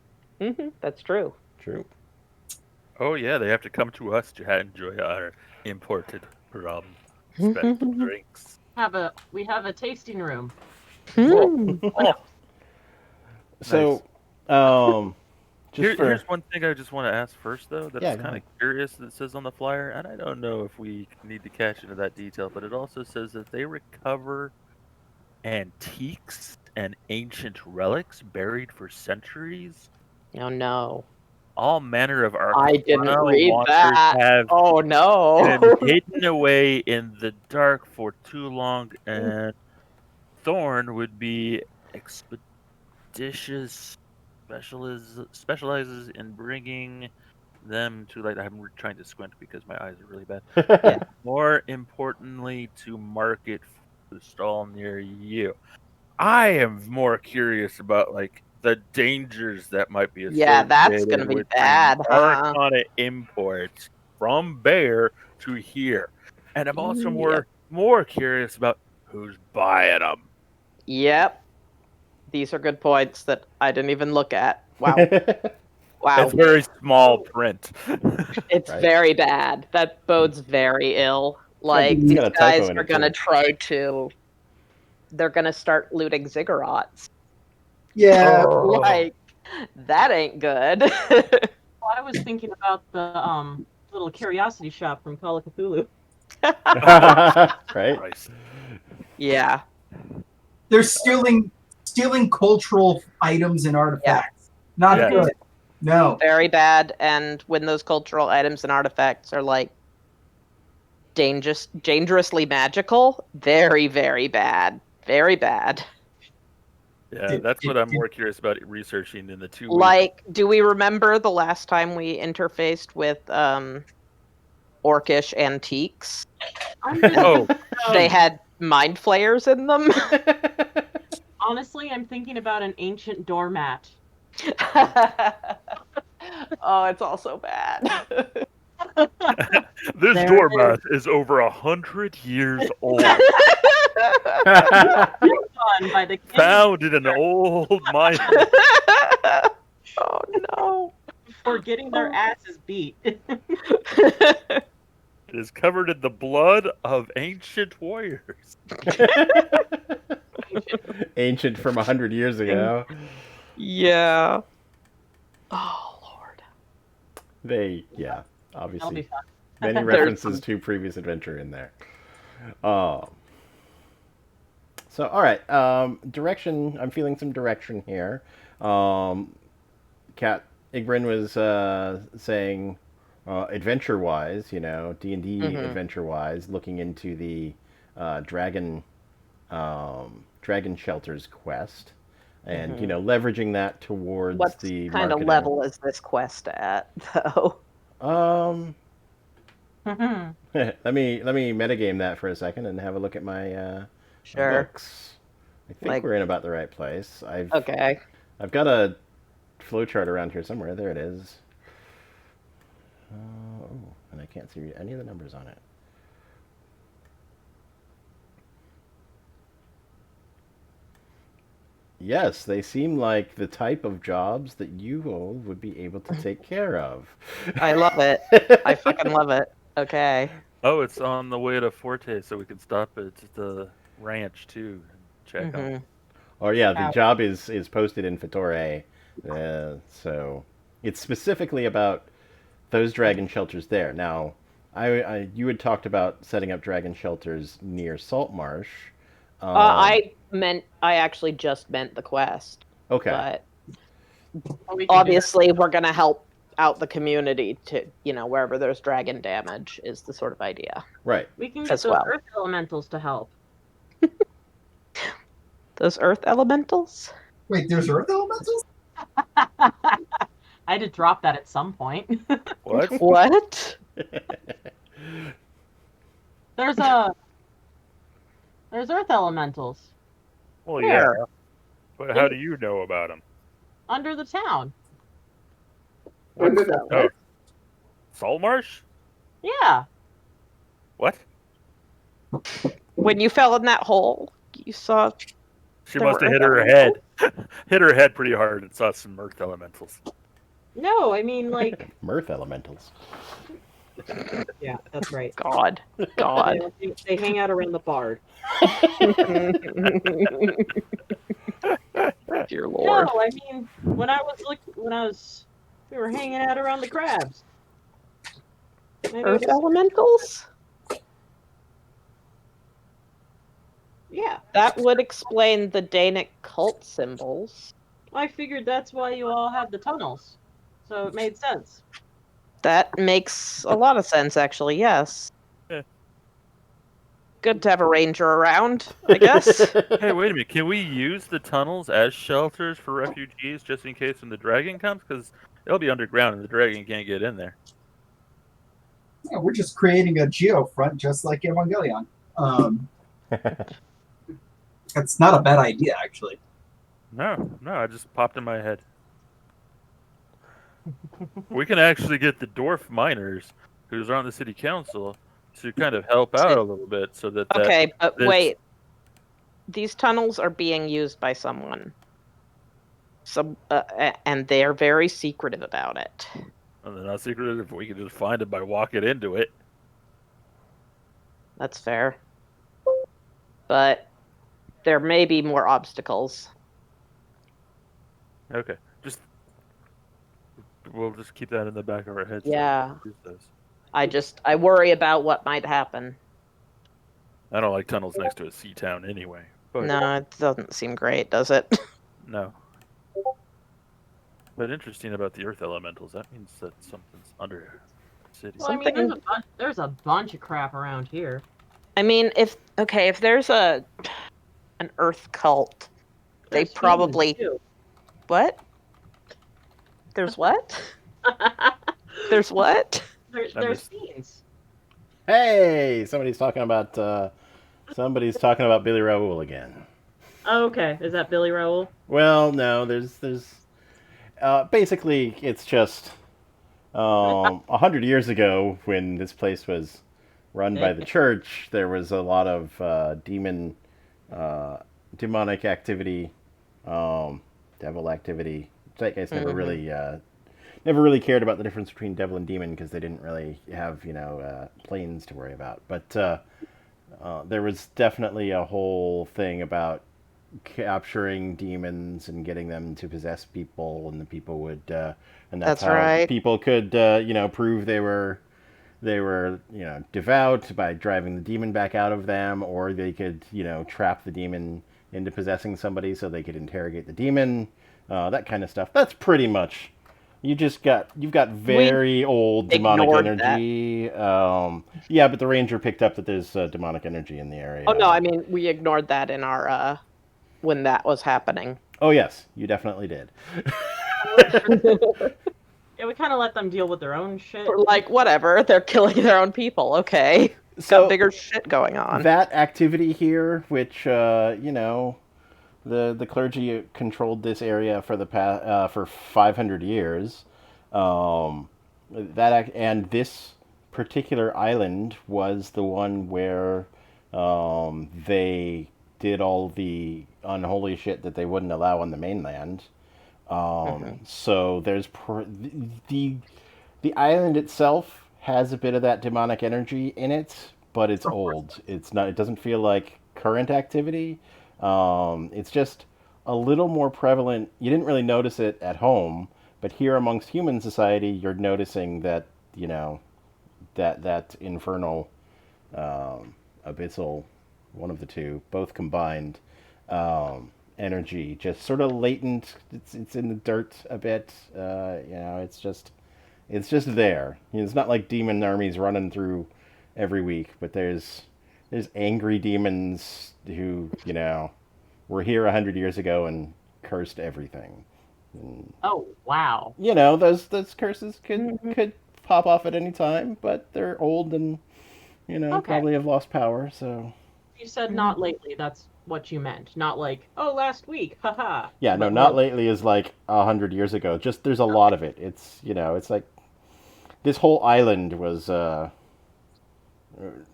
That's true. True. Oh yeah, they have to come to us to enjoy our imported rum special drinks. We have a tasting room. So, nice. Here's one thing I just want to ask first, though. That's kind of curious that it says on the flyer, and I don't know if we need to catch into that detail, but it also says that they recover antiques and ancient relics buried for centuries. Oh no! All manner of I didn't read that. Have oh no! been hidden away in the dark for too long, and Thorn would be expeditious. Specializes in bringing them to light. I'm trying to squint because my eyes are really bad. More importantly, to market for the stall near you. I am more curious about the dangers that might be associated. Yeah, that's gonna be bad. Arcana imports from Bear to here, and I'm also more curious about who's buying them. Yep. These are good points that I didn't even look at. Wow. Wow. It's very small print. It's very bad. That bodes very ill. These guys are going to try to... They're going to start looting ziggurats. Yeah. That ain't good. Well, I was thinking about the little curiosity shop from Call of Cthulhu. Right? Christ. Yeah. They're stealing cultural items and artifacts. Not Yeah. good. No. Very bad. And when those cultural items and artifacts are like dangerously magical, very, very bad. Very bad. Yeah, that's what I'm more curious about researching in the 2 weeks. Like, do we remember the last time we interfaced with Orcish antiques? Oh, They had mind flayers in them. Honestly, I'm thinking about an ancient doormat. Oh, it's also bad. this There it doormat is over 100 years old. Done by the king Found in an old mine. Oh no. for getting their asses beat. It is covered in the blood of ancient warriors. Ancient from 100 years ago. Yeah. Oh Lord. Yeah, That'll obviously. be fun. Many references to previous adventure in there. So, all right. Direction. I'm feeling some direction here. Kat Igbrin was saying, adventure-wise, D&D adventure-wise, looking into the dragon shelters quest, and leveraging that towards What the kind of marketing. level is this quest at, though? let me metagame that for a second and have a look at my Sure. books. I think we're in about the right place. Okay. I've got a flowchart around here somewhere. There it is. Oh, and I can't see any of the numbers on it. Yes, they seem like the type of jobs that you all would be able to take care of. I love it. I fucking love it. Okay. Oh, it's on the way to Forte, so we can stop at the ranch too and check on it. Oh yeah, the Wow. job is posted in Fitore, so it's specifically about those dragon shelters there. Now, you had talked about setting up dragon shelters near Saltmarsh. I actually just meant the quest. Okay. But We can do obviously we're gonna help out the community to, wherever there's dragon damage is the sort of idea. Right. We can get As those well. earth elementals to help. Those earth elementals? Wait, there's earth elementals? I had to drop that at some point. What? What? There's earth elementals Well, Where? yeah. But how do you know about them? under the town. Under the Oh, Saltmarsh? Yeah. What? When you fell in that hole, you saw She There must have were hit her head. Hit her head pretty hard and saw some earth elementals. No, I mean like Mirth elementals. yeah, that's right. God. God. They hang out around the bard. Dear Lord. No, I mean we were hanging out around the crabs. Maybe Earth it was- elementals? yeah. That would explain the Danic cult symbols. I figured that's why you all had the tunnels. So it made sense. That makes a lot of sense, actually, yes. Yeah. Good to have a ranger around, I guess. Hey, wait a minute. Can we use the tunnels as shelters for refugees just in case when the dragon comes? Because it'll be underground and the dragon can't get in there. Yeah, we're just creating a geofront just like Evangelion. That's not a bad idea, actually. No, I just popped in my head. We can actually get the dwarf miners who's on the city council to kind of help out a little bit so that Okay, but this- wait. These tunnels are being used by someone. And they're very secretive about it. Well, they're not secretive if we can just find it by walking into it. That's fair. But there may be more obstacles. Okay. Just we'll just keep that in the back of our heads. Yeah. Use those. I worry about what might happen. I don't like tunnels next to a sea town anyway. But No, it doesn't seem great, does it? no. But interesting about the earth elementals. That means that something's under the city. Well, I mean, there's a bunch of crap around here. I mean, if there's an earth cult, they There's probably fiends, what? There's what? There's what? too. There's fiends. Hey, somebody's talking about Billy Raoul again. Oh, okay, is that Billy Raoul? Well, no, there's basically it's just 100 years ago when this place was run by the church, there was a lot of demonic activity, devil activity. Zeitgeist never really cared about the difference between devil and demon because they didn't really have planes to worry about. But there was definitely a whole thing about capturing demons and getting them to possess people, and the people would and that's how right. people could prove they were devout by driving the demon back out of them, or they could trap the demon into possessing somebody so they could interrogate the demon, that kind of stuff. That's pretty much you've got very old demonic energy. Yeah, but the ranger picked up that there's demonic energy in the area. Oh no, I mean we ignored that in our when that was happening. Oh yes, you definitely did. Yeah, we kind of let them deal with their own shit. Or like whatever, they're killing their own people. Okay, So got bigger shit going on. that activity here, which the clergy controlled this area for for 500 years, and this particular island was the one where they did all the unholy shit that they wouldn't allow on the mainland. So there's the island itself has a bit of that demonic energy in it, but it's old. It's not. It doesn't feel like current activity. It's just a little more prevalent. You didn't really notice it at home, but here amongst human society, you're noticing that that infernal, abyssal, one of the two, both combined, energy, just sort of latent. It's in the dirt a bit. It's just there. It's not like demon armies running through every week, but there's angry demons who were here 100 years ago and cursed everything. And, Oh wow. those curses could pop off at any time, but they're old and Okay. probably have lost power. So You said not lately. That's what you meant. Not like, oh, last week. Haha. yeah, no, But not lately is like 100 years ago. Just there's a lot of it. It's it's like this whole island was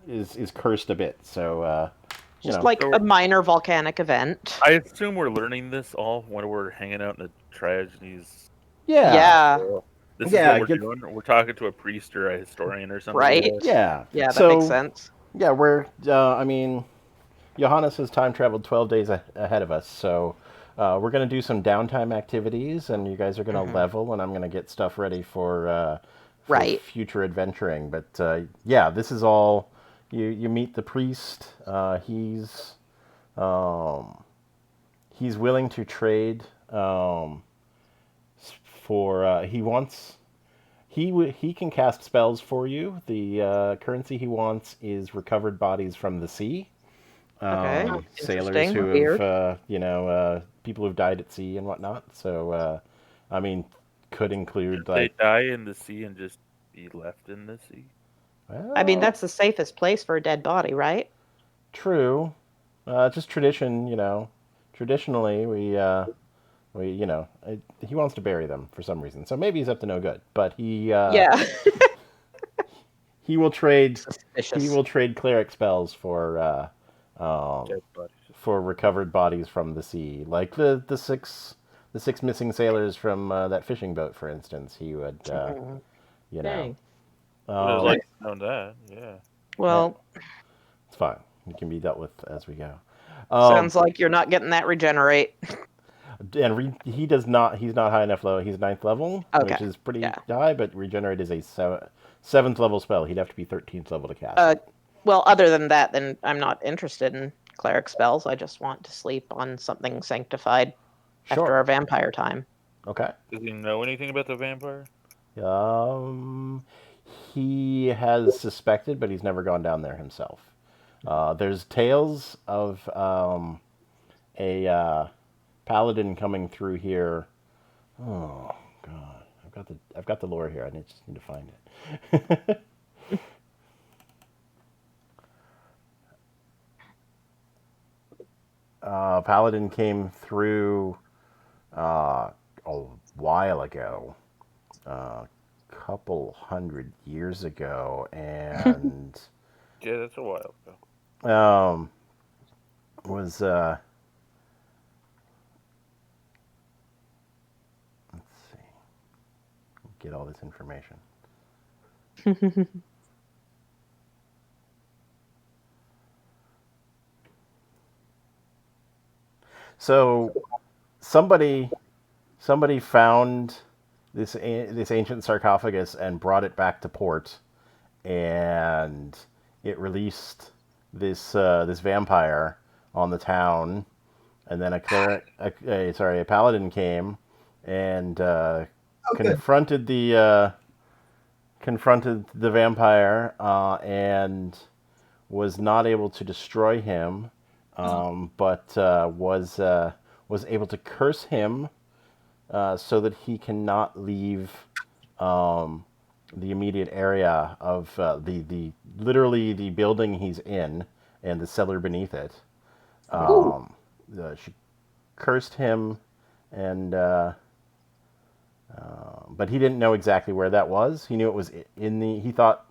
is cursed a bit. So Just like a minor volcanic event. I assume we're learning this all when we're hanging out in the tragedies. Yeah. This is Yeah, what we're doing. We're talking to a priest or a historian or something. Right. Yeah. Yeah, that So, makes sense. Yeah, we're I mean, Johannes has time traveled 12 days ahead of us, so we're going to do some downtime activities, and you guys are going to level, and I'm going to get stuff ready for Right. future adventuring. But yeah, this is all you meet the priest. He's willing to trade for he can cast spells for you. The currency he wants is recovered bodies from the sea. Okay. Sailors Interesting. who Weird. have, people who've died at sea and whatnot. So, I mean, could include They like. die in the sea and just be left in the sea. I mean, Well, that's the safest place for a dead body, right? true. Just tradition, Traditionally, he wants to bury them for some reason. So maybe he's up to no good. But he Yeah. he will trade Suspicious. cleric spells for Dead bodies. for recovered bodies from the sea, like the six missing sailors from that fishing boat, for instance. He would, Dang. Would have um, liked to know that. Yeah. Well, it's fine. It can be dealt with as we go. sounds like you're not getting that regenerate. And he does not. He's not high enough level. He's 9th level, Okay, which is pretty yeah. high. But regenerate is a 7th level spell. He'd have to be 13th level to cast it. Well, other than that, then I'm not interested in cleric spells. I just want to sleep on something sanctified after Sure. our vampire time. Okay. Does he know anything about the vampire? He has suspected, but he's never gone down there himself. There's tales of a paladin coming through here. Oh God, I've got the lore here. I just need to find it. Paladin came through a while ago, a couple 100 years ago, and Yeah, that's a while ago. was let's see, get all this information. So somebody found this ancient sarcophagus and brought it back to port, and it released this vampire on the town, and then a paladin came and confronted the vampire and was not able to destroy him, but was able to curse him so that he cannot leave the immediate area of literally the building he's in and the cellar beneath it. She cursed him, and but he didn't know exactly where that was. He knew it was in the. He thought.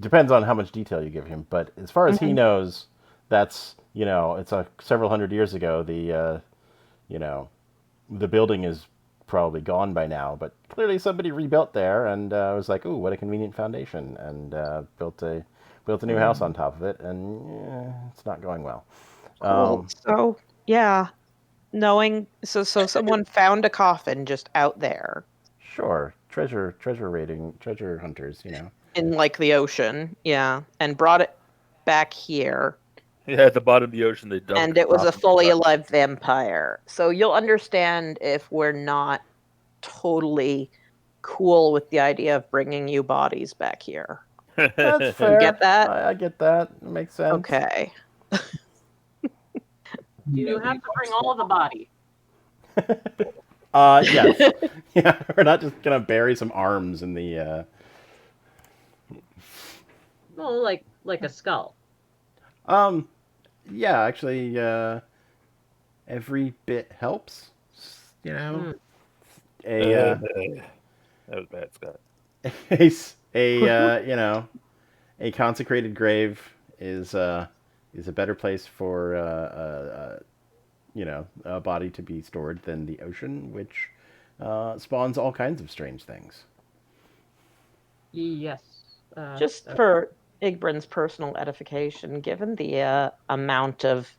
Depends on how much detail you give him, but as far as he knows, that's it's several hundred years ago. The building is probably gone by now, but clearly somebody rebuilt there and was like, "Ooh, what a convenient foundation," and built a new house on top of it, and it's not going well. Cool. So yeah, so someone found a coffin just out there Sure, treasure hunters, in like the ocean, yeah, and brought it back here. Yeah, at the bottom of the ocean, they dumped. And it was a fully alive vampire. So you'll understand if we're not totally cool with the idea of bringing you bodies back here. That's fair. You get that? I get that. It makes sense. Okay. You have to bring all of the body. Yes. Yeah, we're not just gonna bury some arms in the. Well, like a skull. Yeah, actually, every bit helps. that was bad, Scott. A consecrated grave is a better place for a body to be stored than the ocean, which spawns all kinds of strange things. Yes. Just for Igbrand's personal edification, given the amount of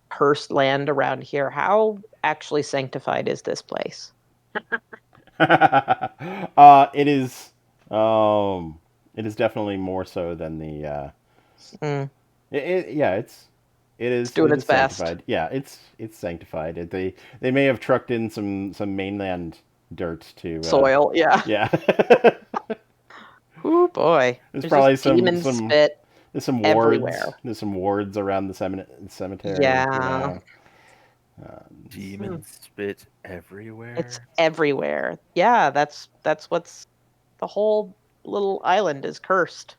cursed land around here, how actually sanctified is this place? It is. It is definitely more so than the. It is doing its best. sanctified. Yeah, it's sanctified. They may have trucked in some mainland dirt to soil. Yeah. Yeah. Oh boy. There's probably some demon spit. There's some wards. everywhere. There's some wards around the cemetery. Yeah. Demon spit everywhere. It's everywhere. Yeah, that's what's the whole little island is cursed.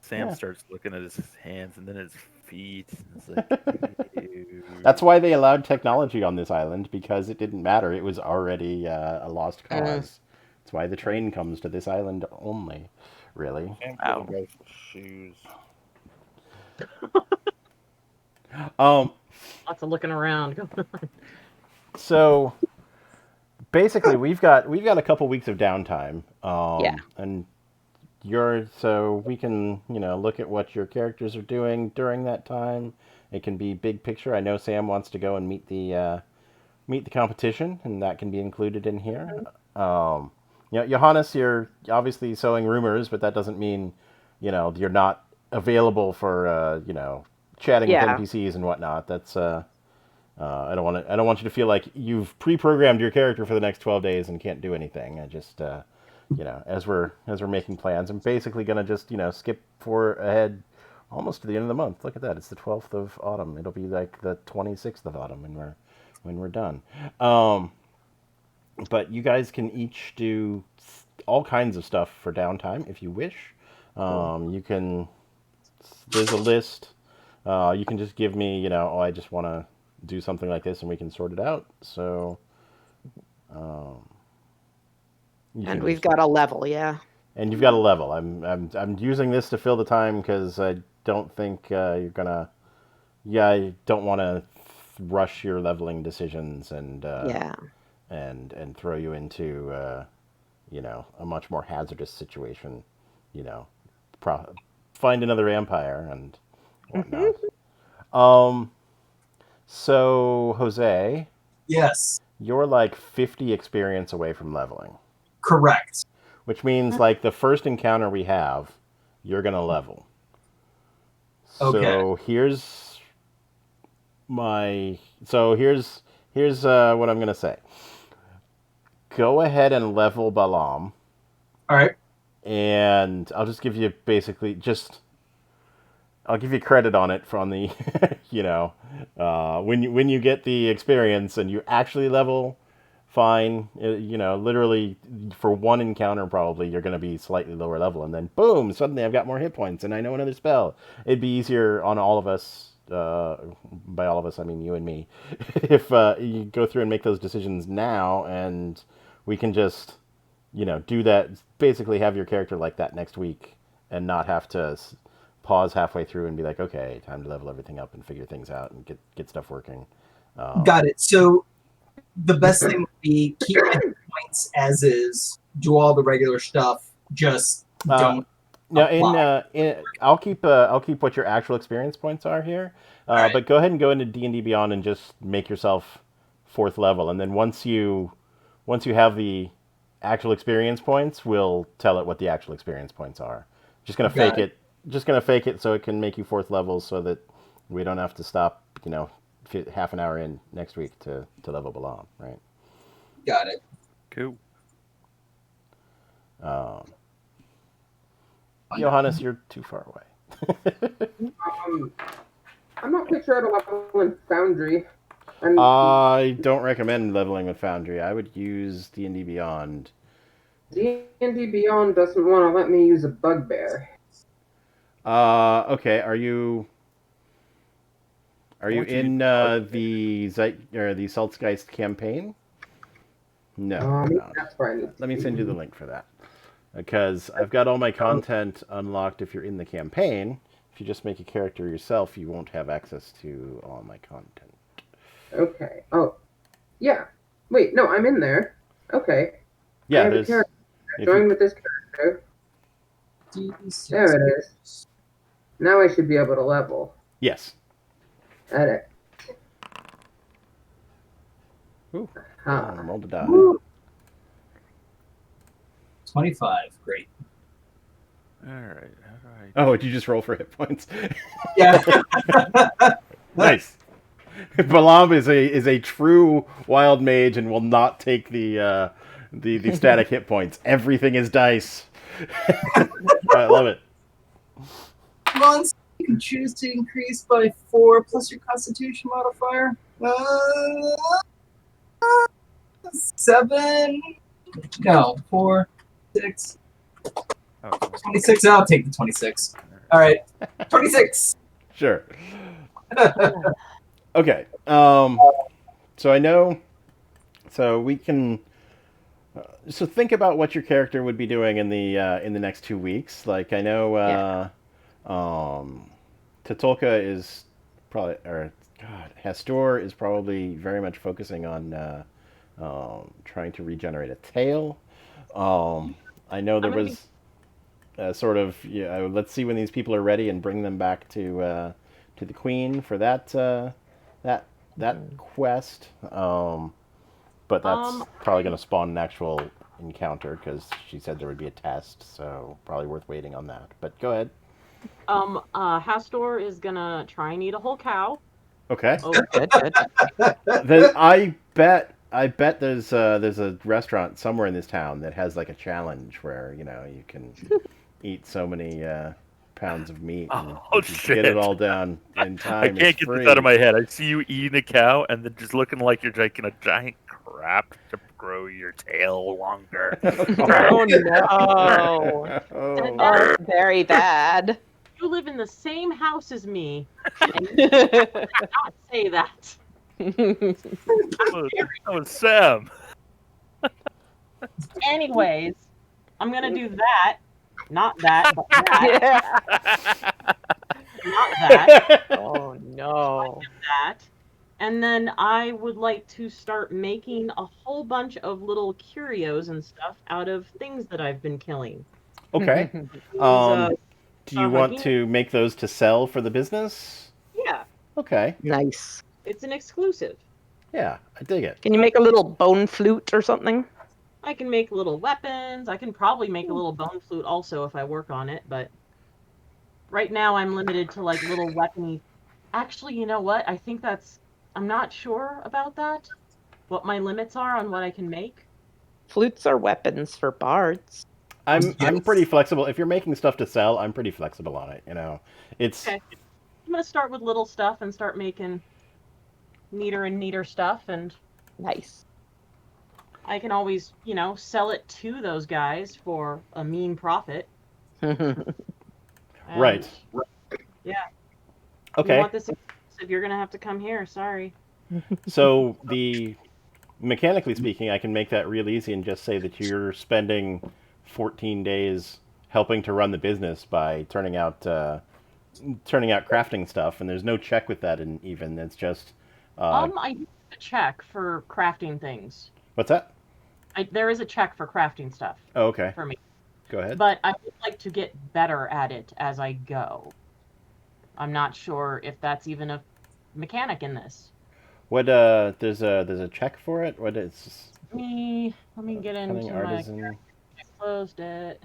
Sam starts looking at his hands and then his feet. And it's like, ew. That's why they allowed technology on this island, because it didn't matter. It was already a lost cause. That's why the train comes to this island only, really. Sam shoes. Lots of looking around going on. So basically, we've got a couple weeks of downtime. And so we can look at what your characters are doing during that time. It can be big picture. I know Sam wants to go and meet the meet the competition, and that can be included in here. Johannes, you're obviously sowing rumors, but that doesn't mean, you're not available for, chatting with Yeah. NPCs and whatnot. That's I don't want you to feel like you've pre-programmed your character for the next 12 days and can't do anything. I just, as we're making plans, I'm basically gonna just, skip ahead almost to the end of the month. Look at that. It's the 12th of autumn. It'll be like the 26th of autumn when we're done. But you guys can each do all kinds of stuff for downtime if you wish. You can. There's a list. You can just give me, I just want to do something like this, and we can sort it out. So. And we've got a level, yeah. And you've got a level. I'm using this to fill the time because I don't think you're gonna. Yeah, I don't want to rush your leveling decisions and and throw you into a much more hazardous situation. Find another empire and whatnot. So Jose, Yes, you're like 50 experience away from leveling. correct. Which means, like, the first encounter we have, you're going to level. Okay. So here's what I'm going to say. Go ahead and level Balam. All right. And I'll just give you I'll give you credit on it from the, when you get the experience and you actually level, fine. Literally for one encounter probably you're going to be slightly lower level, and then boom, suddenly I've got more hit points and I know another spell. It'd be easier on all of us. By all of us, I mean you and me. If you go through and make those decisions now, and we can just, do that. Basically, have your character like that next week, and not have to pause halfway through and be like, okay, time to level everything up and figure things out and get stuff working. Got it. So the best thing would be keep my points as is, do all the regular stuff, just don't. I'll keep what your actual experience points are here. Right. But go ahead and go into D&D Beyond and just make yourself 4th level, and then once you have the actual experience points, we'll tell it what the actual experience points are. Just gonna fake it. Just gonna fake it so it can make you 4th level, so that we don't have to stop, half an hour in next week to level Balam, right? Got it. Cool. Johannes, you're too far away. I'm not quite sure how to level in Foundry. And I don't recommend leveling with Foundry. I would use D&D Beyond. D&D Beyond doesn't want to let me use a bugbear. Okay. Are you in the Salzgeist campaign? No. That's fine. Let me send you the link for that. Because I've got all my content unlocked if you're in the campaign. If you just make a character yourself, you won't have access to all my content. Okay. Oh, yeah. Wait, no, I'm in there. Okay. Yeah, Join with this character. There it is. Now I should be able to level. Yes. Edit. Ooh. Roll the die. Woo. 25. Great. All right. Oh, did you just roll for hit points? Yeah. Nice. Balam is a true wild mage and will not take the static hit points. Everything is dice. I love it. Once you can choose to increase by 4 plus your Constitution modifier. 7. No, 4, 6. 26. I'll take the 26. All right, 26. Sure. Okay. So I know. So we can. So think about what your character would be doing in the next 2 weeks. Like I know. Tatulka is probably, or God, Hastor is probably very much focusing on trying to regenerate a tail. I know there was sort of, let's see when these people are ready and bring them back to the Queen for that quest. But that's Um, probably going to spawn an actual encounter because she said there would be a test, so probably worth waiting on that. But go ahead. Hastor is gonna try and eat a whole cow. Okay. Oh, Good, good. I bet there's a restaurant somewhere in this town that has like a challenge where you can eat so many pounds of meat and Oh, if you get it shit. all down in time. I can't it's get free. this out of my head. I see you eating a cow and then just looking like you're taking a giant crap to grow your tail longer. Oh no. Oh. Oh, it's very bad. you live in the same house as me, and you not say that. That was Sam. Anyways, I'm gonna do that. Not that, but that. Yeah. Not that. Oh no. That. And then I would like to start making a whole bunch of little curios and stuff out of things that I've been killing. Okay. These, uh, Do you want to make those to sell for the business? yeah, Okay. Nice. it's an exclusive. Yeah, I dig it. Can you make a little bone flute or something? I can make little weapons. I can probably make a little bone flute also if I work on it, but right now I'm limited to like little weapony. Actually, you know what? I think I'm not sure about that. What my limits are on what I can make. Flutes are weapons for bards. I'm pretty flexible. If you're making stuff to sell, I'm pretty flexible on it. It's Okay. I'm gonna start with little stuff and start making neater and neater stuff, and Nice. I can always, sell it to those guys for a mean profit. And right. Yeah. If you Okay. want this exclusive, you're gonna have to come here. Sorry. So mechanically speaking, I can make that real easy and just say that you're spending 14 days helping to run the business by turning out crafting stuff, and there's no check with that, and even it's just. I do a check for crafting things. What's that? There is a check for crafting stuff Oh, okay. for me, Go ahead. but I would like to get better at it as I go. I'm not sure if that's even a mechanic in this. What there's a check for it? What is Let me get cunning into artisan? I closed it.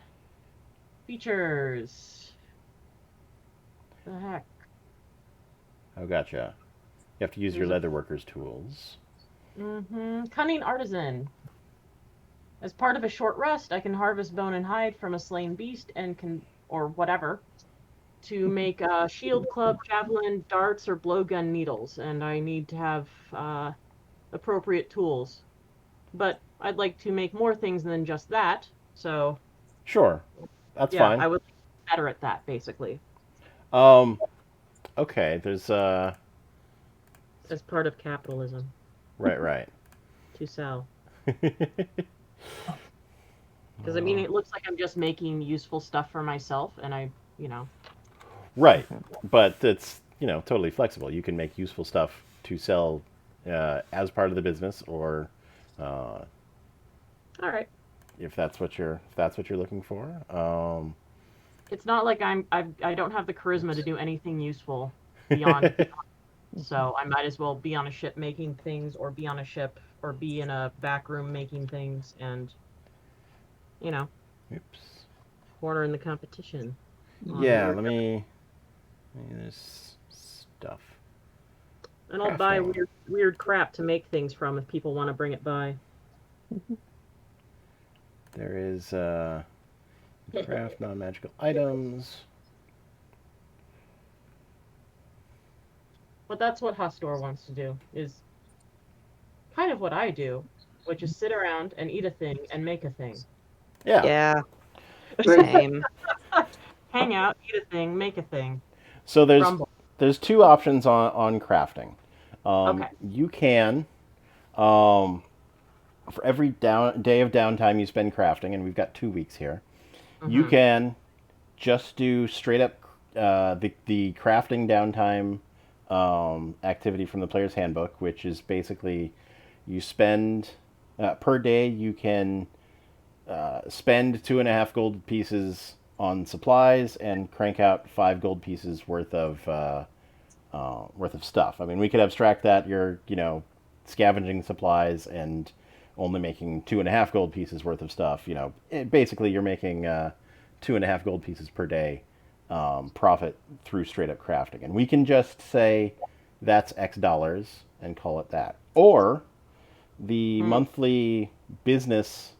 Features. The heck? Oh, gotcha. You have to use your leatherworker's tools. Cunning artisan. As part of a short rest, I can harvest bone and hide from a slain beast or whatever, to make a shield, club, javelin, darts, or blowgun needles, and I need to have appropriate tools. But I'd like to make more things than just that, so Sure, that's yeah, fine. I would like to be better at that, basically, Okay. There's as part of capitalism, right. to sell. Because, it looks like I'm just making useful stuff for myself, and Right, but it's totally flexible. You can make useful stuff to sell as part of the business, or all right. if that's what you're looking for. It's not like I don't have the charisma to do anything useful beyond, so I might as well be on a ship making things, or be on a ship, or be in a back room making things, and Oops. corner in the competition. Yeah, let me. There's stuff. And I'll buy Crafting. weird crap to make things from if people want to bring it by. There is craft non-magical items. But that's what Hastor wants to do, is kind of what I do, which is sit around and eat a thing and make a thing. Yeah. Yeah. Same. Hang out, eat a thing, make a thing. So Rumble. there's two options on crafting. Okay. You can, for every day of downtime you spend crafting, and we've got 2 weeks here, you can just do straight up the crafting downtime activity from the player's handbook, which is basically you spend per day you can spend 2.5 gold pieces on supplies and crank out 5 gold pieces worth of stuff. I mean, we could abstract that you're scavenging supplies and only making 2.5 gold pieces worth of stuff, basically you're making 2.5 gold pieces per day profit through straight up crafting. And we can just say that's X dollars and call it that. Or the monthly business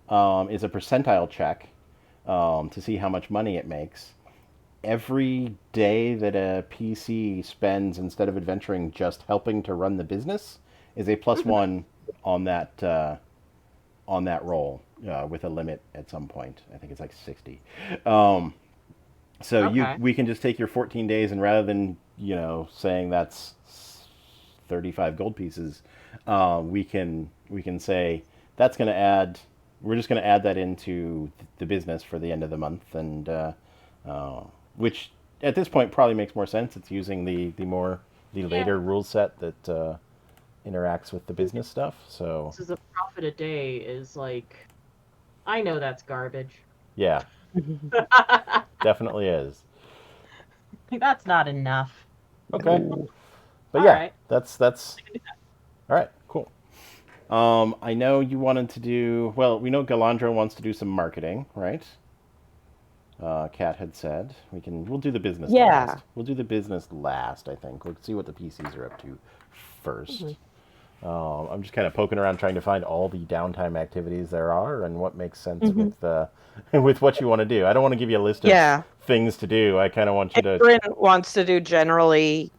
is a percentile check to see how much money it makes. Every day that a PC spends instead of adventuring just helping to run the business is a +1 on that roll with a limit at some point. I think it's like 60. So we can just take your 14 days, and rather than saying that's 35 gold pieces, we can say that's going to add. We're just going to add that into the business for the end of the month, and which at this point probably makes more sense. It's using the later rule set that interacts with the business stuff. So this is a profit a day is like, I know that's garbage. Yeah, definitely is. That's not enough. Okay, but All yeah, right. that's all right. Cool. I know you wanted to do well. We know Galandro wants to do some marketing, right? Kat had said we'll do the business last. We'll do the business last. I think we'll see what the PCs are up to first. I'm just kind of poking around trying to find all the downtime activities there are and what makes sense with with what you want to do. I don't want to give you a list of things to do. I kind of want you to. Bryn wants to do generally,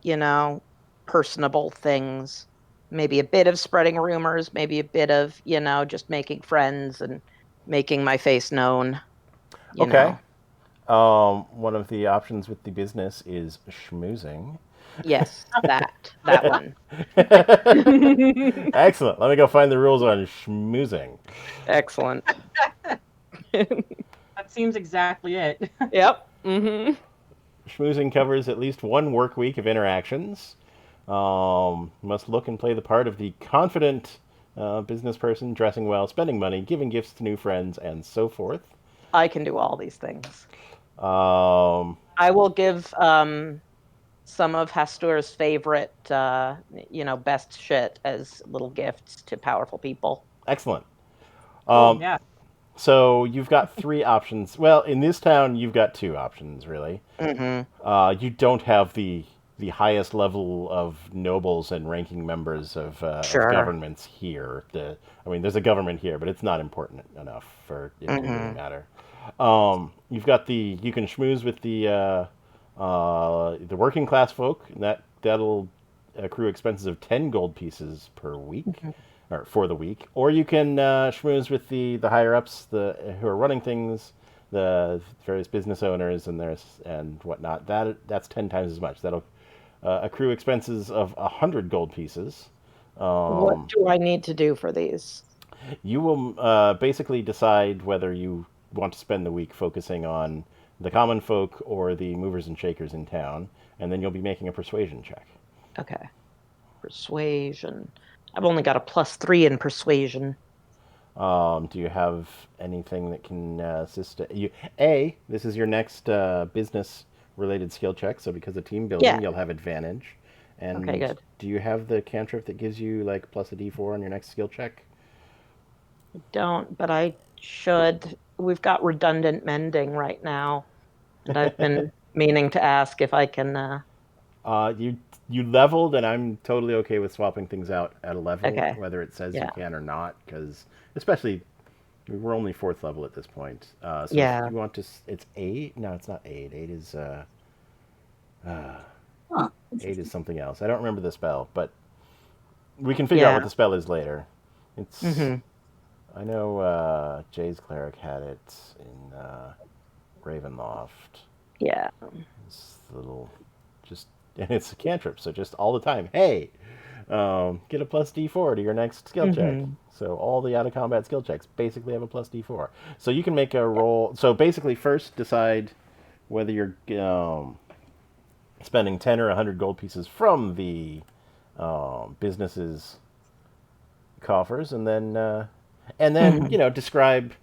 personable things. Maybe a bit of spreading rumors, maybe a bit of, just making friends and making my face known. Okay. One of the options with the business is schmoozing. Yes, that one. Excellent. Let me go find the rules on schmoozing. Excellent. That seems exactly it. Yep. Mm-hmm. Schmoozing covers at least one work week of interactions. Must look and play the part of the confident business person, dressing well, spending money, giving gifts to new friends, and so forth. I can do all these things. I will give some of Hastur's favorite, best shit as little gifts to powerful people. Excellent. Yeah. So you've got 3 options. Well, in this town, you've got 2 options, really. Mm-hmm. You don't have the highest level of nobles and ranking members of governments here. There's a government here, but it's not important enough for it to really matter. You've got you can schmooze with the working class folk, and that'll accrue expenses of 10 gold pieces per week, or for the week. Or you can schmooze with the higher ups, who are running things, the various business owners and whatnot. That's 10 times as much. That'll accrue expenses of 100 gold pieces. What do I need to do for these? You will basically decide whether you want to spend the week focusing on the common folk or the movers and shakers in town, and then you'll be making a persuasion check. Okay. Persuasion. I've only got a +3 in persuasion. Do you have anything that can assist you? This is your next business-related skill check, so because of team building, you'll have advantage. And okay, good. Do you have the cantrip that gives you like plus a d4 on your next skill check? I don't, but I should. We've got redundant mending right now, and I've been meaning to ask if I can. You leveled, and I'm totally okay with swapping things out at a level, whether it says you can or not, because especially we're only 4th level at this point. So if you want to, it's 8. No, it's not 8. 8 is 8 is something else. I don't remember the spell, but we can figure out what the spell is later. It's. I know Jay's cleric had it in Ravenloft. Yeah. It's and it's a cantrip, so just all the time. Hey, get a plus d4 to your next skill check. So all the out of combat skill checks basically have a plus d4. So you can make a roll. So basically, first decide whether you're spending 10 or 100 gold pieces from the business's coffers, and then describe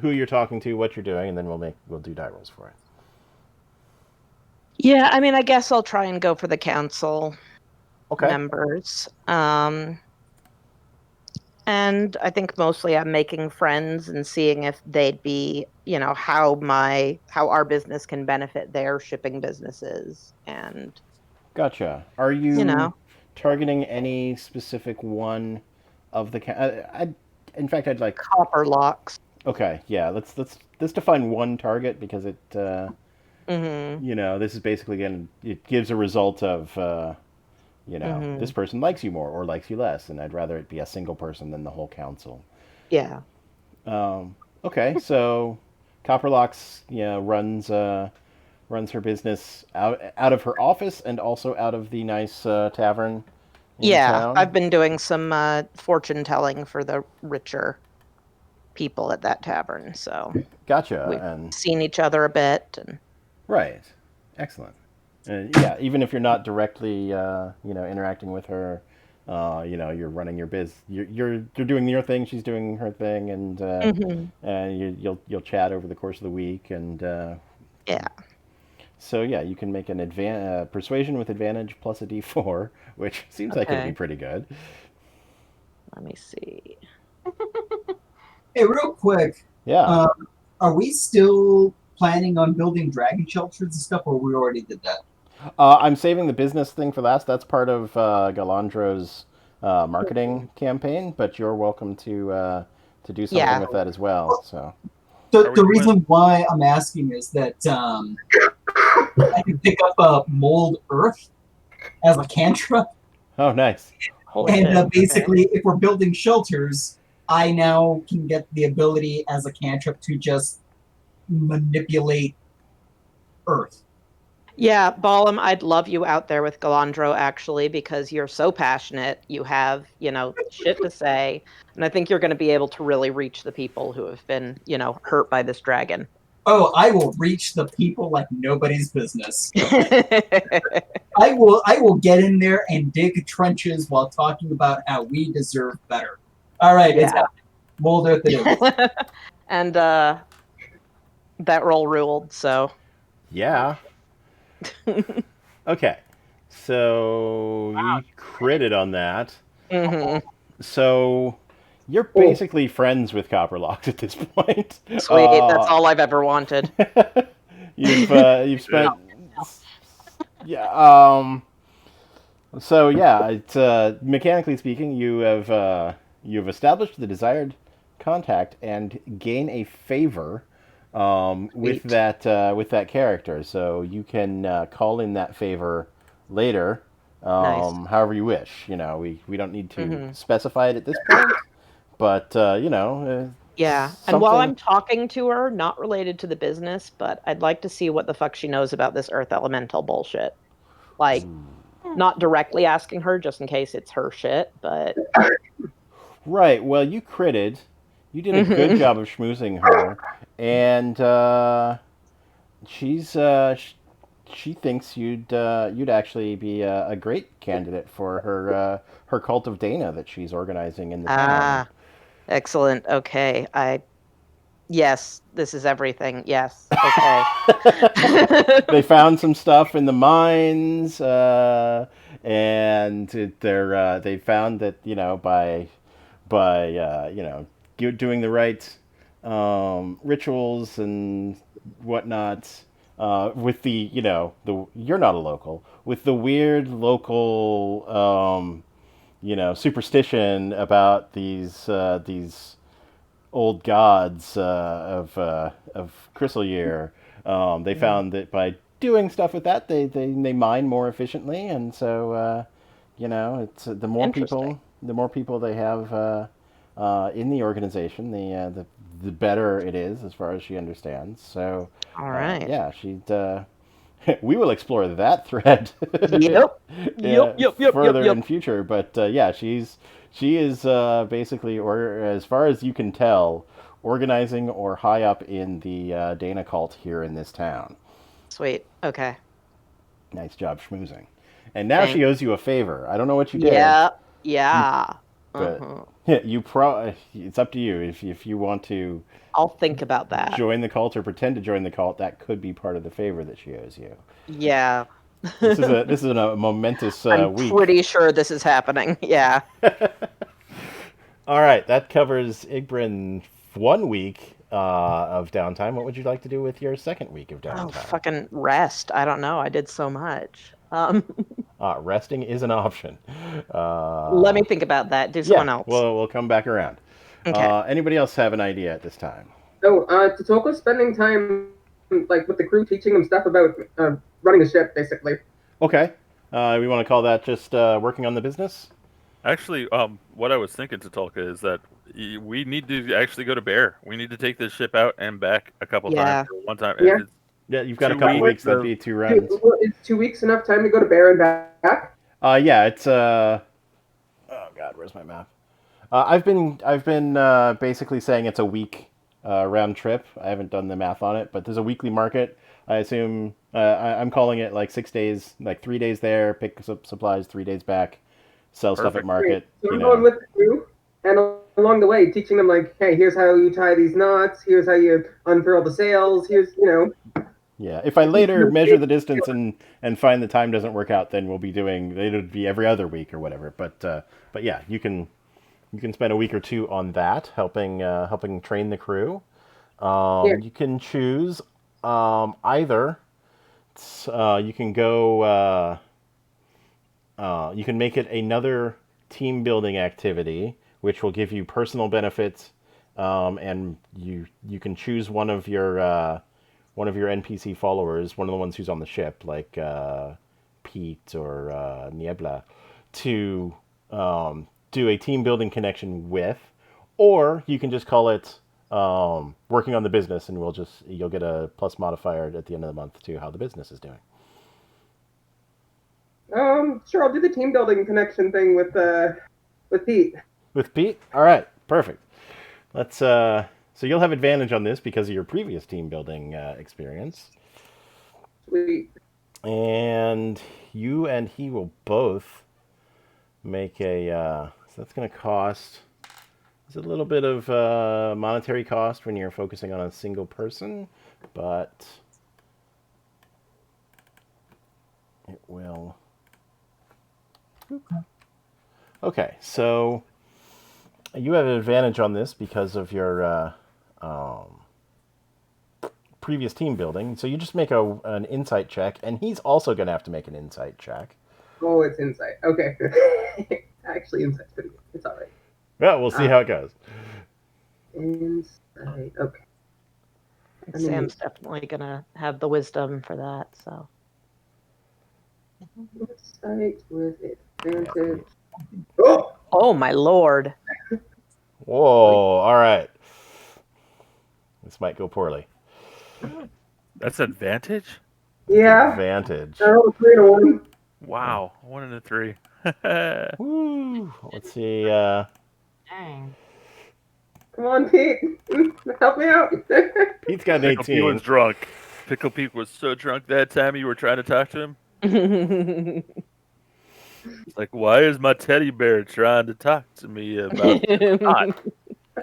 who you're talking to, what you're doing, and then we'll do die rolls for it. Yeah, I guess I'll try and go for the council members. And I think mostly I'm making friends and seeing if they'd be, how our business can benefit their shipping businesses. And, Gotcha. Are you you know, targeting any specific one of the? In fact, I'd like. copper locks. Okay, yeah. Let's define one target because it. Mm-hmm. This is basically it gives a result of. Mm-hmm. This person likes you more or likes you less, and I'd rather it be a single person than the whole council. Yeah. Okay, so Copperlocks, runs her business out of her office and also out of the nice tavern in Yeah. town. I've been doing some fortune telling for the richer people at that tavern. So Gotcha. we've And seen each other a bit. And right, excellent. Yeah, even if you're not directly, interacting with her, you're running your biz. You're doing your thing. She's doing her thing, and you'll chat over the course of the week, and yeah. so yeah, you can make an persuasion with advantage plus a d4, which seems like it'd be Okay. pretty good. Let me see. Hey, real quick, Yeah. are we still planning on building dragon shelters and stuff, or we already did that? I'm saving the business thing for last. That's part of Galandro's marketing campaign, but you're welcome to do something Yeah. with that as well. So The reason why I'm asking is that I can pick up a mold earth as a cantrip, oh, nice. Holy and shit. basically, if we're building shelters, I now can get the ability as a cantrip to just manipulate earth. Yeah, Balam, I'd love you out there with Galandro actually, because you're so passionate. You have, shit to say. And I think you're going to be able to really reach the people who have been, hurt by this dragon. Oh, I will reach the people like nobody's business. I will get in there and dig trenches while talking about how we deserve better. All right, it's Yeah. happening. Mold earth it is. And that roll ruled, so. Yeah. Okay. So you critted on that. Mm-hmm. So you're basically friends with Copperlocks at this point. Sweet, that's all I've ever wanted. You've spent so yeah, it's mechanically speaking, you've established the desired contact and gain a favor with Sweet. that character. So you can call in that favor later, Nice. however you wish. We don't need to specify it at this point, but Yeah, and while I'm talking to her, not related to the business, but I'd like to see what the fuck she knows about this earth elemental bullshit. Like, not directly asking her, just in case it's her shit, but... Right, well, you critted. You did a good job of schmoozing her, and she thinks you'd actually be a great candidate for her cult of Dana that she's organizing in the town. Ah, excellent. Okay, yes, this is everything. Yes. Okay. They found some stuff in the mines, and they found that by doing the right rituals and whatnot, with the you're not a local, with the weird local superstition about these old gods of Chrysalir. They found that by doing stuff with that, they mine more efficiently, and so it's the more people they have in the organization, the better it is, as far as she understands. So, all right. yeah, she'd. We will explore that thread. Yep. Further in future, but yeah, she is basically, or as far as you can tell, organizing or high up in the Dana cult here in this town. Sweet. Okay. Nice job schmoozing. And now she owes you a favor. I don't know what you did. Yeah. But it's up to you if you want to. I'll think about that. Join the cult or pretend to join the cult. That could be part of the favor that she owes you. Yeah. This is a momentous I'm week. pretty sure this is happening. Yeah. All right, that covers Igbrin 1 week of downtime. What would you like to do with your second week of Oh, downtime? fucking rest. I don't know. I did so much. Resting is an option. Let me think about that. Do someone else. We'll come back around. Okay. Anybody else have an idea at this time? So, Totoko's spending time like with the crew, teaching them stuff about running a ship, basically. Okay. We want to call that just working on the business? Actually, what I was thinking, Tatulka, is that we need to actually go to Bear. We need to take this ship out and back a couple Yeah. times. Or one time. Yeah. Yeah, you've got a 2 couple weeks weeks. That'd of- be 2 runs. Is 2 weeks enough time to go to Bear and back? Yeah, it's oh god, where's my map? I've been basically saying it's a week round trip. I haven't done the math on it, but there's a weekly market. I assume I'm calling it like 6 days, like 3 days there, pick up supplies, 3 days back, sell stuff at Perfect. market. So I'm going with the crew, and along the way, teaching them like, hey, here's how you tie these knots. Here's how you unfurl the sails. Here's Yeah, if I later measure the distance and find the time doesn't work out, then we'll be doing it'll be every other week or whatever. But yeah, you can spend a week or two on that, helping train the crew. You can choose either. You can go. You can make it another team building activity, which will give you personal benefits, and you can choose one of your NPC followers, one of the ones who's on the ship, like Pete or Niebla, to do a team building connection with, or you can just call it working on the business, and you'll get a plus modifier at the end of the month to how the business is doing. Sure, I'll do the team building connection thing with Pete. With Pete? All right, perfect. Let's. So you'll have advantage on this because of your previous team building experience. Sweet. And you and he will both make a. So that's going to cost. It's a little bit of monetary cost when you're focusing on a single person, but it will. Okay, so you have an advantage on this because of your previous team building. So you just make an insight check, and he's also going to have to make an insight check. Oh, it's insight. Okay. Actually, insight's pretty good. It's all right. Well, we'll see how it goes. Insight. Okay. Sam's definitely gonna have the wisdom for that. So. Insight with advantage. Oh my lord! Whoa! All right. This might go poorly. That's advantage? Yeah. Advantage. I rolled 3 to 1. Wow. 1 and a 3. Woo! Let's see. Dang. Come on, Pete. Help me out. Pete's got an Pickle Pete 18. was drunk. Pickle Pete was so drunk that time you were trying to talk to him. It's like, why is my teddy bear trying to talk to me about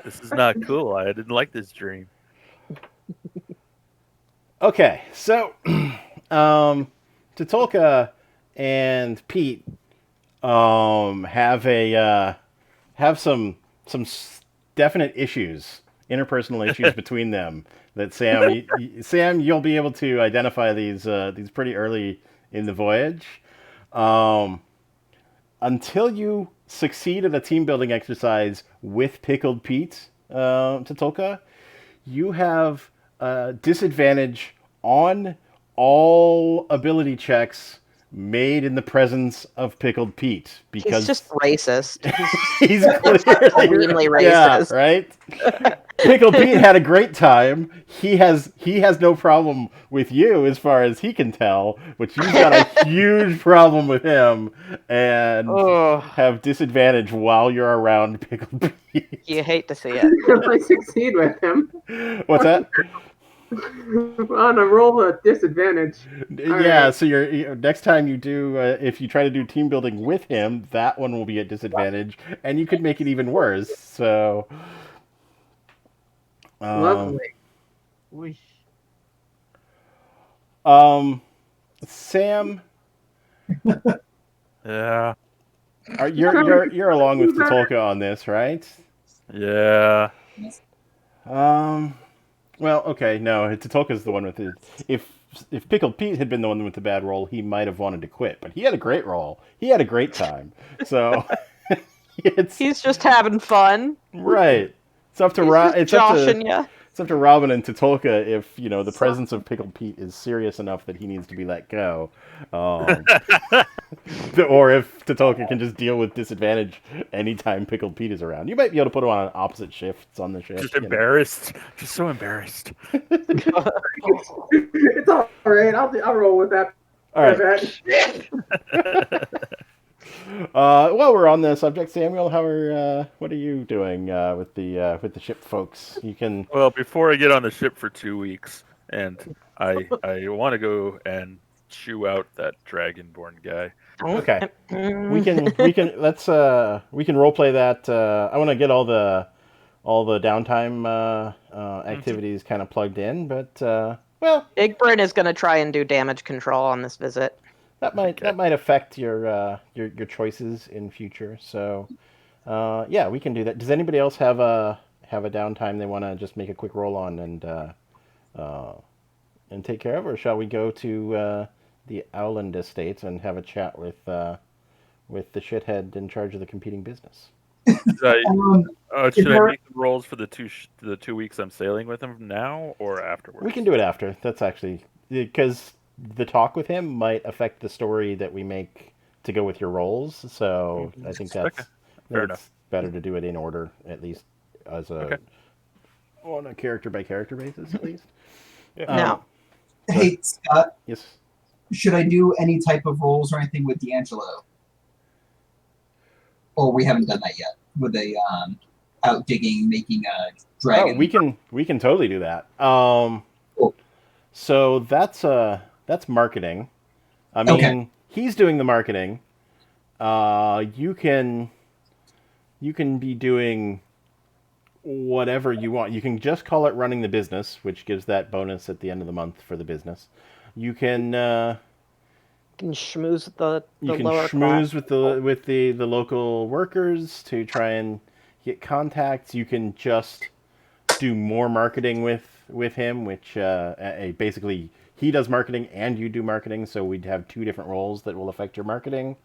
this is not cool. I didn't like this dream. Okay, so Tatulka and Pete have some definite issues, interpersonal issues between them. That Sam, you'll be able to identify these pretty early in the voyage. Until you succeed at a team building exercise with Pickled Pete, Tatulka, you have disadvantage on all ability checks made in the presence of Pickled Pete because He's just racist. he's Extremely racist. Yeah, right. Pickled Pete had a great time. He has no problem with you as far as he can tell, but you've got a huge problem with him and have disadvantage while you're around Pickled Pete. You hate to see it. If I succeed with him. What's that? On a roll of disadvantage. Yeah, right. so you're next time you do, if you try to do team building with him, that one will be at disadvantage, and you could make it even worse. So, Lovely. Whoosh. Sam, Yeah. you're along with Tatulka on this, right? Yeah. Well, okay, no, Totolka's the one with the. If Pickled Pete had been the one with the bad roll, he might have wanted to quit. But he had a great roll. He had a great time. So it's He's just having fun. right. It's up to He's just It's up joshing to ya. it's up to Robin and Totolka if the presence of Pickled Pete is serious enough that he needs to be let go, or if Totolka can just deal with disadvantage anytime Pickled Pete is around. You might be able to put him on opposite shifts on the ship. Just embarrassed. Just so embarrassed. It's all right. I'll roll with that. All right. While we're on the subject, Samuel, what are you doing with the ship folks? You can. Well, before I get on the ship for 2 weeks, and I want to go and chew out that dragonborn guy. Okay. we can role play that. I want to get all the downtime activities kind of plugged in, but well, Big Bryn is going to try and do damage control on this visit. that might affect your choices in future. So yeah, we can do that. Does anybody else have a downtime they want to just make a quick roll on and take care of, or shall we go to the Owland Estate and have a chat with the shithead in charge of the competing business? Should I there- make the rolls for the 2 weeks I'm sailing with him now or afterwards? We can do it after. That's actually because the talk with him might affect the story that we make to go with your rolls. So I think that's Fair enough. better to do it in order, at least as on a character by character basis, at least. Yeah. Now, Hey, Scott, Yes. should I do any type of rolls or anything with D'Angelo? Or we haven't done that yet with a out digging, making a dragon. Oh, we can totally do that. Cool. So that's marketing. I mean, Okay. he's doing the marketing. You can be doing whatever you want. You can just call it running the business, which gives that bonus at the end of the month for the business. You can schmooze the you can lower schmooze class. with the local workers to try and get contacts. You can just do more marketing with him, which basically he does marketing and you do marketing, so we'd have two different roles that will affect your marketing.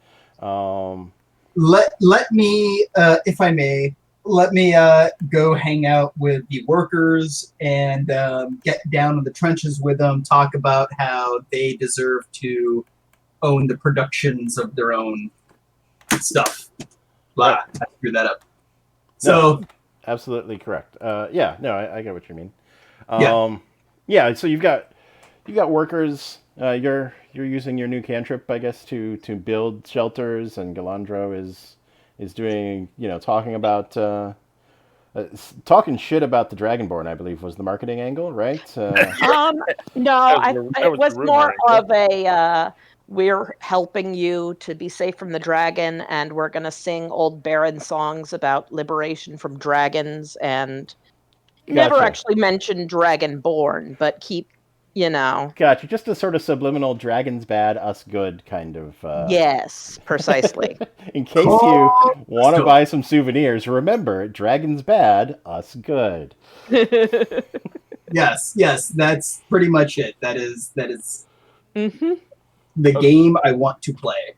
Let me, if I may, let me go hang out with the workers and get down in the trenches with them. Talk about how they deserve to own the productions of their own stuff. Blah, Right. I screwed that up. So Absolutely correct. Yeah, no, I get what you mean. Yeah. Yeah. So you've got workers. You're using your new cantrip, I guess, to build shelters, and Galandro is doing talking about talking shit about the Dragonborn. I believe was the marketing angle, right? No, That it was was the more rumor. of a we're helping you to be safe from the dragon, and we're going to sing old Baron songs about liberation from dragons, and never Gotcha. actually mentioned Dragonborn, but keep, Gotcha. Just a sort of subliminal "dragons bad, us good" kind of. Yes, precisely. In case you want to buy some souvenirs, remember, dragons bad, us good. yes, that's pretty much it. That is hmm the game I want to play.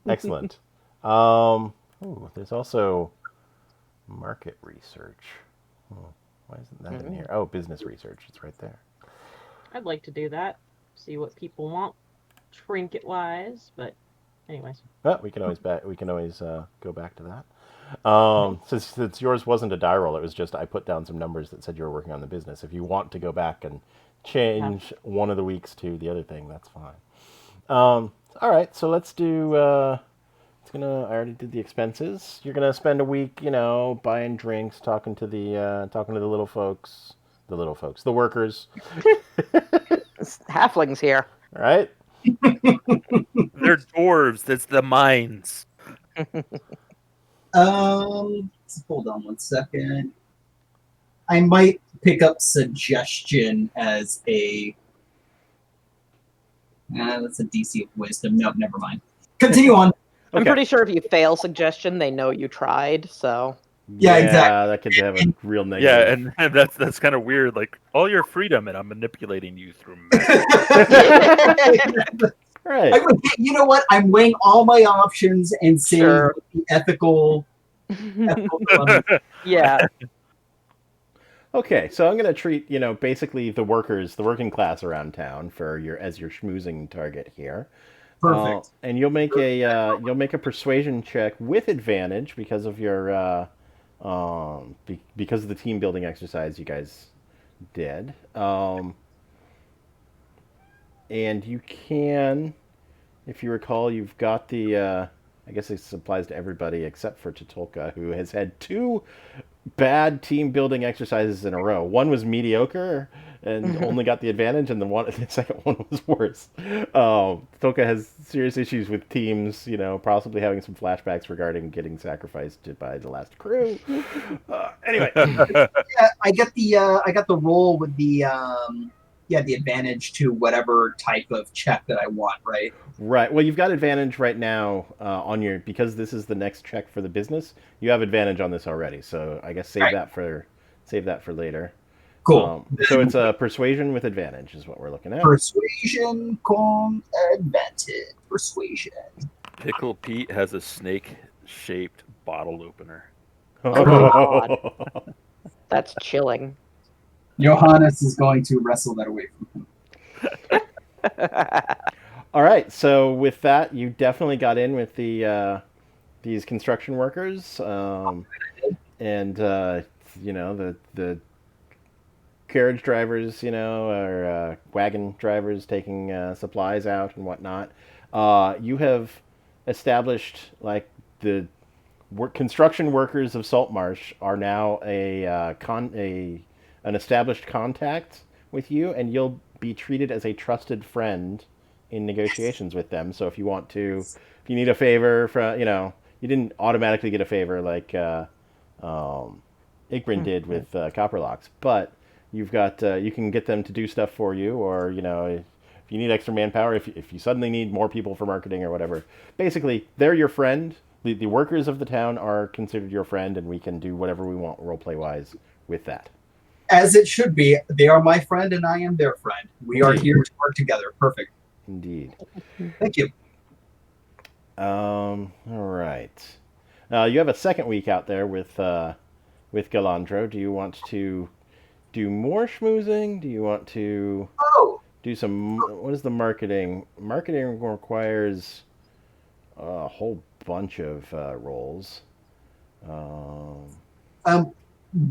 Excellent. There's also market research. Why isn't that in here? Oh, business research. It's right there. I'd like to do that. See what people want, trinket wise. But, anyways. Well, we can always go back to that. Since yours wasn't a die roll, it was just I put down some numbers that said you were working on the business. If you want to go back and change one of the weeks to the other thing, that's fine. All right, so let's do. I already did the expenses. You're gonna spend a week, buying drinks, talking to the little folks, the workers. Halflings here. All right. They're dwarves. That's the mines. Hold on one second. I might pick up suggestion as a. That's a DC of wisdom. No, never mind. Continue on. I'm Okay. pretty sure if you fail suggestion, they know you tried, so. Yeah, exactly. That could have a real Yeah, negative. and that's kind of weird. Like all your freedom, and I'm manipulating you through magic. Right. You know what? I'm weighing all my options and seeing Sure. what the ethical dilemma. Yeah. Okay, so I'm gonna treat basically the working class around town for your schmoozing target here. Perfect. And you'll make a persuasion check with advantage because of your because of the team building exercise you guys did. And you can, if you recall, you've got the. I guess this applies to everybody except for Totolka, who has had two bad team building exercises in a row. One was mediocre and only got the advantage, and the second one was worse. Totolka has serious issues with teams, possibly having some flashbacks regarding getting sacrificed by the last crew. Anyway, Yeah, I got the roll with the the advantage to whatever type of check that I want, right? right. Well, you've got advantage right now because this is the next check for the business. You have advantage on this already, so I guess save Right. that for later. Cool. So it's a persuasion with advantage is what we're looking at. Persuasion con advantage. Persuasion. Pickle Pete has a snake-shaped bottle opener. God. That's chilling. Johannes is going to wrestle that away from him. All right. So with that, you definitely got in with these construction workers, and the carriage drivers, or wagon drivers taking supplies out and whatnot. You have established like the construction workers of Saltmarsh are now an established contact with you, and you'll be treated as a trusted friend in negotiations with them. So if you need a favor from, you didn't automatically get a favor like Igrin did with Copperlocks, but you can get them to do stuff for you, or if you need extra manpower, if you suddenly need more people for marketing or whatever. Basically, they're your friend. The workers of the town are considered your friend, and we can do whatever we want roleplay wise with that. As it should be. They are my friend and I am their friend. We are here to work together. Perfect. Indeed. Thank you. All right. You have a second week out there with Galandro. Do you want to do more schmoozing? Do you want to do some? What is the marketing? Marketing requires a whole bunch of roles.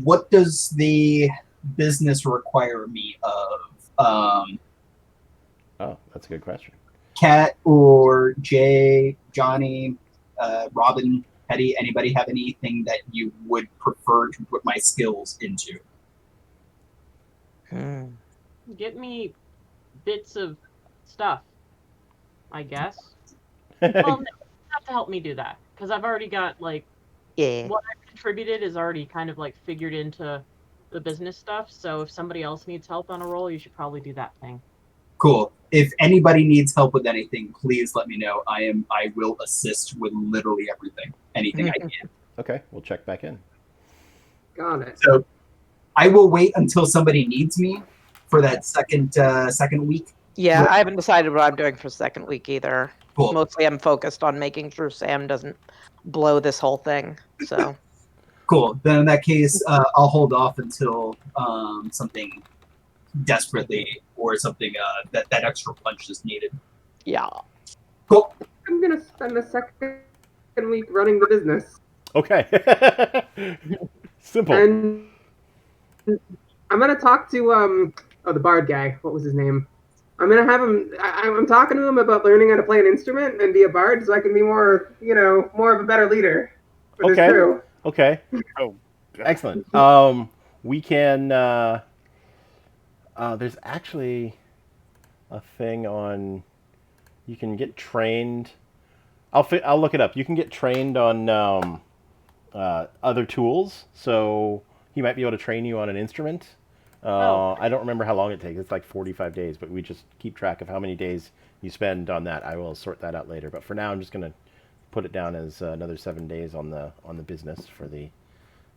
What does the business require me of? Oh, that's a good question. Kat or Jay, Johnny, Robin, Hetty, anybody have anything that you would prefer to put my skills into? Get me bits of stuff, I guess. Well, no, you have to help me do that because I've already got Yeah. what I've contributed is already kind of figured into the business stuff. So if somebody else needs help on a roll, you should probably do that thing. Cool. If anybody needs help with anything, please let me know. I will assist with literally everything. Anything I can. Okay, we'll check back in. Got it. So I will wait until somebody needs me for that second week. Yeah, I haven't decided what I'm doing for second week either. Cool. Mostly I'm focused on making sure Sam doesn't blow this whole thing. So Cool. Then in that case, I'll hold off until something desperately or something that extra punch is needed. yeah. Cool. I'm gonna spend the second week running the business, Okay. Simple. and I'm gonna talk to the bard guy. What was his name? I'm gonna have him. I'm talking to him about learning how to play an instrument and be a bard, so I can be more of a better leader for this Okay. crew. Okay. Oh, Excellent. We can. There's actually a thing on. You can get trained. I'll look it up. You can get trained on other tools. So he might be able to train you on an instrument. I don't remember how long it takes. It's like 45 days, but we just keep track of how many days you spend on that. I will sort that out later. But for now, I'm just going to put it down as another 7 days on the business for the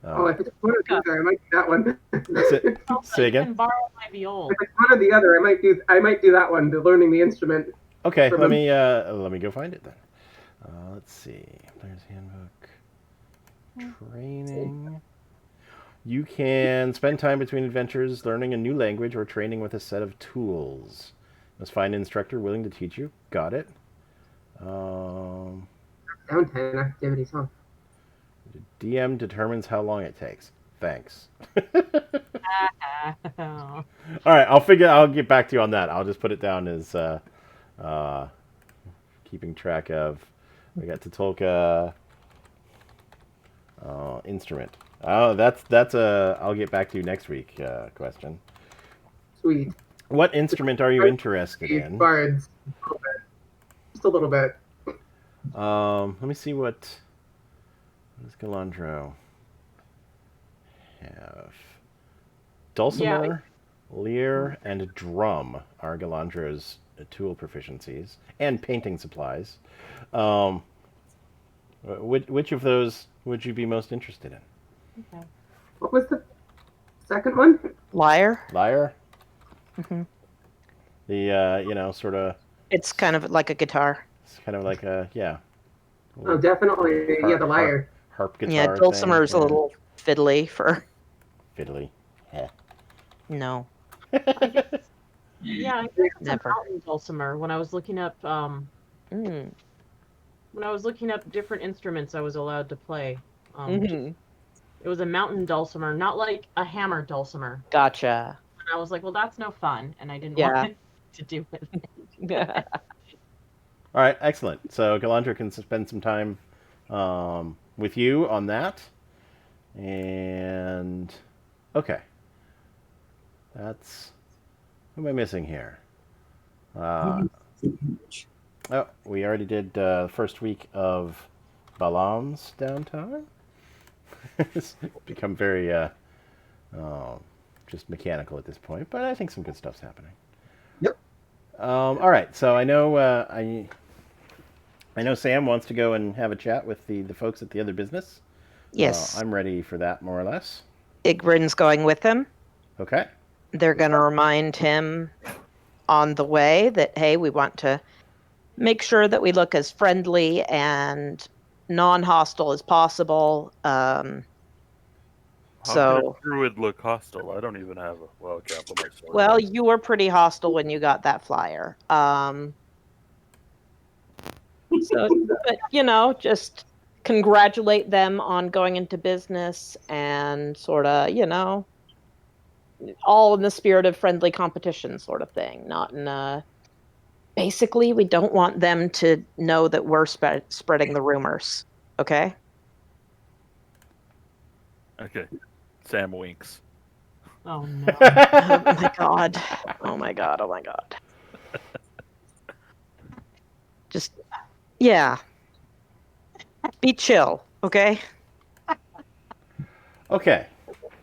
Oh, if it's one or the other, I might do that one. Say You again. can borrow my viol. If it's one or the other, I might do that one, the learning the instrument. Okay, From let him. me go find it then. Let's see. Player's handbook. Training. You can spend time between adventures learning a new language or training with a set of tools. Must find an instructor willing to teach you. Got it. Downtime activities, huh? DM determines how long it takes. Thanks. Oh. All right, I'll get back to you on that. I'll just put it down as keeping track of. We got Totolka instrument. Oh, that's a. I'll get back to you next week. Question. Sweet. What instrument are you interested in? Bards. Just a little bit. Let me see what does Galandro have. Dulcimer, lyre, and drum are Galandro's tool proficiencies, and painting supplies. Which of those would you be most interested in? Okay. What was the second one? Lyre. Lyre? Hmm. The, sort of... It's kind of like a guitar. It's kind of like a, yeah. Oh, definitely. Yeah, the lyre. Harp guitar Yeah, dulcimer's thing. a little fiddly for... Fiddly. Yeah. No. I guess, yeah, I think it's Never. a mountain dulcimer. When I was looking up Mm. when I was looking up different instruments I was allowed to play, Mhm. it was a mountain dulcimer, not like a hammer dulcimer. Gotcha. And I was like, well, that's no fun, and I didn't Yeah. want to do it. All right, excellent. So Galandra can spend some time with you on that. And okay, that's who am I missing here? Oh, we already did the first week of Balam's downtime. It's become very just mechanical at this point, but I think some good stuff's happening. Yep. All right, so I know I know Sam wants to go and have a chat with the folks at the other business. Yes. I'm ready for that, more or less. Igrin's going with him. Okay. They're going to remind him on the way that, hey, we want to make sure that we look as friendly and non-hostile as possible. How can So, a druid look hostile? I don't even have a okay. I'll put my sword well, away. you were pretty hostile when you got that flyer. So, but just congratulate them on going into business and sort of, all in the spirit of friendly competition sort of thing, not in a... Basically, we don't want them to know that we're spreading the rumors, okay? Okay. Sam winks. Oh no. Oh my god. Oh my god. Oh my god. Just, yeah. Be chill, okay? Okay.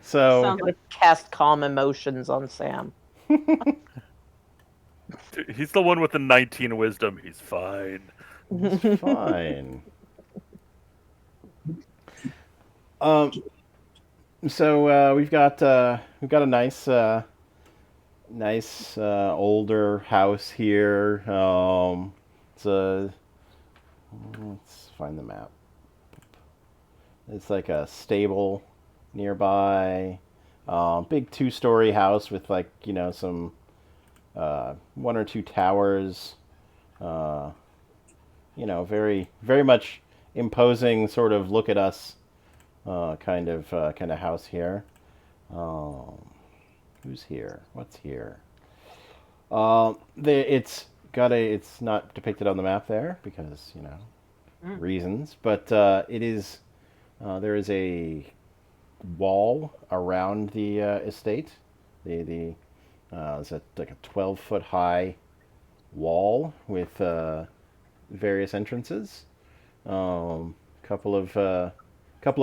So Sounds like Cast calm emotions on Sam. He's the one with the 19 wisdom. He's fine. it's fine. So we've got a nice older house here. Let's find the map. It's like a stable nearby. Big 2-story house with some one or two towers. Very very much imposing sort of look at us kind of house here. Who's here? What's here? It's not depicted on the map there because reasons, but it is. There is a wall around the estate. It's like a 12-foot high wall with various entrances. Couple of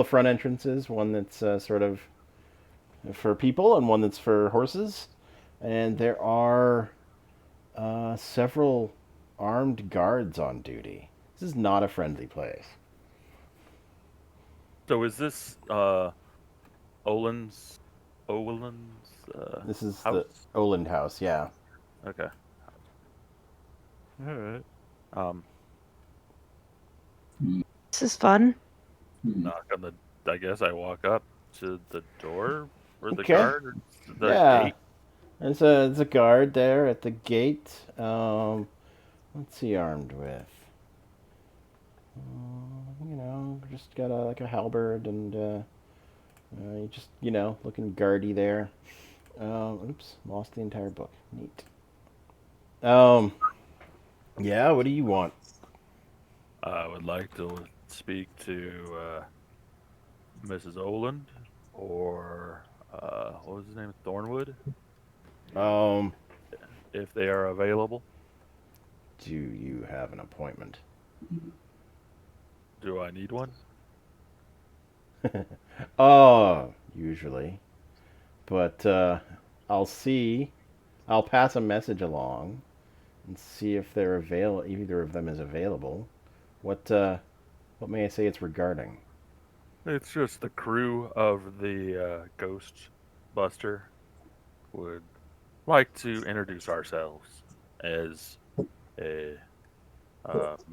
front entrances. One that's sort of for people, and one that's for horses. And there are several armed guards on duty. This is not a friendly place. So is this Olin's This is house. the Oland house, yeah. Okay. All right. This is fun. Knock on the. I guess I walk up to the door or the Okay. guard or the Yeah. gate. There's a guard there at the gate. What's he armed with? Just got a halberd and just looking guardy there. Oops, lost the entire book. Neat. Yeah. What do you want? I would like to speak to Mrs. Oland or what was his name? Thornwood, Um, if they are available. do you have an appointment? Do I need one? Usually, but I'll pass a message along and see if either of them is available. What may I say it's regarding? It's just the crew of the Ghost Buster would like to introduce ourselves as a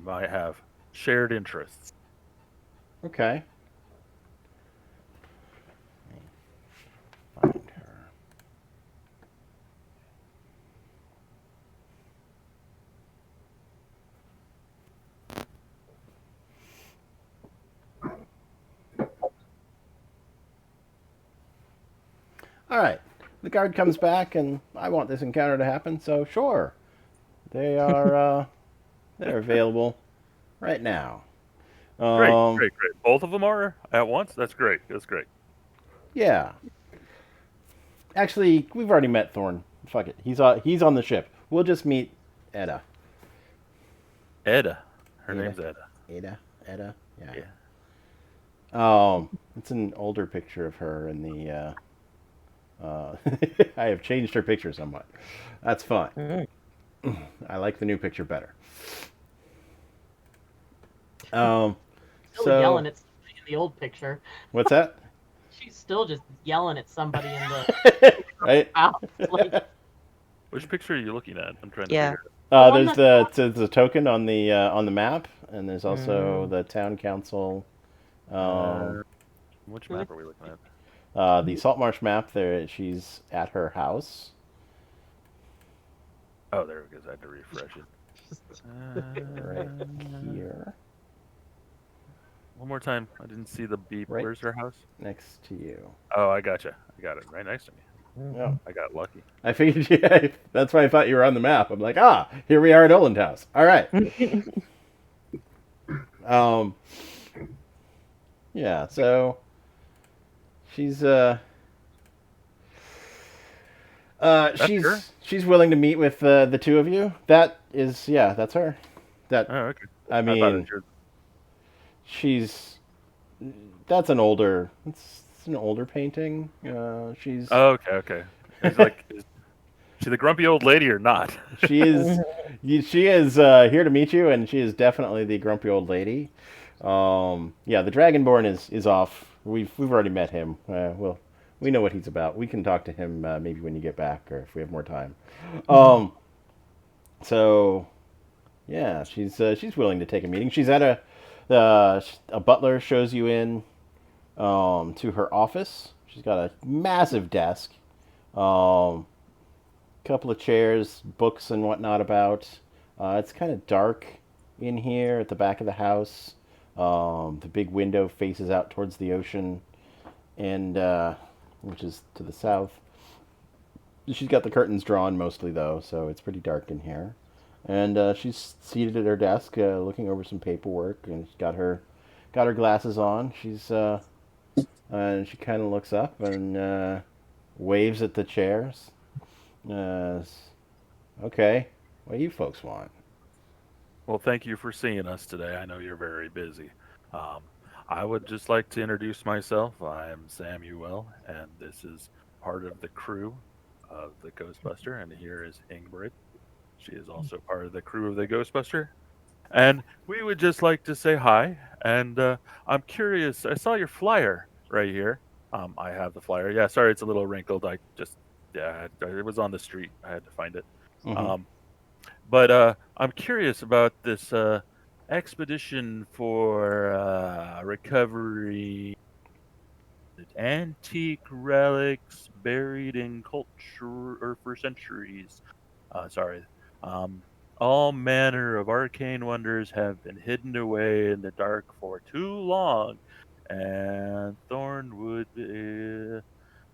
might have shared interests. Okay. Let me find her. All right. The guard comes back, and I want this encounter to happen. So sure, they are they're available right now. Great. Both of them are at once. That's great. That's great. Yeah. Actually, we've already met Thorn. Fuck it. He's on the ship. We'll just meet Edda. Edda. Her Ada. name's Edda. Edda. Yeah. Yeah. It's an older picture of her in the. I have changed her picture somewhat. That's fine. Mm. I like the new picture better. Still yelling at somebody in the old picture. What's that? She's still just yelling at somebody in the Right? house. Like, Which picture are you looking at? I'm trying to Yeah. figure. one There's the token on the map, and there's also the town council. Which map are we looking at? The Saltmarsh map. There, she's at her house. Oh, there it goes. I had to refresh it. Right here, One more time. I didn't see the beep. Right. Where's her house? next to you. Oh, I gotcha. I got it right next to me. Yeah. I got lucky. I figured that's why I thought you were on the map. I'm like, here we are at Oland House. All right. Yeah, so she's her? she's willing to meet with the two of you. That's her. That Oh, okay. I I thought mean, it was that's an older painting. She's Oh, okay. It's like, is she the grumpy old lady or not? she is here to meet you, and she is definitely the grumpy old lady. Yeah, the Dragonborn is off. We've already met him. We know what he's about. We can talk to him maybe when you get back, or if we have more time. So yeah, she's willing to take a meeting. She's at a butler shows you in to her office. She's got a massive desk, couple of chairs, books and whatnot about. It's kind of dark in here at the back of the house. The big window faces out towards the ocean, and which is to the south. She's got the curtains drawn mostly though, so it's pretty dark in here. And she's seated at her desk, looking over some paperwork, and she's got her glasses on. And she kind of looks up and waves at the chairs. Okay, what do you folks want? Well, thank you for seeing us today. I know you're very busy. I would just like to introduce myself. I am Samuel, and this is part of the crew of the Ghostbuster. And here is Ingrid. She is also part of the crew of the Ghostbuster. And we would just like to say hi. And I'm curious. I saw your flyer right here. I have the flyer. Yeah, sorry, it's a little wrinkled. It was on the street. I had to find it. Mhm. But I'm curious about this expedition for recovery antique relics buried in culture or for centuries. Sorry. Um, all manner of arcane wonders have been hidden away in the dark for too long, and Thornwood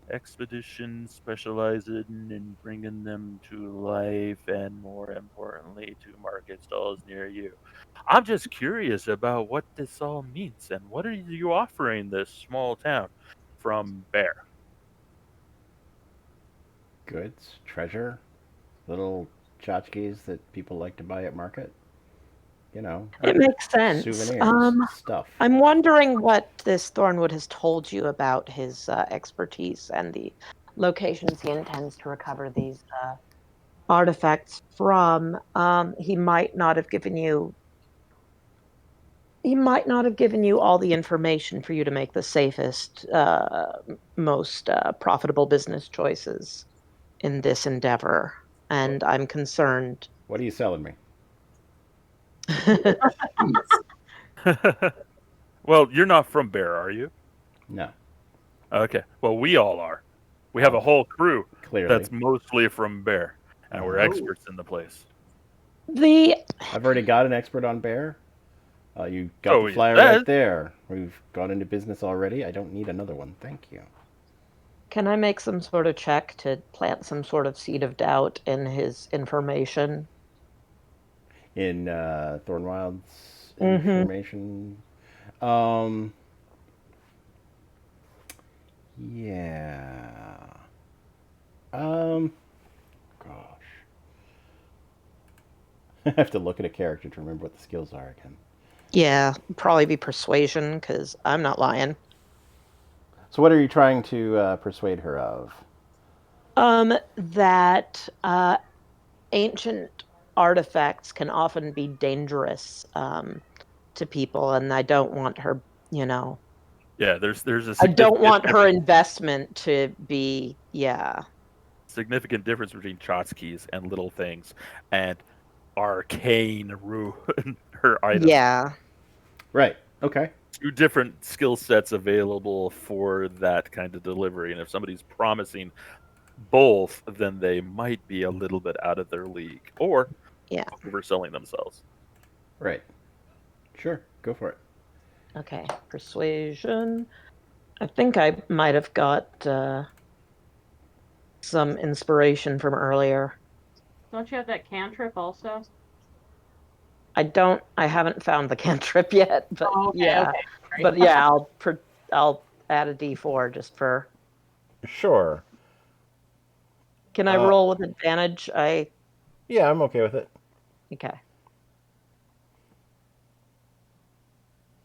expedition specializing in bringing them to life and, more importantly, to market stalls near you. I'm just curious about what this all means and what are you offering this small town from Bear? Goods, treasure, little tchotchkes that people like to buy at market. You know, It makes sense. souvenirs, stuff. I'm wondering what this Thornwood has told you about his expertise and the locations he intends to recover these artifacts from. He might not have given you. He might not have given you all the information for you to make the safest, most profitable business choices in this endeavor, and I'm concerned. What are you selling me? Well, you're not from Bear, are you? No, Okay. Well, we all are. We have a Oh. whole crew clearly. that's mostly from Bear, and we're Oh. experts in the place. I've already got an expert on bear. You got So the he flyer says. right there. We've gone into business already. I don't need another one. Thank you. Can I make some sort of check to plant some sort of seed of doubt in his information? In Thornwild's Mm-hmm. information, um, yeah, gosh, I have to look at a character to remember what the skills are again. Yeah, probably be persuasion, because I'm not lying. So, what are you trying to persuade her of? That ancient artifacts can often be dangerous to people, and I don't want her, Yeah, there's a I don't significant want her difference, investment to be, significant difference between tchotchkes and little things, and arcane ruin her items. yeah. Right. Okay. Two different skill sets available for that kind of delivery, and if somebody's promising both, then they might be a little bit out of their league or Yeah. overselling themselves. Right. Sure. Go for it. Okay, persuasion. I think I might have got some inspiration from earlier. Don't you have that cantrip also? I haven't found the cantrip yet, but Oh, okay, yeah. okay. Sorry. But yeah, I'll add a D4 just for. Sure. Can I roll with advantage? Yeah, I'm okay with it. Okay.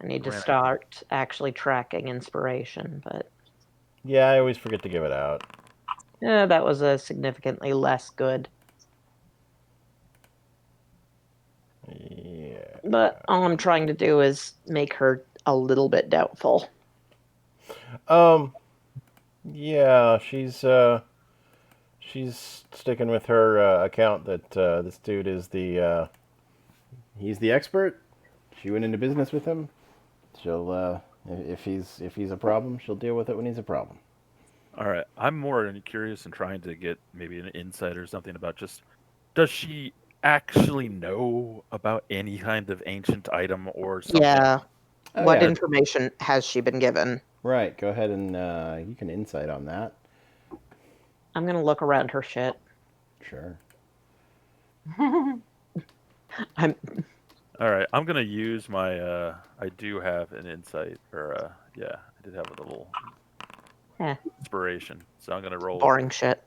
I need to Right. start actually tracking inspiration, but Yeah, I always forget to give it out. that was a significantly less good. Yeah. But all I'm trying to do is make her a little bit doubtful. Yeah, she's sticking with her account that this dude is he's the expert. She went into business with him. She'll if he's a problem, she'll deal with it when he's a problem. All right, I'm more curious and trying to get maybe an insight or something about just, does she actually know about any kind of ancient item or something? Yeah. Oh, What yeah. information has she been given? Right. Go ahead and you can insight on that. I'm gonna look around her shit. Sure. I'm All right, I'm gonna use my. I do have an insight, or yeah, I did have a little inspiration, so I'm gonna roll. boring shit.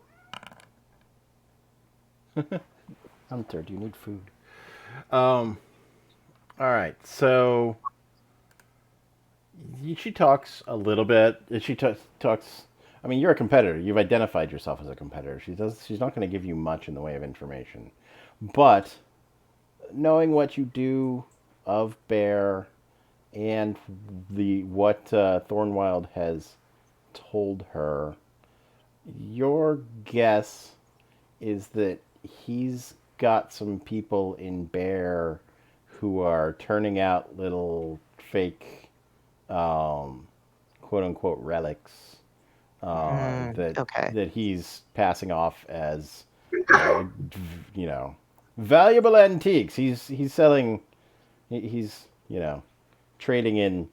Hunter, do you need food? All right. So she talks a little bit. She talks. I mean, you're a competitor. You've identified yourself as a competitor. She's not going to give you much in the way of information, but knowing what you do of Bear and what Thornwild has told her, your guess is that he's got some people in Bear who are turning out little fake, quote unquote, relics that he's passing off as, valuable antiques. He's selling. He's trading in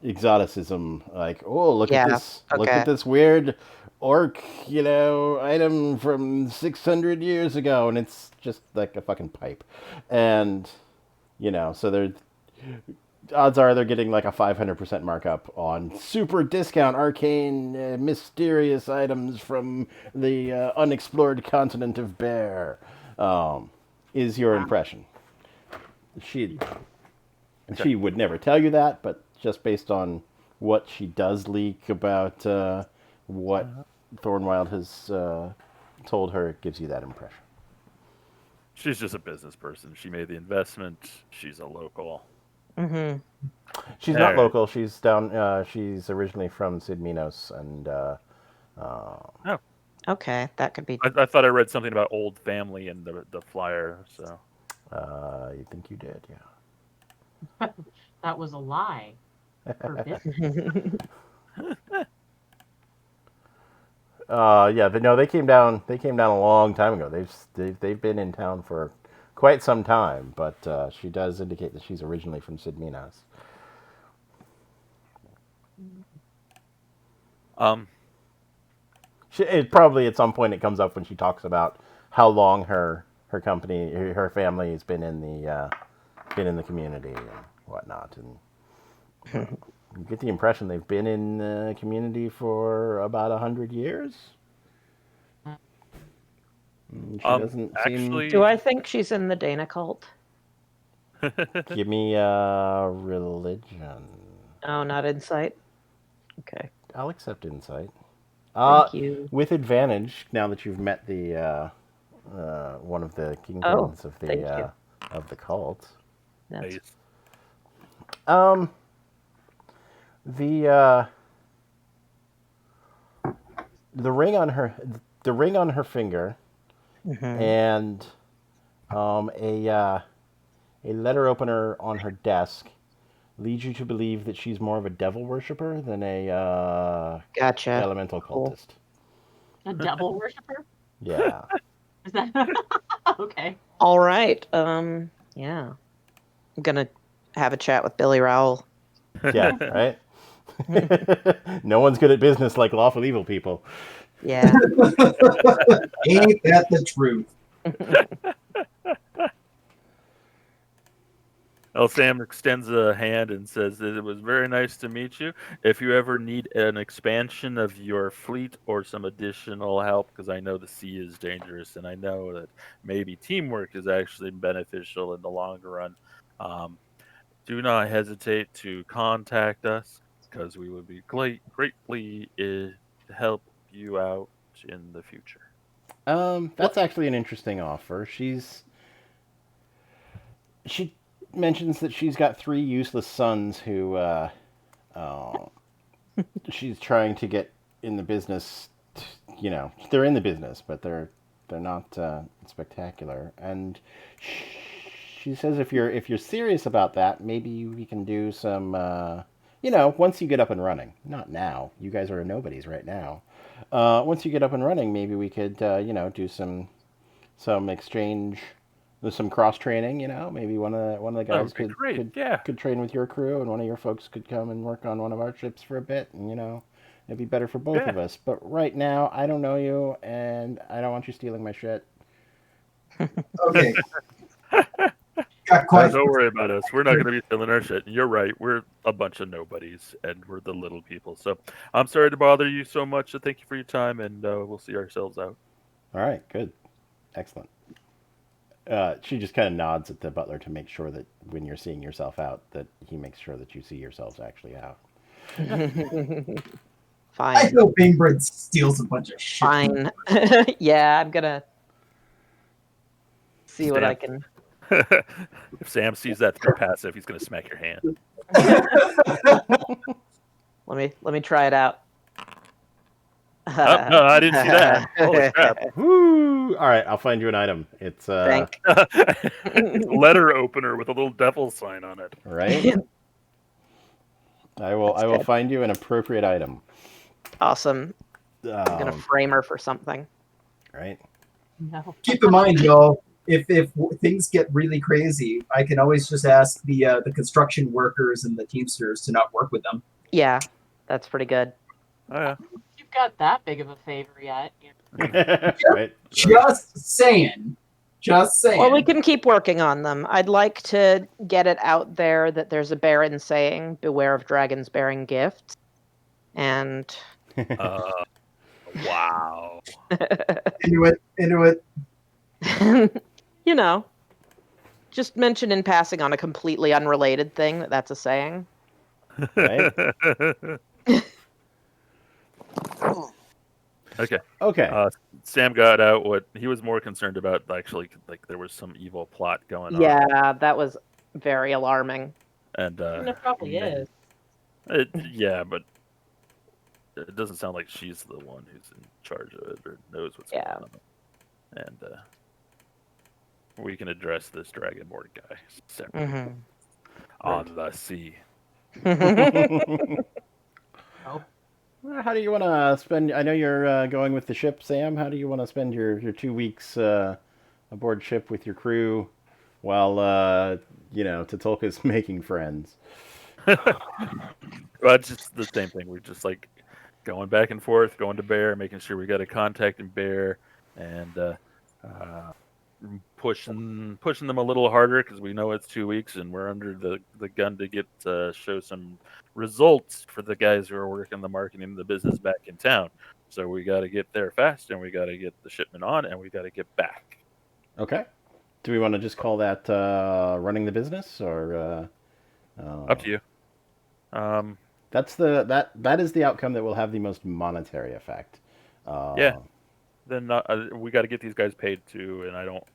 exoticism. Like, oh, look at this! Look at this weird orc, item from 600 years ago, and it's just like a fucking pipe, and so they're. Odds are they're getting like a 500% markup on super discount arcane mysterious items from the unexplored continent of Bear. Is your impression? She would never tell you that, but just based on what she does leak about what Thornwild has told her, it gives you that impression. She's just a business person. She made the investment. She's a local. Mm-hmm. She's not local. She's down. She's originally from Sid Minos, and okay, that could be. I thought I read something about old family in the flyer. So you think you did, yeah. That was a lie. They came down. They came down a long time ago. They've been in town for quite some time, but she does indicate that she's originally from Sid Minos. It probably at some point it comes up when she talks about how long her company, her family has been in the community and whatnot, and you get the impression they've been in the community for about 100 years. She doesn't seem. Do I think she's in the Dana cult? Give me religion. Oh, not insight. Okay. I'll accept insight. Thank you. With advantage, now that you've met the one of the kingpins of the cult. That's... The ring on her finger, and a letter opener on her desk leads you to believe that she's more of a devil worshiper than a elemental cultist. A devil worshiper? Yeah. Is that okay? All right. Yeah. I'm gonna have a chat with Billy Rowell. Yeah. Right. No one's good at business like lawful evil people. Yeah. Ain't that the truth? El Sam extends a hand and says that it was very nice to meet you. If you ever need an expansion of your fleet or some additional help, because I know the sea is dangerous and I know that maybe teamwork is actually beneficial in the longer run, do not hesitate to contact us, because we would be greatly to help you out in the future. That's actually an interesting offer. She mentions that she's got 3 useless sons who she's trying to get in the business. They're in the business, but they're not spectacular. And she says if you're serious about that, maybe we can do some. Once you get up and running. Not now. You guys are nobodies right now. Once you get up and running, maybe we could do some exchange. There's some cross training, maybe one of the guys could train with your crew, and one of your folks could come and work on one of our ships for a bit, and it'd be better for both of us. But right now, I don't know you, and I don't want you stealing my shit. Okay. Don't worry about us. We're not going to be stealing our shit. And you're right. We're a bunch of nobodies, and we're the little people. So I'm sorry to bother you so much. So thank you for your time, and we'll see ourselves out. All right. Good. Excellent. She just kind of nods at the butler to make sure that when you're seeing yourself out, that he makes sure that you see yourselves actually out. Fine. I know Bainbred steals a bunch of shit. Fine. Yeah, I'm gonna see what I can. If Sam sees that through passive, he's gonna smack your hand. Let me try it out. Oh, no, I didn't see that. Holy crap. Woo! All right, I'll find you an item. It's Thank. Letter opener with a little devil sign on it. right. I will. That's I will good. find you an appropriate item. Awesome. I'm gonna Um, frame her for something. right. No. Keep in mind, y'all, if things get really crazy, I can always just ask the construction workers and the Teamsters to not work with them. Yeah, that's pretty good. Oh, yeah. You've got that big of a favor yet. right. Just saying. Just saying. Well, we can keep working on them. I'd like to get it out there that there's a Baron saying, "Beware of dragons bearing gifts," and Wow. Into it. you know, just mention in passing on a completely unrelated thing that's a saying. Right. Okay. Okay. Sam got out what he was more concerned about. Actually, like there was some evil plot going on. Yeah, that was very alarming. And And it probably is. yeah, but it doesn't sound like she's the one who's in charge of it or knows what's Yeah. going on. And we can address this Dragonborn guy separately on the sea. Oh. Well, how do you want to spend? I know you're going with the ship, Sam. How do you want to spend your 2 weeks aboard ship with your crew while Tatulka's making friends? Well, it's just the same thing. We're just like going back and forth, going to Bear, making sure we got a contact in Bear, and pushing them a little harder because we know it's 2 weeks and we're under the gun to get show some results for the guys who are working the marketing and the business back in town. So we got to get there fast, and we got to get the shipment on, and we got to get back. Okay. Do we want to just call that running the business, or Up to you. that is the outcome that will have the most monetary effect. Yeah. Then we got to get these guys paid too, and I don't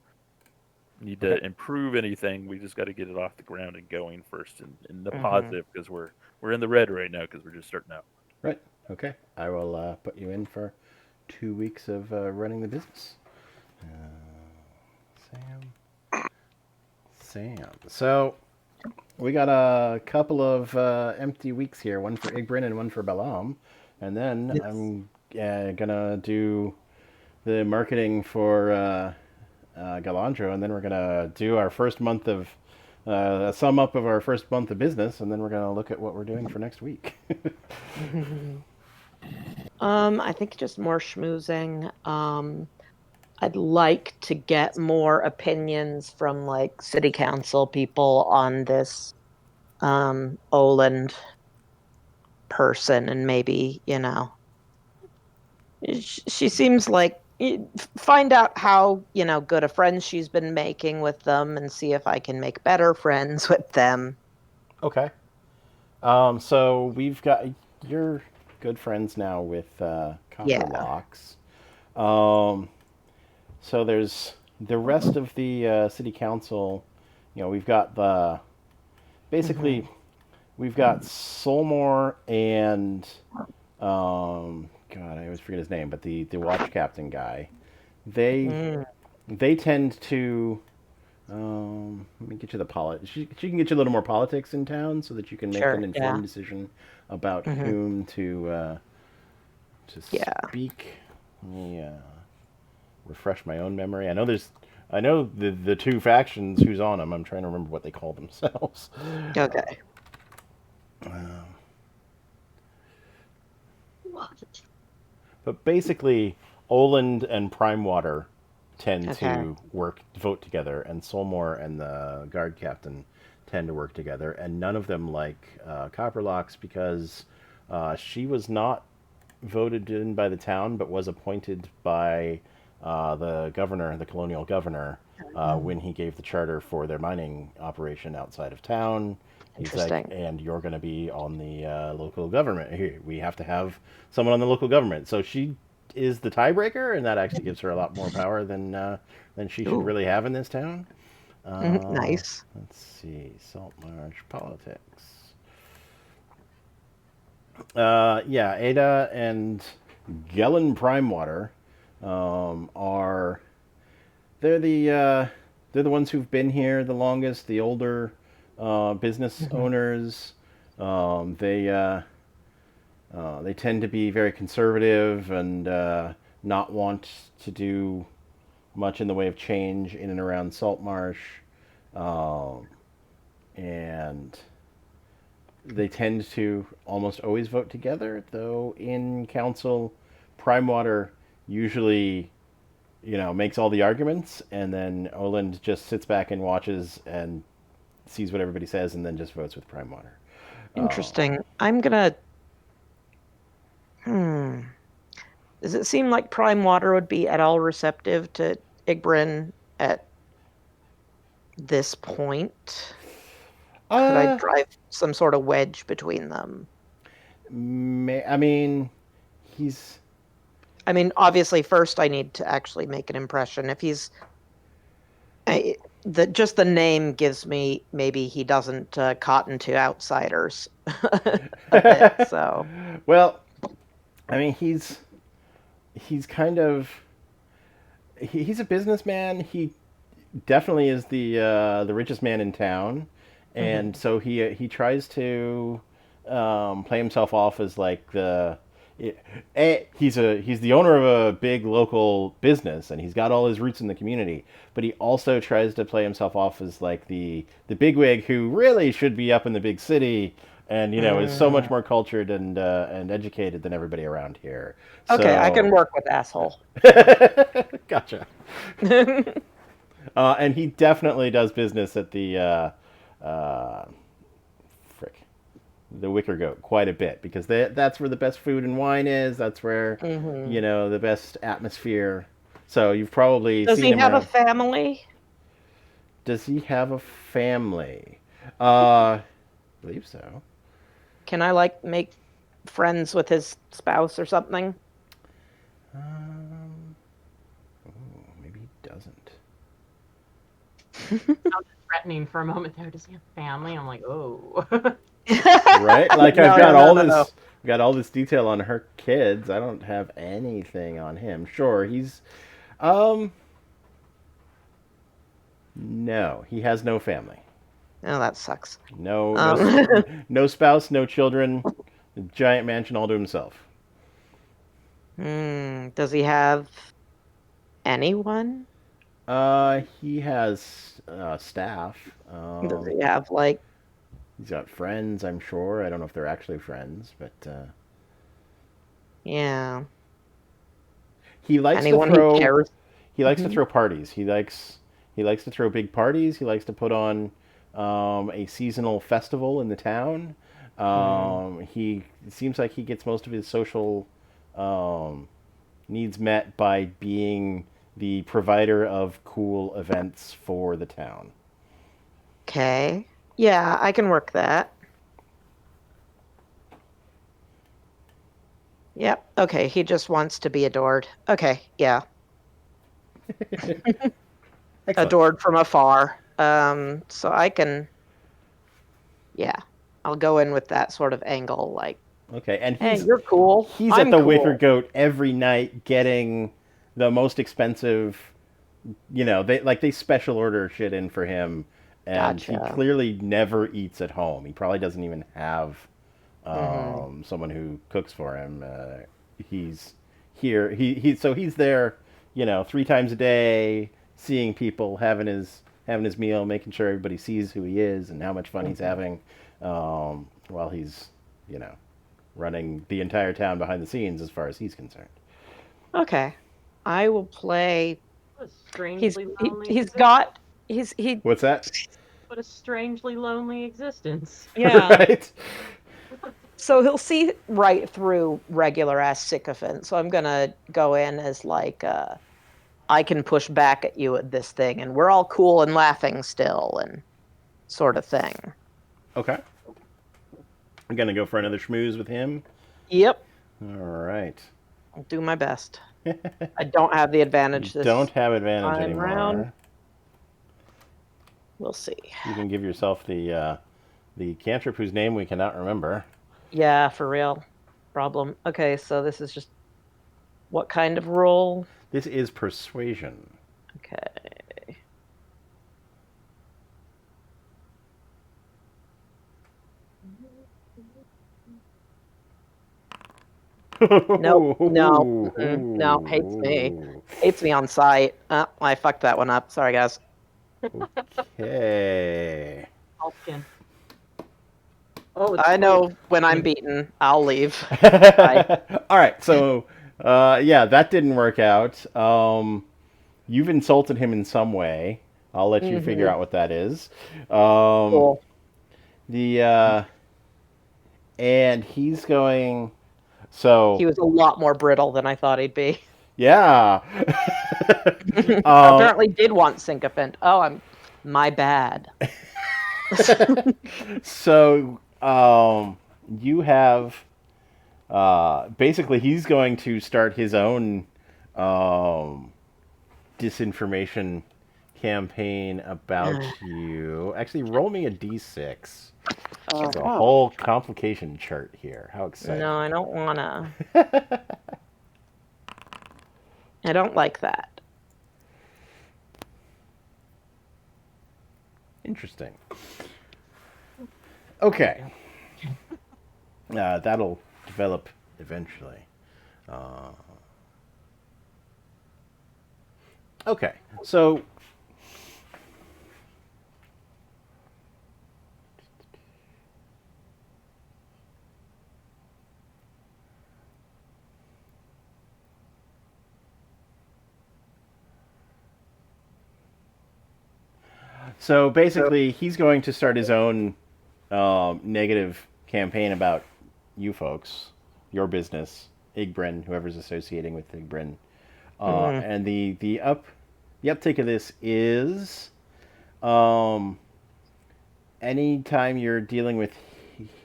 need to improve anything. We just got to get it off the ground and going first, in the positive, because we're in the red right now because we're just starting out. Right. Okay. I will put you in for 2 weeks of running the business. Sam. So we got a couple of empty weeks here, one for Igbrin and one for Balam. And then Yes. I'm gonna do the marketing for Galandro, and then we're gonna do our first month of a sum up of our first month of business, and then we're gonna look at what we're doing for next week. I think just more schmoozing. I'd like to get more opinions from like city council people on this Oland person, and maybe, she seems like, find out how, good a friend she's been making with them and see if I can make better friends with them. Okay. So we've got you're good friends now with Copperlocks. So there's the rest of the city council. We've got basically we've got Solmore and God, I always forget his name, but the watch captain guy. They tend to let me get you the she can get you a little more politics in town so that you can make Sure, an informed decision about whom to speak. Let me refresh my own memory. I know the two factions who's on them. I'm trying to remember what they call themselves. Okay. But basically, Oland and Primewater tend to vote together, and Solmore and the guard captain tend to work together, and none of them like Copperlocks because she was not voted in by the town, but was appointed by the governor, the colonial governor, when he gave the charter for their mining operation outside of town. He's like, and you're going to be on the local government. Here, we have to have someone on the local government. So she is the tiebreaker, and that actually gives her a lot more power than she should really have in this town. Nice. Let's see, Saltmarsh politics. Yeah, Ada and Gellin Primewater are they're the ones who've been here the longest, the older business owners. They tend to be very conservative and not want to do much in the way of change in and around Saltmarsh, and they tend to almost always vote together. Though in council, Primewater usually, makes all the arguments, and then Oland just sits back and watches and sees what everybody says, and then just votes with Primewater. Interesting. I'm gonna. Does it seem like Prime Water would be at all receptive to Igbrin at this point? Could I drive some sort of wedge between them? Obviously, first I need to actually make an impression. If he's just the name gives me maybe he doesn't cotton to outsiders a bit. So, well, he's kind of he's a businessman. He definitely is the richest man in town, and so he tries to play himself off as like he's the owner of a big local business, and he's got all his roots in the community. But he also tries to play himself off as like the bigwig who really should be up in the big city, and is so much more cultured and educated than everybody around here. Okay, I can work with asshole. Gotcha. And he definitely does business at the Wicker Goat quite a bit, because that's where the best food and wine is. That's where the best atmosphere. So you've probably Does seen he him have around. a family? Does he have a family? I believe so. Can I make friends with his spouse or something? Maybe he doesn't. Sounded threatening for a moment there. Does he have family? I'm like, oh. Right? Like No, I've got no. got all this detail on her kids. I don't have anything on him. Sure, he's no, he has no family. Oh, that sucks. No spouse, no children. A giant mansion all to himself. Does he have anyone? He has staff. Does he have He's got friends, I'm sure. I don't know if they're actually friends, but yeah. he likes Anyone to throw. he cares? He likes to throw parties. He likes to throw big parties. He likes to put on a seasonal festival in the town. He it seems like he gets most of his social needs met by being the provider of cool events for the town. Okay. Yeah, I can work that. Yep. Okay, he just wants to be adored. Okay, yeah. Adored from afar. So I can, yeah, I'll go in with that sort of angle, like, Okay, and hey, you're cool. He's I'm at the cool. Wicker Goat every night getting the most expensive, they special order shit in for him, and he Gotcha. clearly never eats at home. He probably doesn't even have someone who cooks for him. He's here. So he's there, 3 times a day, seeing people, having his meal, making sure everybody sees who he is and how much fun he's having, while he's, running the entire town behind the scenes as far as he's concerned. Okay, I will play. What a strangely lonely He. What's that? What a strangely lonely existence. Yeah. Right? So he'll see right through regular ass sycophant. So I'm gonna go in as like, I can push back at you at this thing, and we're all cool and laughing still, and sort of thing. Okay. I'm gonna go for another schmooze with him. Yep. All right. I'll do my best. I don't have the advantage this Don't have advantage time anymore. round. We'll see. You can give yourself the cantrip whose name we cannot remember. Yeah, for real. Problem. Okay, so this is just What kind of roll? This is persuasion. Okay. Nope. No. No. Hates me. Hates me on sight. I fucked that one up. Sorry, guys. Okay. Pumpkin. Oh, I know when I'm beaten, I'll leave. All right. So, yeah, that didn't work out. You've insulted him in some way. I'll let you figure out what that is. Cool. And he's going. So He was a lot more brittle than I thought he'd be. yeah. Apparently did want sycophant. Oh, my bad. So you have basically he's going to start his own disinformation campaign about you. Actually, roll me a d6. There's a whole complication chart here. How exciting! No, I don't wanna. I don't like that. Interesting. Okay. That'll develop eventually. Okay, so basically, he's going to start his own negative campaign about you folks, your business, Igbrin, whoever's associating with Igbrin. And the uptake of this is anytime you're dealing with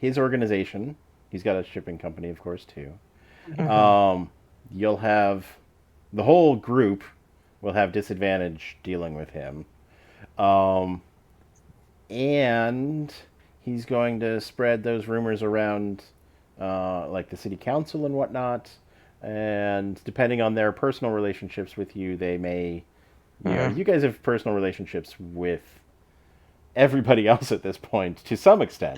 his organization, he's got a shipping company, of course, too. You'll have the whole group will have disadvantage dealing with him. And he's going to spread those rumors around, like the city council and whatnot. And depending on their personal relationships with you, they may, you guys have personal relationships with everybody else at this point to some extent.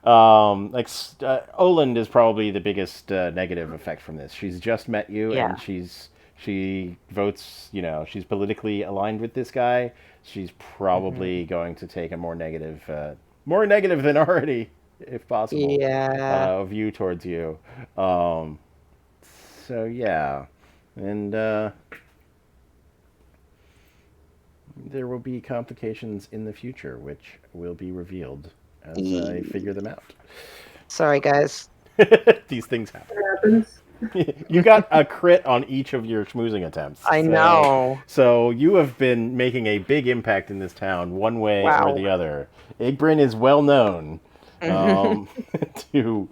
Oland is probably the biggest negative effect from this. She's just met you, and she votes. She's politically aligned with this guy. She's probably going to take a more negative than already, if possible, view towards you. So yeah, and there will be complications in the future, which will be revealed as I figure them out. Sorry, guys. These things happen. What happens? You got a crit on each of your schmoozing attempts. I know. So you have been making a big impact in this town, one way or the other. Igbrin is well known to...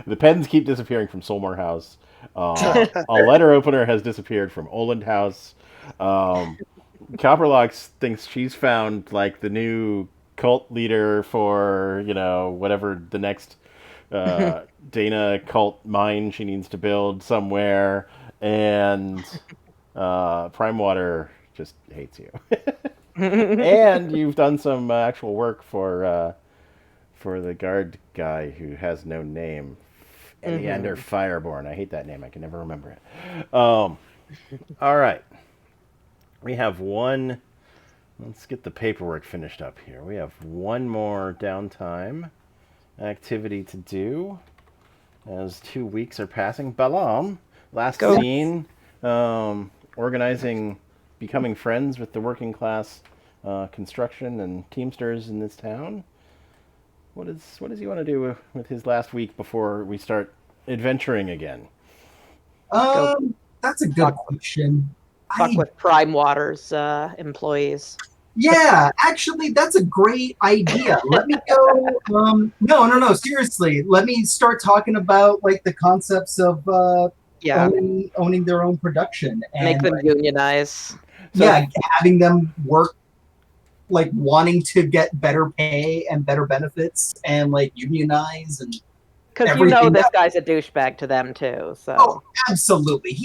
The pens keep disappearing from Solmore House. A letter opener has disappeared from Oland House. Copperlocks thinks she's found like the new cult leader for whatever the next Dana cult mine she needs to build somewhere, and Prime Water just hates you. And you've done some actual work for the guard guy who has no name. Leander Fireborn. I hate that name. I can never remember it. All right. We have one. Let's get the paperwork finished up here. We have one more downtime activity to do as 2 weeks are passing. Balam, last seen organizing, becoming friends with the working class construction and teamsters in this town. What does he want to do with his last week before we start adventuring again? That's a good question. Fuck with Prime Water's employees. Yeah, actually, that's a great idea. Let me go. No. Seriously, let me start talking about like the concepts of owning their own production and make them unionize. Having them work, like wanting to get better pay and better benefits and like unionize and Because you know everything this that- guy's a douchebag to them too. So Oh, absolutely.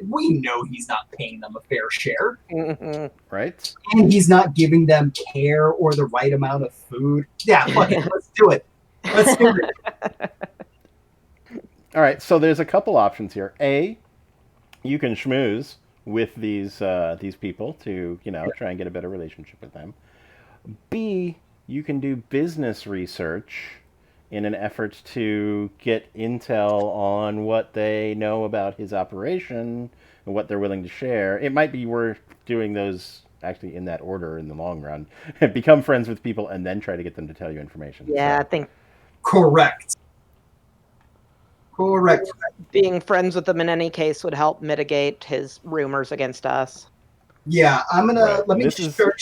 We know he's not paying them a fair share. Mhm. Right? And he's not giving them care or the right amount of food. Yeah, fuck it. Let's do it. Let's do it. All right, so there's a couple options here. A, you can schmooze with these people to try and get a better relationship with them. B, you can do business research in an effort to get intel on what they know about his operation and what they're willing to share. It might be worth doing those actually in that order in the long run. Become friends with people and then try to get them to tell you information. Yeah, I So, think Correct. Correct. being friends with them in any case would help mitigate his rumors against us. Yeah, I'm gonna Right. let me start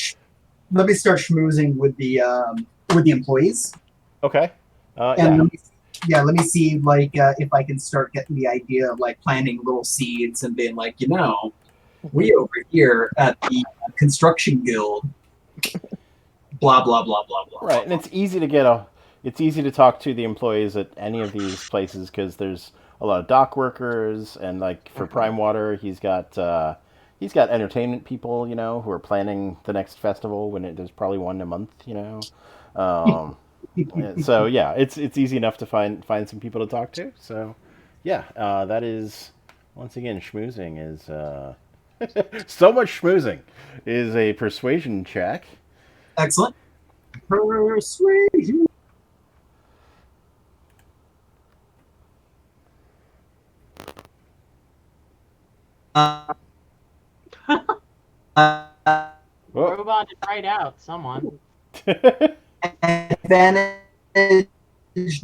schmoozing with the employees. okay. And let me see if I can start getting the idea of like planting little seeds and being like, we over here at the construction guild, blah blah blah blah blah. Right, and it's easy to talk to the employees at any of these places because there's a lot of dock workers, and like for Prime Water, he's got entertainment people, who are planning the next festival there's probably one a month, So yeah, it's easy enough to find some people to talk to. So yeah, that is once again schmoozing is so much schmoozing is a persuasion check. Excellent. Persuasion. Robot did right out. Someone. Advantage,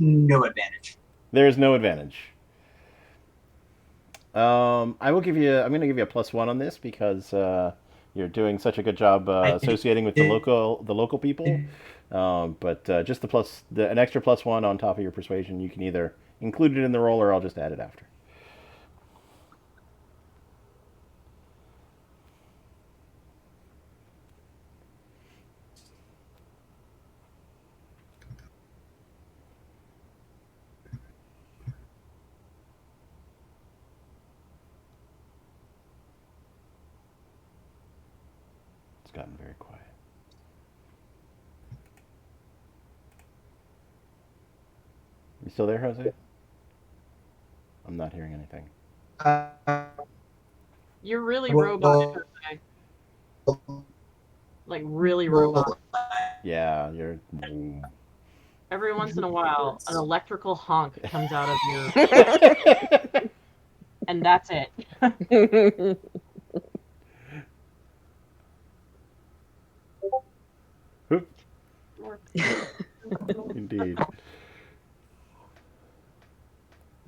no advantage. There is no advantage. I'm going to give you a +1 on this because you're doing such a good job associating with the local people. But just an extra +1 on top of your persuasion, you can either include it in the roll or I'll just add it after. Gotten very quiet. You still there, Jose? I'm not hearing anything. You're really robotic, Jose. Like really robotic. Yeah, you're. Every once in a while, an electrical honk comes out of your, and that's it. Indeed.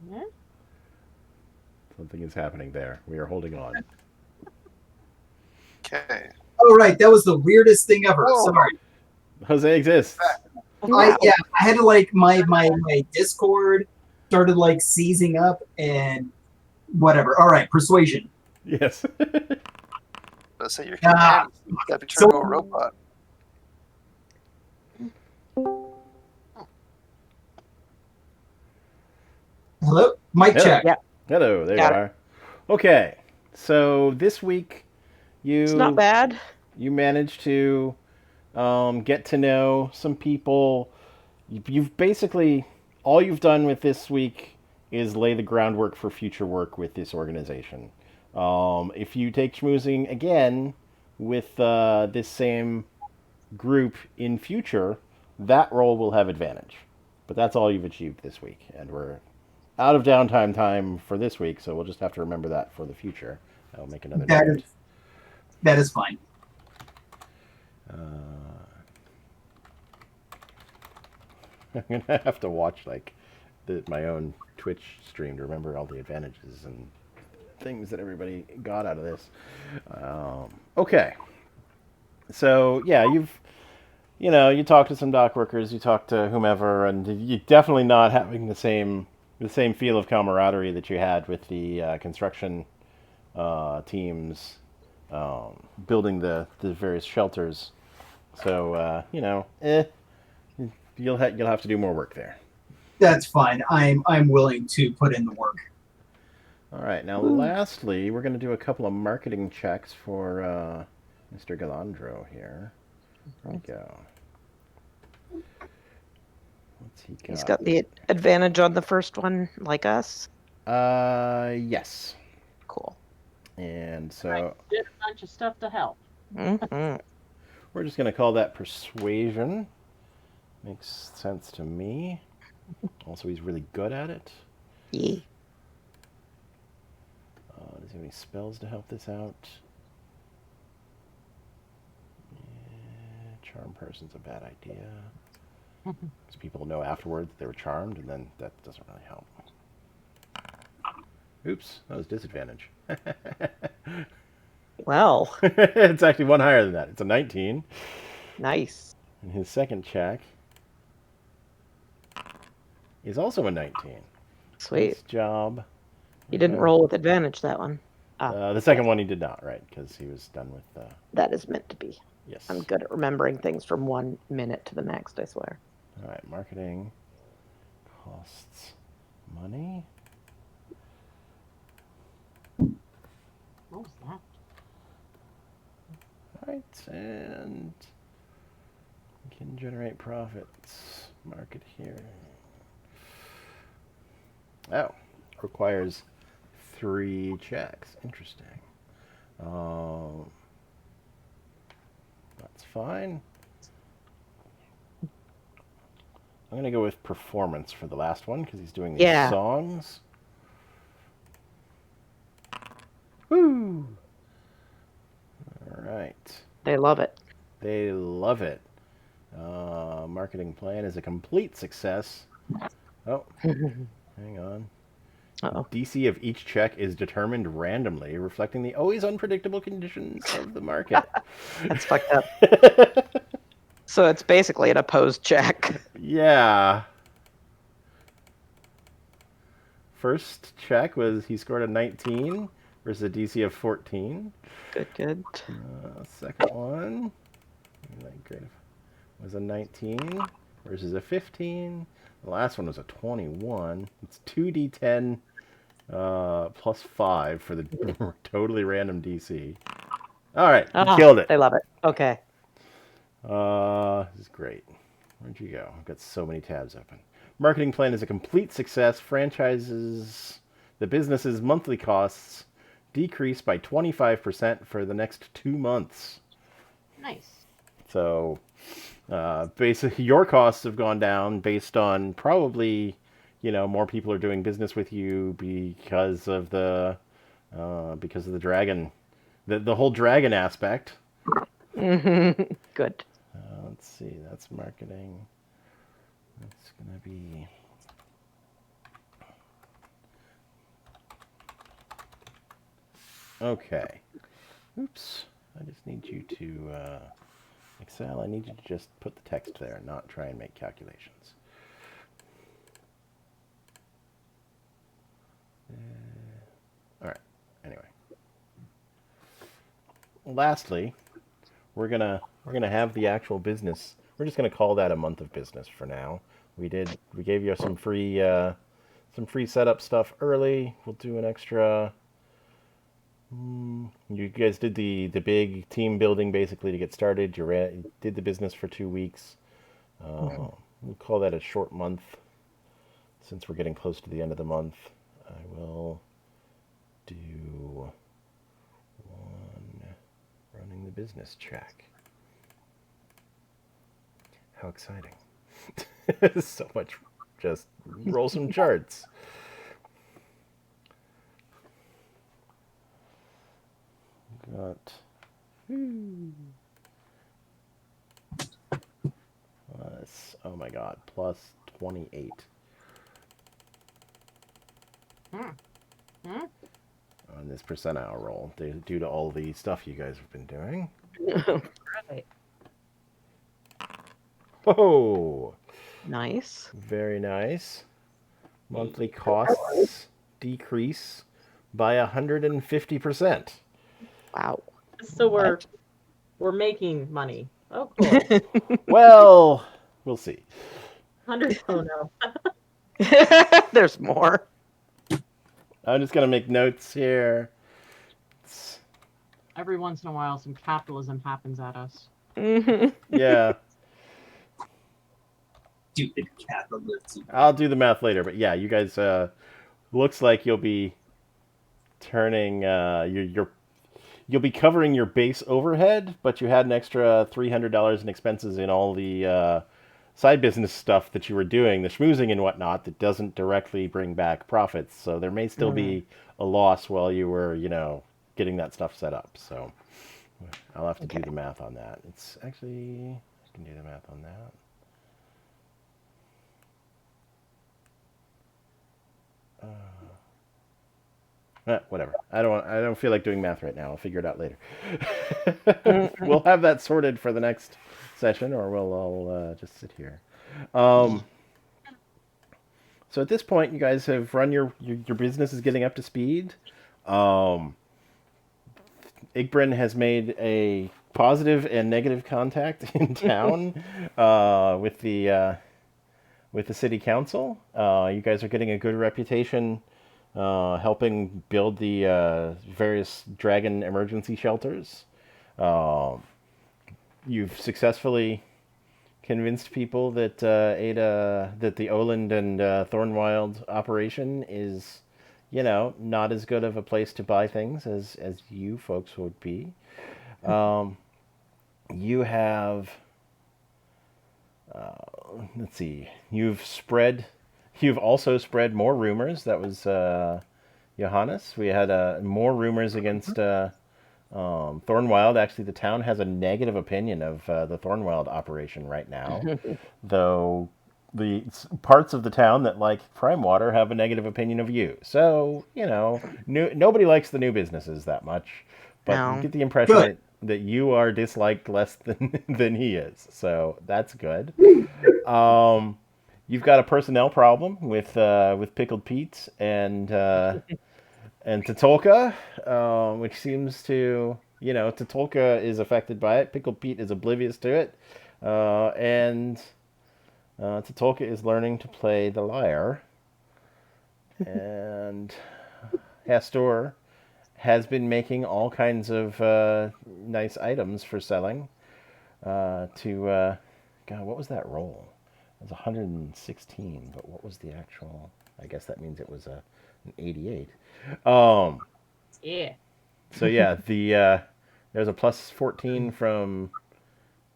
Yeah? Something is happening there. We are holding on. Okay. Oh right, that was the weirdest thing ever. Whoa. Sorry. Jose exists. I had to my Discord started seizing up and whatever. All right, persuasion. Yes. Let's say you're humanity. You gotta be turned into a robot. Hello, mic check. Yeah. Hello, there Got you are. Okay, so this week It's not bad. You managed to get to know some people. You've basically all you've done with this week is lay the groundwork for future work with this organization. If you take schmoozing again with this same group in future, that role will have advantage. But that's all you've achieved this week, and we're out of downtime time for this week, so we'll just have to remember that for the future. I'll make another note. That is fine. I'm gonna have to watch my own Twitch stream to remember all the advantages and things that everybody got out of this. Okay, so yeah, you talk to some dock workers, you talk to whomever, and you're definitely not having the same feel of camaraderie that you had with the construction teams building the various shelters. So you'll have to do more work there. That's fine. I'm willing to put in the work. All right. Now, lastly, we're going to do a couple of marketing checks for Mr. Galandro here. There we go. What's he got? He's got the advantage on the first one, like us. Yes. Cool. And so I did a bunch of stuff to help. Mm-hmm. we're just going to call that persuasion. Makes sense to me. Also, he's really good at it. Yeah. Does he have any spells to help this out? Yeah, charm person's a bad idea. Because people know afterwards they were charmed, and then that doesn't really help. Oops, that was disadvantage. Well, it's actually one higher than that. It's a 19. nice. And his second check is also a 19. Sweet. Nice job. You didn't roll with advantage that one. The second one he did not, right? Because he was done with. That is meant to be. Yes. I'm good at remembering things from 1 minute to the next, I swear. All right, marketing costs money. What was that? All right, and we can generate profits. Market here. Oh, requires 3 checks. Interesting. That's fine. I'm going to go with performance for the last one because he's doing these songs. Woo! All right. They love it. They love it. Marketing plan is a complete success. Oh, hang on. Uh-oh. DC of each check is determined randomly, reflecting the always unpredictable conditions of the market. That's fucked up. So it's basically an opposed check. Yeah. First check was he scored a 19 versus a DC of 14. Good. Second one was a 19 versus a 15. The last one was a 21. It's 2d10 plus 5 for the totally random DC. All right, you killed it. They love it. Okay. This is great. Where'd you go? I've got so many tabs open. Marketing plan is a complete success. Franchises, the business's monthly costs decrease by 25% for the next 2 months. Nice. So, basically, your costs have gone down based on probably, more people are doing business with you because of the dragon, the whole dragon aspect. Good. Let's see. That's marketing. That's gonna be. Okay. Oops. I just need you to, Excel, I need you to just put the text there and not try and make calculations. All right. Anyway. Lastly, we're gonna have the actual business. We're just gonna call that a month of business for now. We gave you some free setup stuff early. We'll do an extra. You guys did the big team building basically to get started. You did the business for 2 weeks. We'll call that a short month. Since we're getting close to the end of the month, I will do one running the business check. How exciting. So much. Just roll some charts. Got plus, oh my god, plus 28. On this percentile roll, due to all the stuff you guys have been doing. Right. Whoa! Nice. Very nice. Monthly costs decrease by 150%. Wow. So we're making money. Oh, cool. Well, we'll see. 100. Oh no. There's more. I'm just gonna make notes here. Every once in a while, some capitalism happens at us. Yeah, Stupid capitalism. I'll do the math later, but yeah, you guys. Looks like you'll be turning you'll be covering your base overhead, but you had an extra $300 in expenses in all the side business stuff that you were doing, the schmoozing and whatnot, that doesn't directly bring back profits. So there may still be a loss while you were, getting that stuff set up. So I'll have to do the math on that. It's actually, I can do the math on that. Whatever. I don't feel like doing math right now. I'll figure it out later. We'll have that sorted for the next session, or I'll just sit here. So at this point, you guys have run your business is getting up to speed. Igbrin has made a positive and negative contact in town with the city council. You guys are getting a good reputation helping build the various dragon emergency shelters. You've successfully convinced people that that the Oland and Thornwild operation is, not as good of a place to buy things as you folks would be. You have, let's see, you've also spread more rumors. That was Johannes. We had more rumors against Thornwild. Actually, the town has a negative opinion of the Thornwild operation right now, though the parts of the town that like Prime Water have a negative opinion of you. So, nobody likes the new businesses that much, but you get the impression that you are disliked less than he is. So that's good. You've got a personnel problem with Pickled Pete and Tatolka, which seems to, Tatolka is affected by it. Pickled Pete is oblivious to it, and Tatolka is learning to play the lyre. And Hastor has been making all kinds of nice items for selling. God, what was that roll? It was 116, but what was the actual? I guess that means it was an 88. Yeah. So yeah, there's a plus 14 from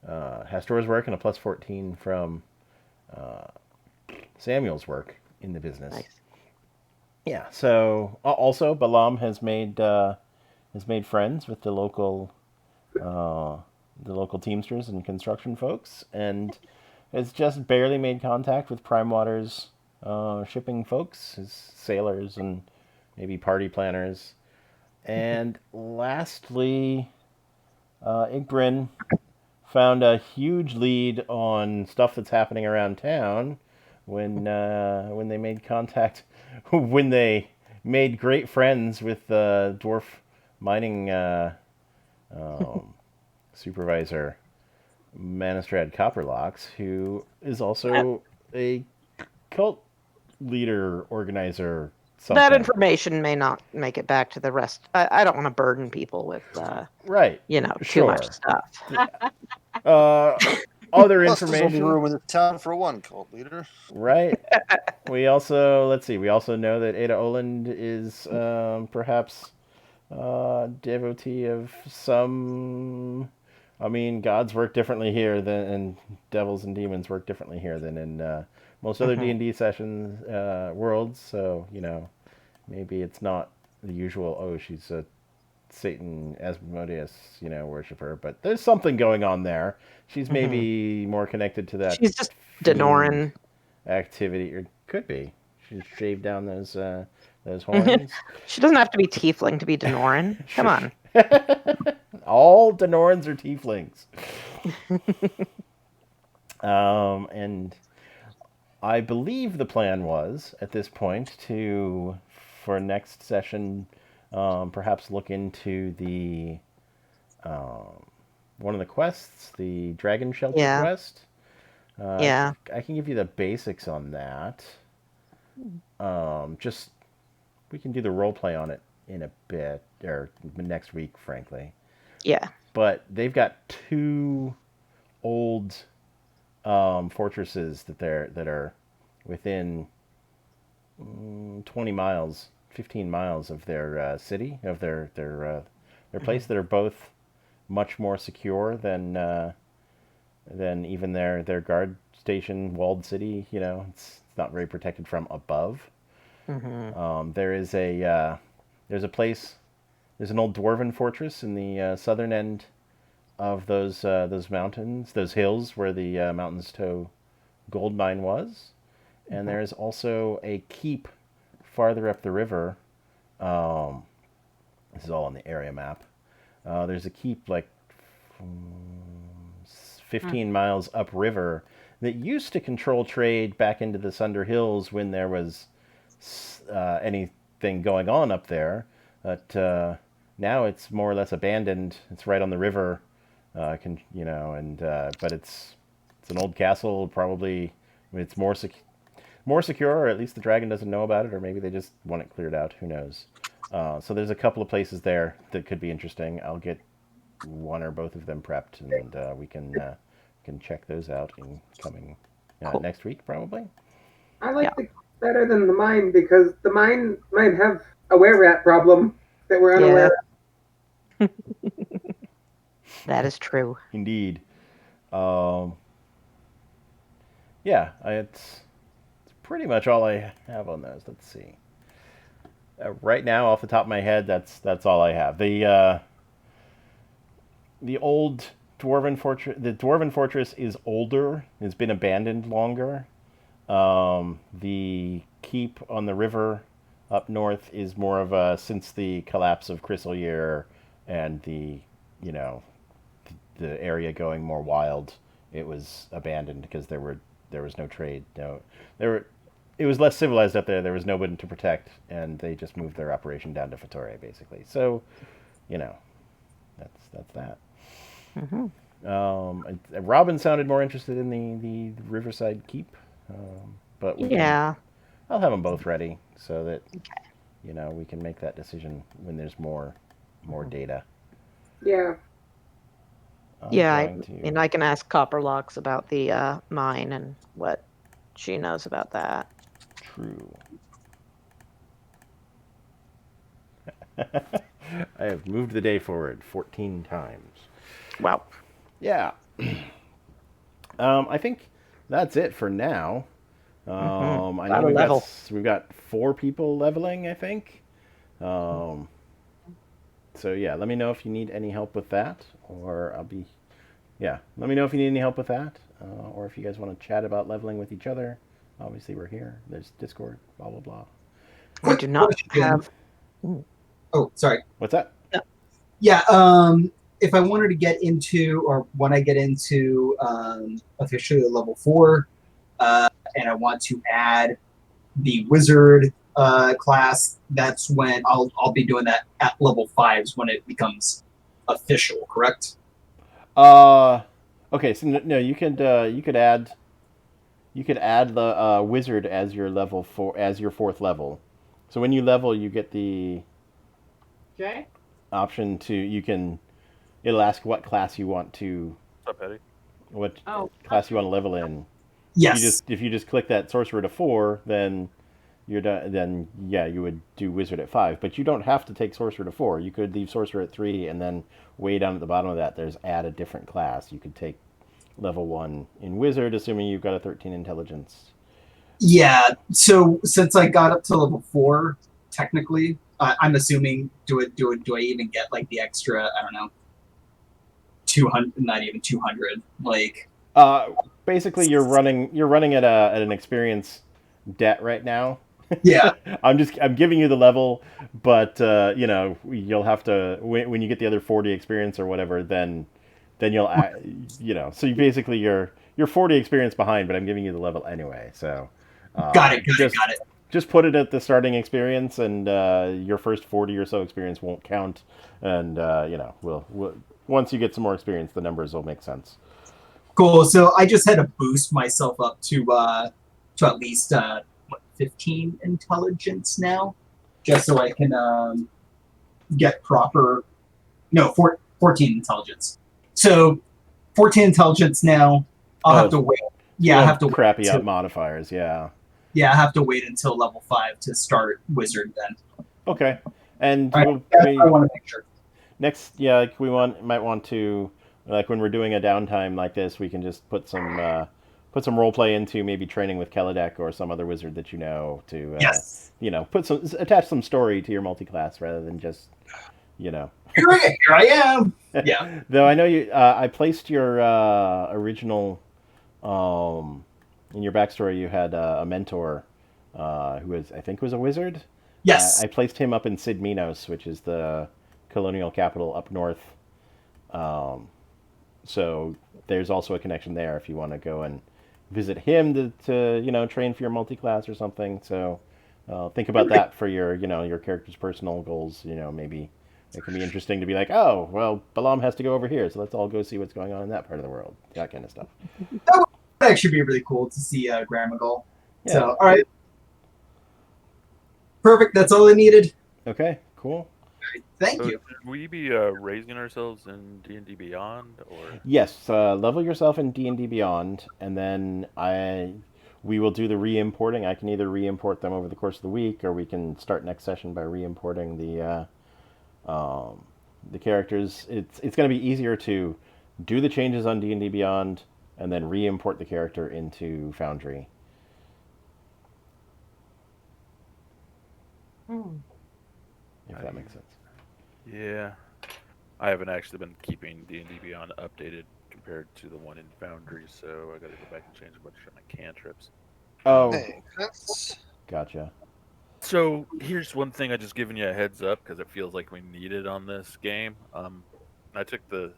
Hastor's work and a plus 14 from Samuel's work in the business. Nice. Yeah. So also Balaam has made friends with the local teamsters and construction folks, and has just barely made contact with Prime Water's shipping folks, his sailors and maybe party planners. And lastly, Igbrin found a huge lead on stuff that's happening around town when they made contact, when they made great friends with the dwarf mining supervisor Manistrad Copperlocks, who is also a cult leader, organizer. Something. That information may not make it back to the rest. I don't want to burden people with, right? Too much stuff. Other Plus, there's only information. room in the town for one cult leader. Right. We also know that Ada Oland is perhaps devotee of some. I mean, gods work differently here and devils and demons work differently here than in most other D&D sessions worlds. So maybe it's not the usual. Oh, she's a Satan Asmodeus, worshiper. But there's something going on there. She's maybe more connected to that. She's just Denoran activity, or could be. She's shaved down those horns. She doesn't have to be tiefling to be Denoran. Come on. All Denorans are tieflings. And I believe the plan was, at this point, for next session, perhaps look into the one of the quests, the Dragon Shelter quest. I can give you the basics on that. Just we can do the role play on it in a bit or next week, frankly. Yeah. But they've got two old fortresses that are within 20 miles, 15 miles of their city, of their place, that are both much more secure than even their guard station walled city. You know, it's not very protected from above. There is there's a place, there's an old dwarven fortress in the southern end of those mountains, those hills where the Mountains Toe gold mine was, and there is also a keep farther up the river. This is all on the area map. There's a keep like 15 miles upriver that used to control trade back into the Sunder Hills when there was anything going on up there. But now it's more or less abandoned. It's right on the river, but it's an old castle. Probably it's more secure, or at least the dragon doesn't know about it, or maybe they just want it cleared out. Who knows? So there's a couple of places there that could be interesting. I'll get one or both of them prepped, and we can check those out in coming Cool. next week, probably. I like the better than the mine because the mine might have a were-rat problem that we're unaware of. That is true. Indeed. It's pretty much all I have on those. Let's see. Right now, off the top of my head, that's all I have. The old dwarven fortress. The dwarven fortress is older. It's been abandoned longer. The keep on the river up north is more of a since the collapse of Chrysalir and the area going more wild. It was abandoned because there was no trade. It was less civilized up there. There was nobody to protect, and they just moved their operation down to Fattore, basically. So, that's that. Robin sounded more interested in the Riverside Keep, but I'll have them both ready so that we can make that decision when there's more data. Yeah. And I can ask Copperlocks about the mine and what she knows about that. True. I have moved the day forward 14 times. Wow. Yeah. I think that's it for now. I know we've got 4 people leveling, I think. So yeah, let me know if you need any help with that, or let me know if you need any help with that, or if you guys want to chat about leveling with each other. Obviously, we're here. There's Discord, blah, blah, blah. We do not have... Oh, sorry. What's that? Yeah, if I wanted to get into, or when I get into officially level 4, and I want to add the wizard class, that's when I'll be doing that at level 5s when it becomes official, correct? Okay, so no, you could add the wizard as your level 4, as your 4th level. So when you level, you get the option to it'll ask what class you want to. What's up, Eddie? What class you want to level in. Yes. If you just click that sorcerer to 4, then you're done. Then you would do wizard at 5. But you don't have to take sorcerer to 4. You could leave sorcerer at 3, and then way down at the bottom of that, there's add a different class. You could take level 1 in wizard, assuming you've got a 13 intelligence. Yeah. So since I got up to level 4, technically, I'm assuming do I even get like the extra? I don't know. 200, not even 200. Like. Basically, you're running at an experience debt right now. Yeah. I'm giving you the level, but you'll have to when you get the other 40 experience or whatever, then you'll so you're 40 experience behind, but I'm giving you the level anyway. So got it. Just put it at the starting experience, and your first 40 or so experience won't count, and we'll once you get some more experience, the numbers will make sense. Cool. So I just had to boost myself up to at least 15 intelligence now, just so I can get proper. No, 14 intelligence. So 14 intelligence now. I'll have to wait. Yeah, I have to wait crappy until, up modifiers. Yeah. yeah, I have to wait until level 5 to start wizard then. Okay. And I we'll, want to make sure. next, yeah, like might want to, like when we're doing a downtime like this, we can just put some role play into maybe training with Kelidek or some other wizard that you know to Yes. attach some story to your multi-class rather than just Here I am. Yeah. Though I know you, I placed your original in your backstory. You had a mentor who I think was a wizard. Yes. I placed him up in Sid Minos, which is the colonial capital up north. So there's also a connection there if you want to go and visit him to train for your multi-class or something. So think about that for your your character's personal goals. Maybe it can be interesting to be like, oh, well, Balam has to go over here, so let's all go see what's going on in that part of the world. That kind of stuff. That would actually be really cool to see Grammagal. Yeah. So, all right. Perfect. That's all I needed. Okay, cool. Thank you. Should we be raising ourselves in D&D Beyond, or? Yes, level yourself in D&D Beyond, and then we will do the re-importing. I can either re-import them over the course of the week, or we can start next session by re-importing the characters. It's going to be easier to do the changes on D&D Beyond and then re-import the character into Foundry. If that makes sense. Yeah, I haven't actually been keeping D&D Beyond updated compared to the one in Foundry, so I got to go back and change a bunch of my cantrips. Oh, Makes gotcha. So here's one thing I just giving you a heads up because it feels like we need it on this game. I took the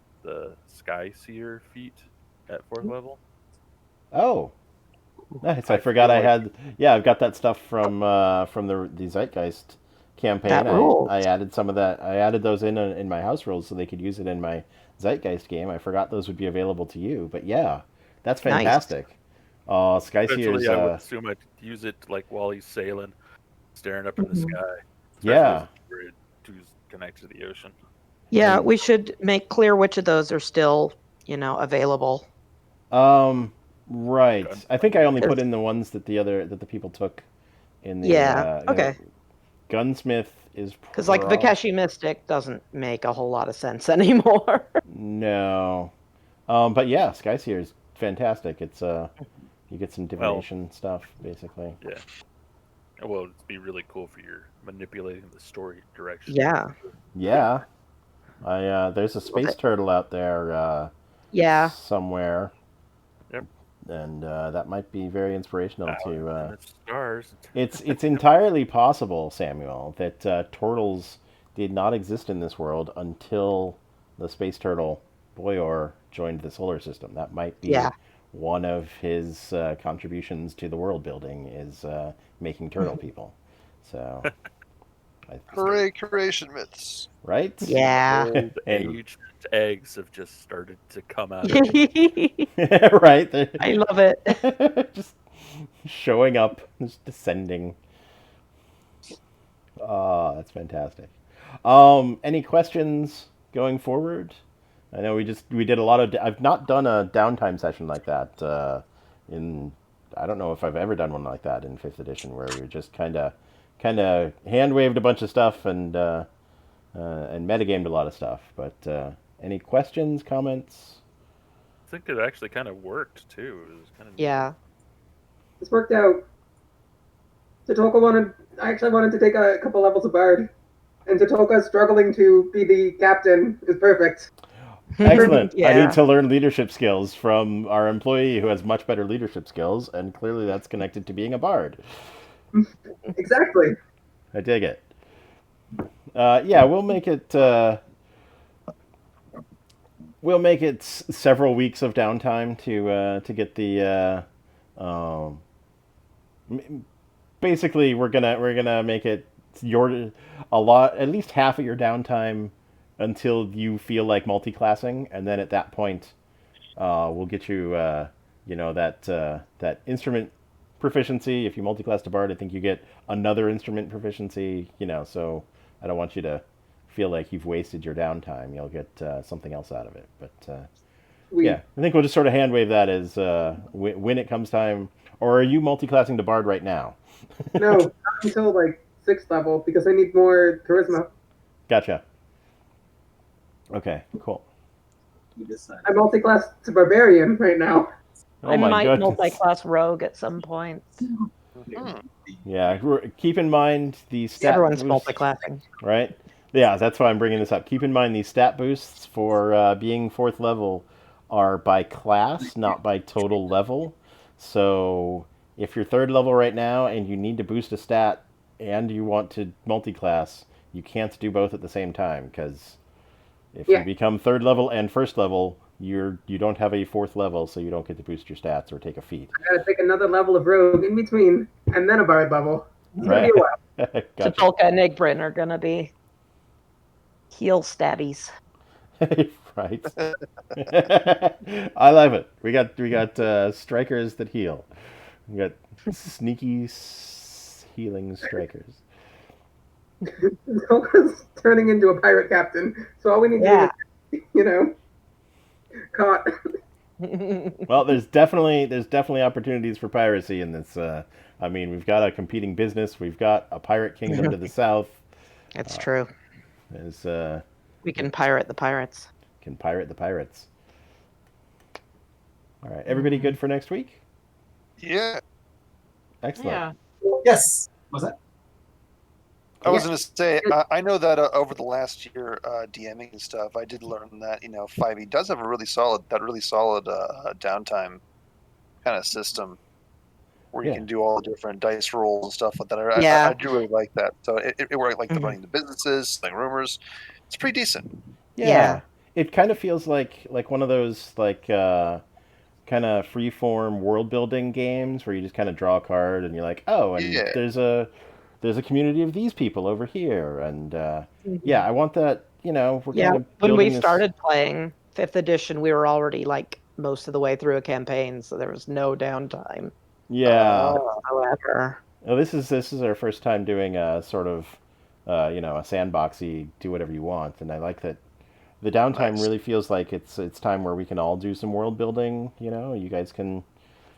Sky Seer feat at 4th level. Oh, nice. I forgot I had. Yeah, I've got that stuff from the Zeitgeist campaign. That rules. I added some of that. I added those in my house rules so they could use it in my Zeitgeist game. I forgot those would be available to you, but yeah, that's fantastic. Sky Seer's. I would assume I'd use it like while he's sailing, staring up in the sky. Yeah. To connect to the ocean. Yeah, we should make clear which of those are still, available. Right. I think I only put in the ones that the people took in the. Yeah. Okay. Gunsmith is because like Vikeshi Mystic doesn't make a whole lot of sense anymore. No. But yeah, Skyseer is fantastic. It's you get some divination stuff basically. Yeah. Well, it'd be really cool for your manipulating the story direction. Yeah. Yeah. There's a space turtle out there. Yeah. Somewhere. Yep. And that might be very inspirational to. Stars. It's entirely possible, Samuel, that turtles did not exist in this world until the space turtle Boyor joined the solar system. That might be one of his contributions to the world building is making turtle people. So. Hooray, creation myths. Right? Yeah. Old aged eggs have just started to come out. Right? I love it. Just showing up, just descending. Oh, that's fantastic. Any questions going forward? I know we did a lot of. I've not done a downtime session like that I don't know if I've ever done one like that in 5th edition, where we just kind of hand waved a bunch of stuff and metagamed a lot of stuff. But any questions, comments? I think it actually kind of worked too. It was kind of yeah. This worked out. I actually wanted to take a couple levels of Bard, and Totolka struggling to be the captain is perfect. Excellent. Yeah. I need to learn leadership skills from our employee who has much better leadership skills, and clearly that's connected to being a bard. Exactly. I dig it. Yeah, we'll make it. We'll make it several weeks of downtime to get the. Basically, we're gonna make it at least half of your downtime until you feel like multi-classing, and then at that point, we'll get you that instrument proficiency. If you multi-class to bard, I think you get another instrument proficiency. So I don't want you to feel like you've wasted your downtime. You'll get something else out of it. But yeah, I think we'll just sort of hand wave that as when it comes time. Or are you multi-classing to bard right now? No, not until like 6th level because I need more charisma. Gotcha. Okay, cool. I'm multi-class to barbarian right now. Oh I my might goodness. multi-class rogue at some point. Yeah, keep in mind the stat Everyone's boosts, multi-classing. right? Yeah, that's why I'm bringing this up. Keep in mind these stat boosts for being 4th level are by class, not by total level. So if you're 3rd level right now and you need to boost a stat and you want to multi-class, you can't do both at the same time, because if you become 3rd level and 1st level, you don't have a 4th level, so you don't get to boost your stats or take a feat. I gotta take another level of rogue in between, and then a bard level. It's gonna Right. be a while. Gotcha. Satolka and Igbrin are gonna be heal stabbies. Right. I love it. We got strikers that heal. We got sneaky healing strikers. Tolka's turning into a pirate captain, so all we need to do is, caught. Well, there's definitely opportunities for piracy in this. I mean, we've got a competing business. We've got a pirate kingdom to the south. It's true. There's We can pirate the pirates. can pirate the pirates. All right, everybody good for next week? Yeah. Excellent. Yeah. Yes. Was that? I was going to say, I know that over the last year, DMing and stuff, I did learn that 5e does have a really solid downtime kind of system where you can do all the different dice rolls and stuff like that. I do really like that. So it worked like the running the businesses, like rumors. It's pretty decent. Yeah. It kind of feels like one of those kind of free-form world-building games where you just kind of draw a card and you're like, oh, and there's a community of these people over here, and I want that. We're kind of when we this... started playing 5th edition, we were already like most of the way through a campaign, so there was no downtime. Yeah. However, this is our first time doing a sort of a sandboxy do whatever you want, and I like that. The downtime really feels like it's time where we can all do some world building. You guys can,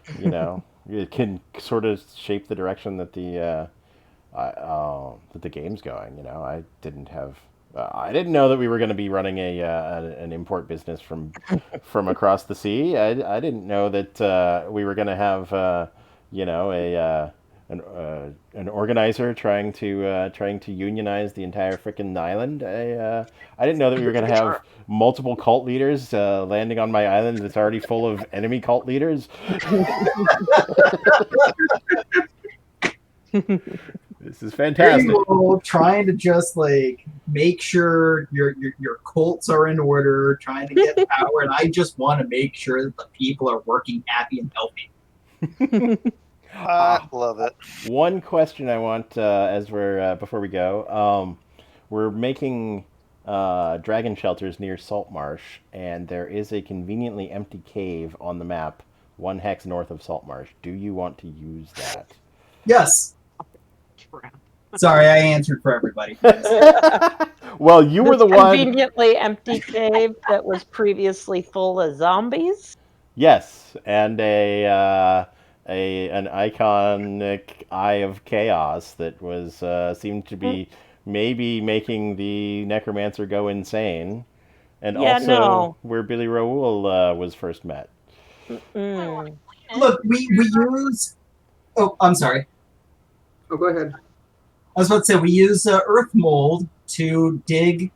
it can sort of shape the direction that the game's going. I didn't know that we were going to be running an import business from across the sea. I didn't know that we were going to have an organizer trying to unionize the entire frickin' island. I didn't know that we were going to have multiple cult leaders landing on my island that's already full of enemy cult leaders. This is fantastic. Trying to just make sure your cults are in order, trying to get power, and I just want to make sure that the people are working happy and healthy. I love it. One question I want as we're before we go, we're making dragon shelters near Saltmarsh, and there is a conveniently empty cave on the map, 1 hex north of Saltmarsh. Do you want to use that? Yes. Sorry, I answered for everybody. Well, you were the one. Conveniently empty cave that was previously full of zombies. Yes, and an iconic Eye of Chaos that was seemed to be maybe making the necromancer go insane, and where Billy Raoul was first met. Look, we use. Oh, I'm sorry. Oh, go ahead. I was about to say we use earth mold to dig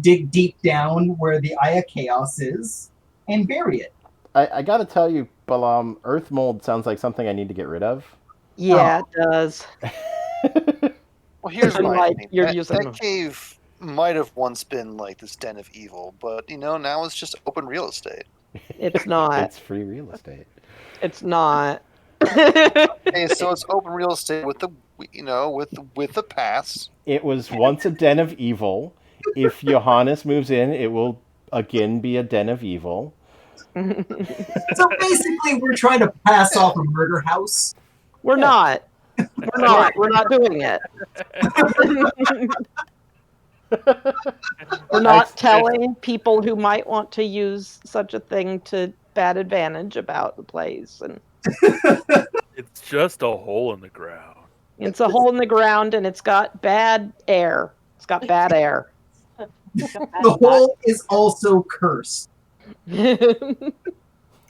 deep down where the Eye of Chaos is and bury it. I got to tell you, Balam, earth mold sounds like something I need to get rid of. Yeah, it does. Well, here's my thing. That cave might have once been like this den of evil, but now it's just open real estate. It's not. It's free real estate. It's not. Hey, so it's open real estate with the with the pass. It was once a den of evil. If Johannes moves in, it will again be a den of evil. So basically, we're trying to pass off a murder house. We're not. We're not. We're not doing it. We're not telling people who might want to use such a thing to bad advantage about the place. And It's just a hole in the ground. it's a hole in the ground, and it's got bad air. It's got bad air. The hole is also cursed. The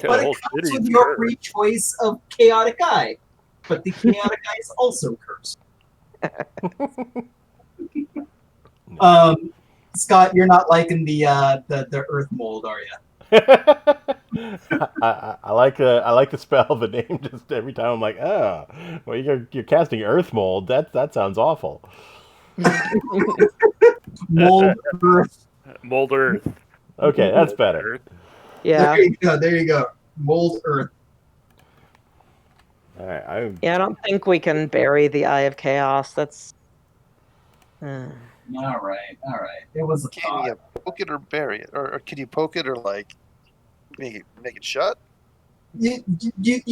But whole it comes city's with your cursed. free choice of chaotic eye. But the chaotic eye is also cursed. Scott, you're not liking the earth mold, are you? I like the spell. The name just every time I'm like, oh, well, you're casting earth mold. That sounds awful. Mold earth. Mold Earth. Okay, that's better. Earth. Yeah. There you go. Mold earth. All right, Yeah, I don't think we can bury the Eye of Chaos. That's. All right. It was a Can you poke it or bury it, or can you poke it or like make it shut? You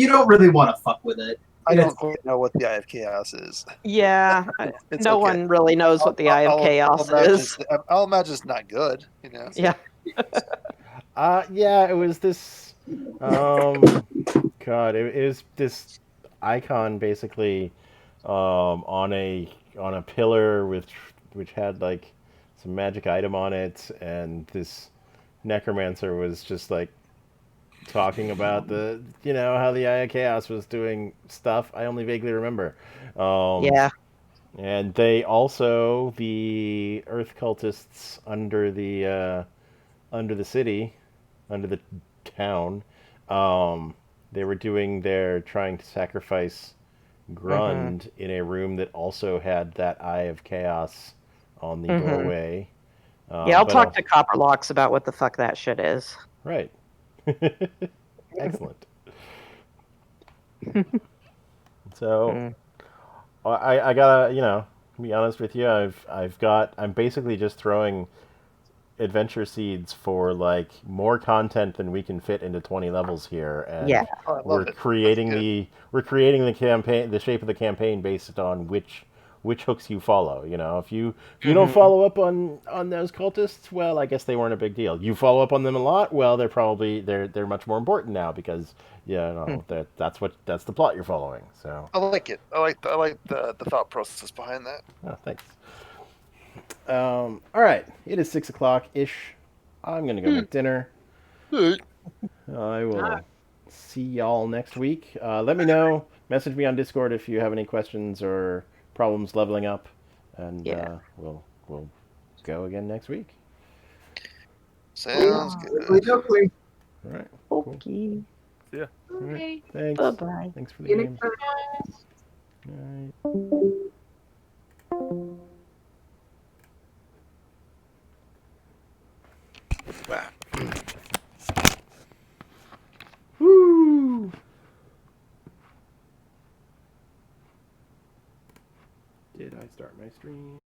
don't really want to fuck with it. I don't quite know what the Eye of Chaos is. Yeah. It's No okay. one really knows what the Eye of Chaos is. I'll imagine it's not good. You know. Yeah. yeah, it was this. God, it was this icon basically, on a pillar which had like some magic item on it, and this necromancer was just like talking about how the Eye of Chaos was doing stuff. I only vaguely remember. Yeah. And they also, the Earth cultists under the city, under the town, they were trying to sacrifice Grund in a room that also had that Eye of Chaos on the doorway. Yeah, I'll talk to Copperlocks about what the fuck that shit is. Right. Excellent. So, I gotta, to be honest with you, I'm basically just throwing adventure seeds for like more content than we can fit into 20 levels here, and Yeah. Oh, I love we're it. creating That's good. the campaign, the shape of the campaign based on which hooks you follow. If you don't follow up on those cultists, well, I guess they weren't a big deal. You follow up on them a lot, well, they're much more important now because that's the plot you're following. So I like it. I like the thought process behind that. oh, thanks. All right, it is 6:00 ish. I'm gonna go make dinner. I will see y'all next week. Let me know. Message me on Discord if you have any questions or problems leveling up, and we'll go again next week. Sounds good. All right. Cool. Okay. See ya. All right. Thanks. Bye-bye. Thanks for the See you game. next All time. right. Woo! Did I start my stream?